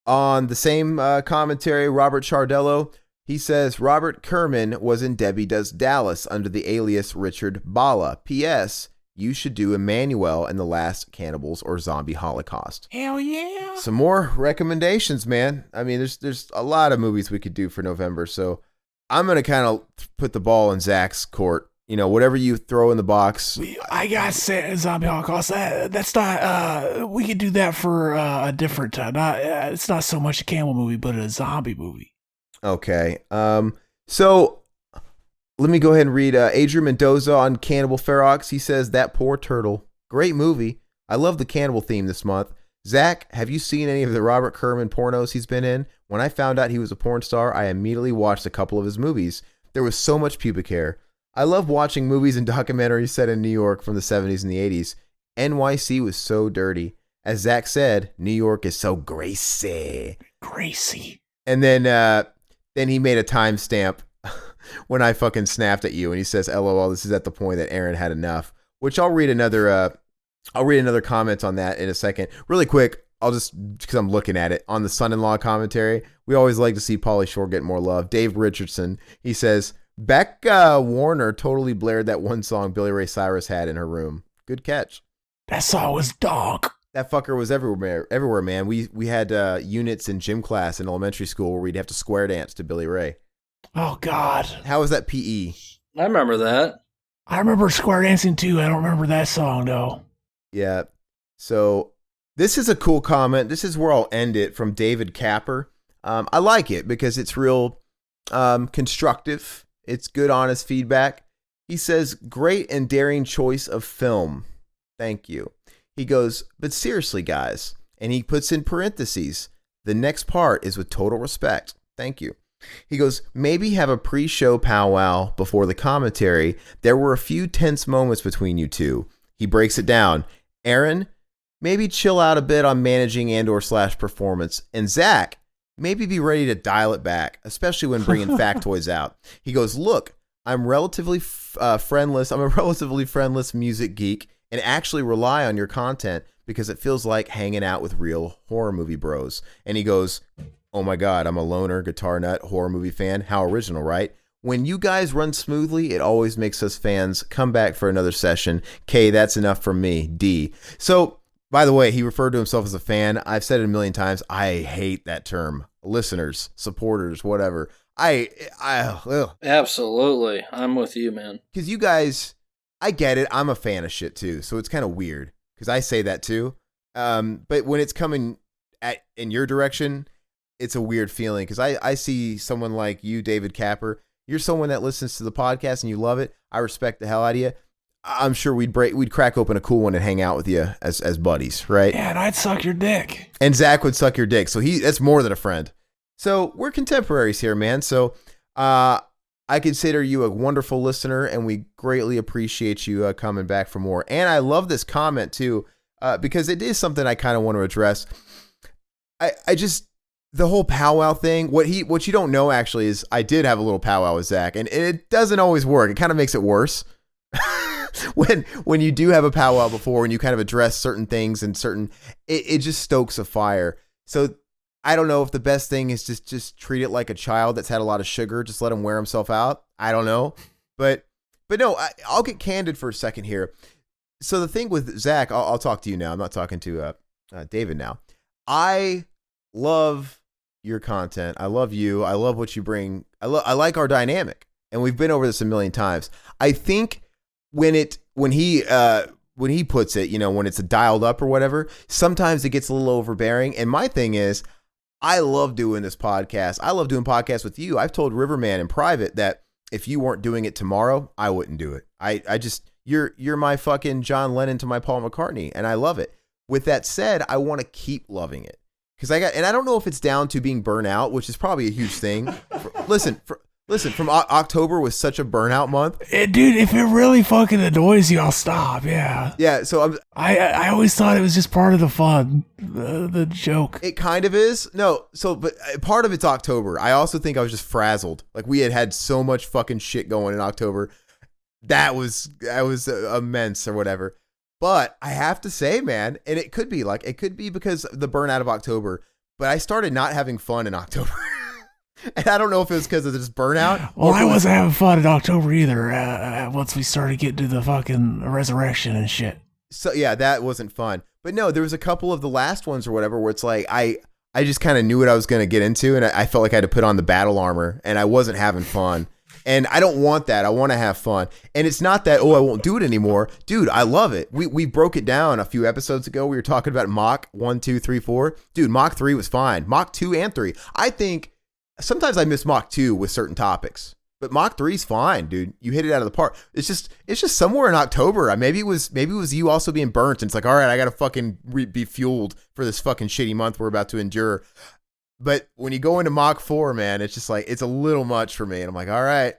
A: On the same commentary, Robert Chardello, he says, Robert Kerman was in Debbie Does Dallas under the alias Richard Bala. P.S. You should do Emmanuel and the Last Cannibals or Zombie Holocaust.
C: Hell yeah.
A: Some more recommendations, man. I mean, there's a lot of movies we could do for November, so I'm going to kind of put the ball in Zach's court. You know, whatever you throw in the box.
C: I got Zombie Holocaust. That's not. We could do that for a different time. It's not so much a cannibal movie, but a zombie movie.
A: Okay. So let me go ahead and read Adrian Mendoza on Cannibal Ferox. He says, that poor turtle. Great movie. I love the cannibal theme this month. Zach, have you seen any of the Robert Kerman pornos he's been in? When I found out he was a porn star, I immediately watched a couple of his movies. There was so much pubic hair. I love watching movies and documentaries set in New York from the 70s and the 80s. NYC was so dirty. As Zach said, New York is so greasy.
C: Greasy.
A: And then he made a timestamp when I fucking snapped at you, and he says, LOL, this is at the point that Aaron had enough. Which I'll read another comment on that in a second. Really quick, I'll just, because I'm looking at it, on the son-in-law commentary, we always like to see Pauly Shore get more love. Dave Richardson, he says, Beck Warner totally blared that one song Billy Ray Cyrus had in her room. Good catch.
C: That song was dog.
A: That fucker was everywhere, man. We had units in gym class in elementary school where we'd have to square dance to Billy Ray.
C: Oh, God.
A: How was that PE?
D: I remember that.
C: I remember square dancing, too. I don't remember that song, though.
A: Yeah. So this is a cool comment. This is where I'll end it, from David Capper. I like it because it's real constructive. It's good, honest feedback. He says, great and daring choice of film. Thank you. He goes, but seriously, guys. And he puts in parentheses, the next part is with total respect. Thank you. He goes, maybe have a pre-show powwow before the commentary. There were a few tense moments between you two. He breaks it down. Aaron, maybe chill out a bit on managing and/or / performance. And Zach, maybe be ready to dial it back, especially when bringing factoids out. He goes, look, I'm relatively friendless. I'm a relatively friendless music geek and actually rely on your content because it feels like hanging out with real horror movie bros. And he goes, oh my God, I'm a loner, guitar nut, horror movie fan. How original, right? When you guys run smoothly, it always makes us fans come back for another session. K, that's enough from me. D. So, by the way, he referred to himself as a fan. I've said it a million times. I hate that term. Listeners, supporters, whatever.
D: Absolutely. I'm with you, man.
A: Because you guys, I get it. I'm a fan of shit too. So it's kind of weird because I say that too. But when it's coming in your direction, it's a weird feeling because I see someone like you, David Capper. You're someone that listens to the podcast and you love it. I respect the hell out of you. I'm sure we'd crack open a cool one and hang out with you as buddies, right?
C: Yeah, and I'd suck your dick.
A: And Zach would suck your dick. So that's more than a friend. So we're contemporaries here, man. So I consider you a wonderful listener and we greatly appreciate you coming back for more. And I love this comment too, because it is something I kind of want to address. I just, the whole powwow thing, what you don't know actually is I did have a little powwow with Zach and it doesn't always work. It kind of makes it worse. when you do have a powwow before and you kind of address certain things and it just stokes a fire. So I don't know if the best thing is just treat it like a child that's had a lot of sugar. Just let him wear himself out. I don't know. But no, I'll get candid for a second here. So the thing with Zach, I'll talk to you now. I'm not talking to David now. I love your content. I love you. I love what you bring. I like our dynamic. And we've been over this a million times. I think when he puts it, when it's dialed up or whatever, sometimes it gets a little overbearing. And my thing is, I love doing this podcast. I love doing podcasts with you. I've told Riverman in private that if you weren't doing it tomorrow, I wouldn't do it. I just, you're my fucking John Lennon to my Paul McCartney. And I love it. With that said, I want to keep loving it because and I don't know if it's down to being burnt out, which is probably a huge thing. Listen, from October was such a burnout month.
C: Dude, if it really fucking annoys you, I'll stop. Yeah.
A: Yeah. So
C: I always thought it was just part of the fun, the joke.
A: It kind of is. No. So, but part of it's October. I also think I was just frazzled. Like we had so much fucking shit going in October. That was immense or whatever. But I have to say, man, and it could be because of the burnout of October, but I started not having fun in October. And I don't know if it was because of this burnout.
C: Well, I wasn't having fun in October either. Once we started getting to the fucking resurrection and shit.
A: So yeah, that wasn't fun. But no, there was a couple of the last ones or whatever where it's like I just kind of knew what I was going to get into, and I felt like I had to put on the battle armor, and I wasn't having fun. And I don't want that. I want to have fun. And it's not that, I won't do it anymore. Dude, I love it. We broke it down a few episodes ago. We were talking about Mach 1, 2, 3, 4. Dude, Mach 3 was fine. Mach 2 and 3. I think sometimes I miss Mach 2 with certain topics. But Mach 3's fine, dude. You hit it out of the park. It's just somewhere in October. Maybe it was you also being burnt. And it's like, all right, I got to fucking be fueled for this fucking shitty month we're about to endure. But when you go into Mach 4, man, it's just like, it's a little much for me. And I'm like, all right.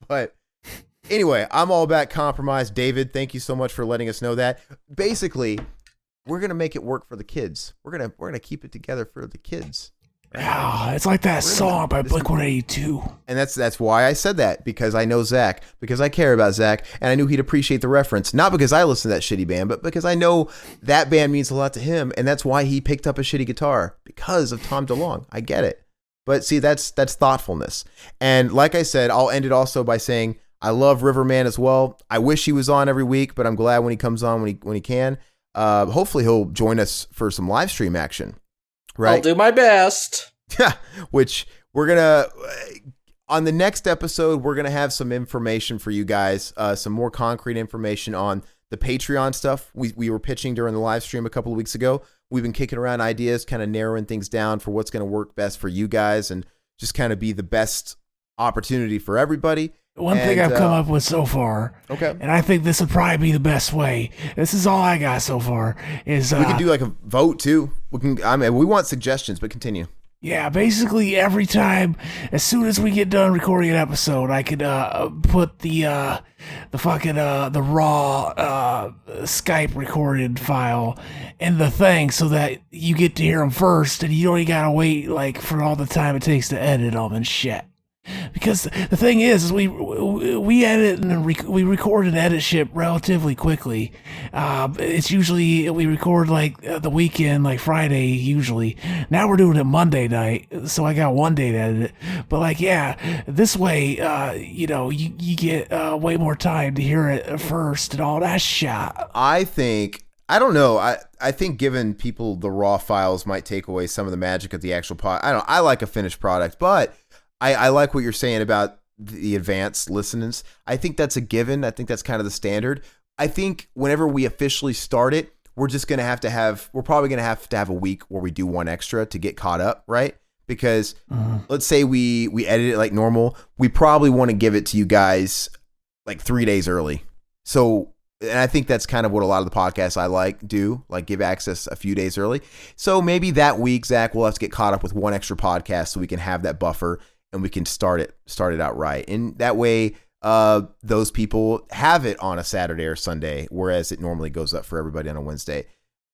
A: But anyway, I'm all about compromise. David, thank you so much for letting us know that. Basically, we're going to make it work for the kids. We're going to keep it together for the kids.
C: Yeah, it's like that song by Blink-182.
A: And that's why I said that, because I know Zach, because I care about Zach, and I knew he'd appreciate the reference. Not because I listen to that shitty band, but because I know that band means a lot to him, and that's why he picked up a shitty guitar, because of Tom DeLonge. I get it. But see, that's thoughtfulness. And like I said, I'll end it also by saying I love Riverman as well. I wish he was on every week, but I'm glad when he comes on when he can. hopefully he'll join us for some live stream action. Right.
D: I'll do my best.
A: Yeah, which we're gonna on the next episode, we're gonna have some information for you guys, some more concrete information on the Patreon stuff we were pitching during the live stream a couple of weeks ago. We've been kicking around ideas, kind of narrowing things down for what's gonna work best for you guys and just kind of be the best opportunity for everybody.
C: One thing I've come up with so far,
A: okay,
C: and I think this would probably be the best way. This is all I got so far. Is
A: we can do like a vote too. We want suggestions, but continue.
C: Yeah, basically every time, as soon as we get done recording an episode, I could put the raw Skype recorded file in the thing so that you get to hear them first, and you only gotta wait like for all the time it takes to edit them and shit. Because the thing is we edit and we record and edit shit relatively quickly. It's usually we record like the weekend, like Friday usually. Now we're doing it Monday night, so I got one day to edit it. But like, yeah, this way, you get way more time to hear it first and all that shit.
A: I don't know. I think giving people the raw files might take away some of the magic of the actual pod. I like a finished product, but I like what you're saying about the advanced listeners. I think that's a given. I think that's kind of the standard. I think whenever we officially start it, we're probably going to have a week where we do one extra to get caught up, right? Because let's say we edit it like normal. We probably want to give it to you guys like 3 days early. So, and I think that's kind of what a lot of the podcasts I do, give access a few days early. So maybe that week, Zach, we'll have to get caught up with one extra podcast so we can have that buffer and we can start it out right. And that way, those people have it on a Saturday or Sunday, whereas it normally goes up for everybody on a Wednesday.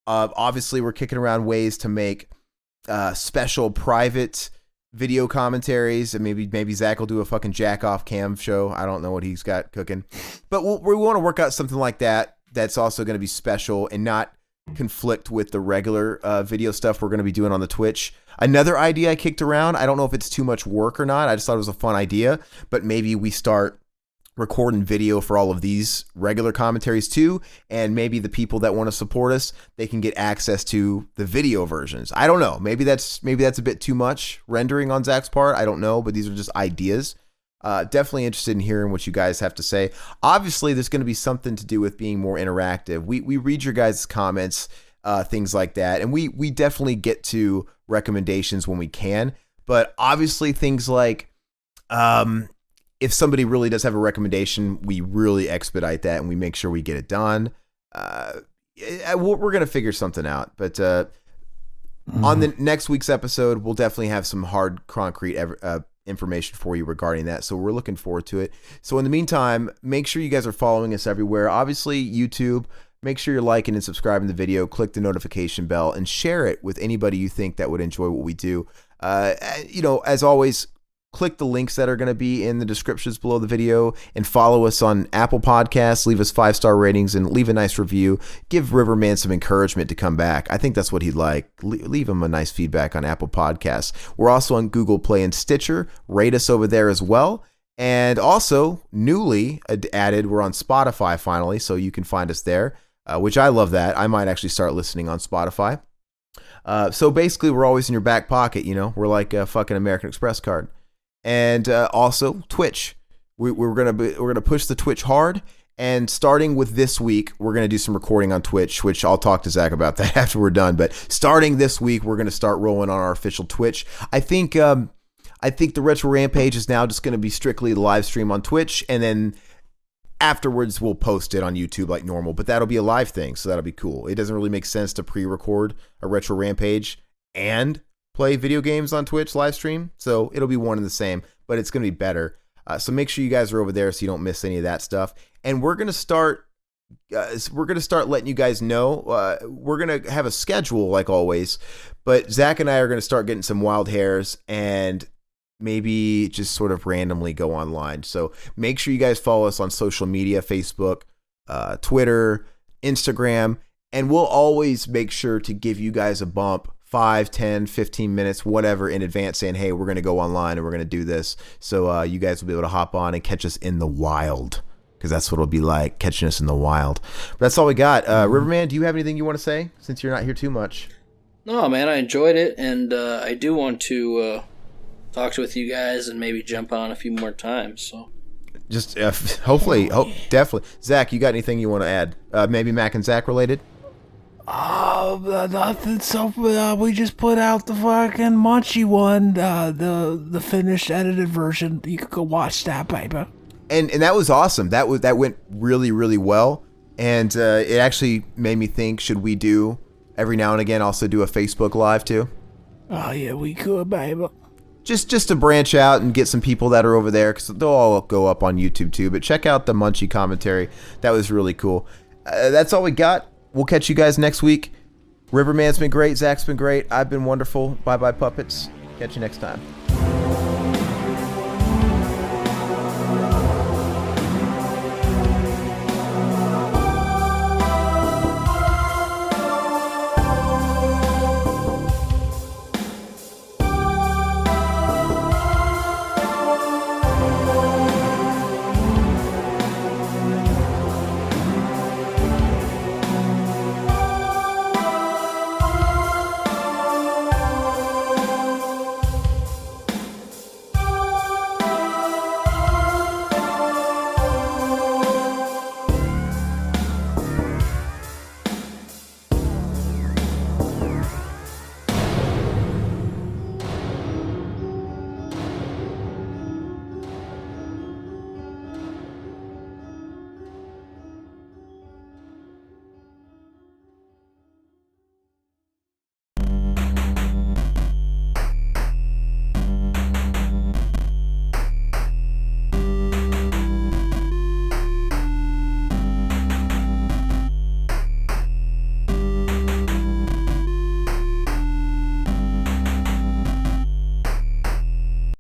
A: Obviously, we're kicking around ways to make special private video commentaries, and maybe Zach will do a fucking jack off cam show. I don't know what he's got cooking, but we want to work out something like that. That's also going to be special and not conflict with the regular video stuff we're going to be doing on the Twitch. Another idea I kicked around, I don't know if it's too much work or not. I just thought it was a fun idea, but maybe we start recording video for all of these regular commentaries too, and maybe the people that want to support us, they can get access to the video versions. I don't know. Maybe that's a bit too much rendering on Zach's part. I don't know, but these are just ideas. Definitely interested in hearing what you guys have to say. Obviously, there's going to be something to do with being more interactive. We read your guys' comments, things like that, and we definitely get to recommendations when we can. But obviously, things like if somebody really does have a recommendation, we really expedite that and we make sure we get it done. We're going to figure something out. But on the next week's episode, we'll definitely have some hard, concrete information for you regarding that. So we're looking forward to it. So in the meantime, make sure you guys are following us everywhere. Obviously, YouTube. Make sure you're liking and subscribing to the video. Click the notification bell and share it with anybody you think that would enjoy what we do. As always, click the links that are going to be in the descriptions below the video and follow us on Apple Podcasts. Leave us 5-star ratings and leave a nice review. Give Riverman some encouragement to come back. I think that's what he'd like. Leave him a nice feedback on Apple Podcasts. We're also on Google Play and Stitcher. Rate us over there as well. And also, newly added, we're on Spotify finally, so you can find us there, which I love that. I might actually start listening on Spotify. So basically, we're always in your back pocket, We're like a fucking American Express card. And also Twitch. We're gonna push the Twitch hard, and starting with this week, we're gonna do some recording on Twitch, which I'll talk to Zach about that after we're done. But starting this week, we're gonna start rolling on our official Twitch. I think the Retro Rampage is now just gonna be strictly the live stream on Twitch, and then afterwards we'll post it on YouTube like normal. But that'll be a live thing, so that'll be cool. It doesn't really make sense to pre-record a Retro Rampage and play video games on Twitch live stream, so it'll be one and the same, but it's going to be better. So make sure you guys are over there so you don't miss any of that stuff. And we're going to start letting you guys know. We're going to have a schedule like always, but Zach and I are going to start getting some wild hairs and maybe just sort of randomly go online. So make sure you guys follow us on social media, Facebook, Twitter, Instagram, and we'll always make sure to give you guys a bump 5, 10, 15 minutes, whatever, in advance saying, hey, we're going to go online and we're going to do this. So you guys will be able to hop on and catch us in the wild. because that's what it'll be like catching us in the wild. But that's all we got. Riverman, do you have anything you want to say since you're not here too much?
D: No, man, I enjoyed it, and I do want to talk with you guys and maybe jump on a few more times. So,
A: just hopefully, definitely. Zach, you got anything you want to add? Maybe Mac and Zach related?
C: Nothing. So we just put out the fucking Munchie one, the finished edited version. You could go watch that, baby.
A: And that was awesome. That went really, really well. And it actually made me think, should we do every now and again also do a Facebook Live too?
C: Oh yeah, we could, baby.
A: Just to branch out and get some people that are over there, because they'll all go up on YouTube too. But check out the Munchie commentary. That was really cool. That's all we got. We'll catch you guys next week. Riverman's been great. Zach's been great. I've been wonderful. Bye-bye, puppets. Catch you next time.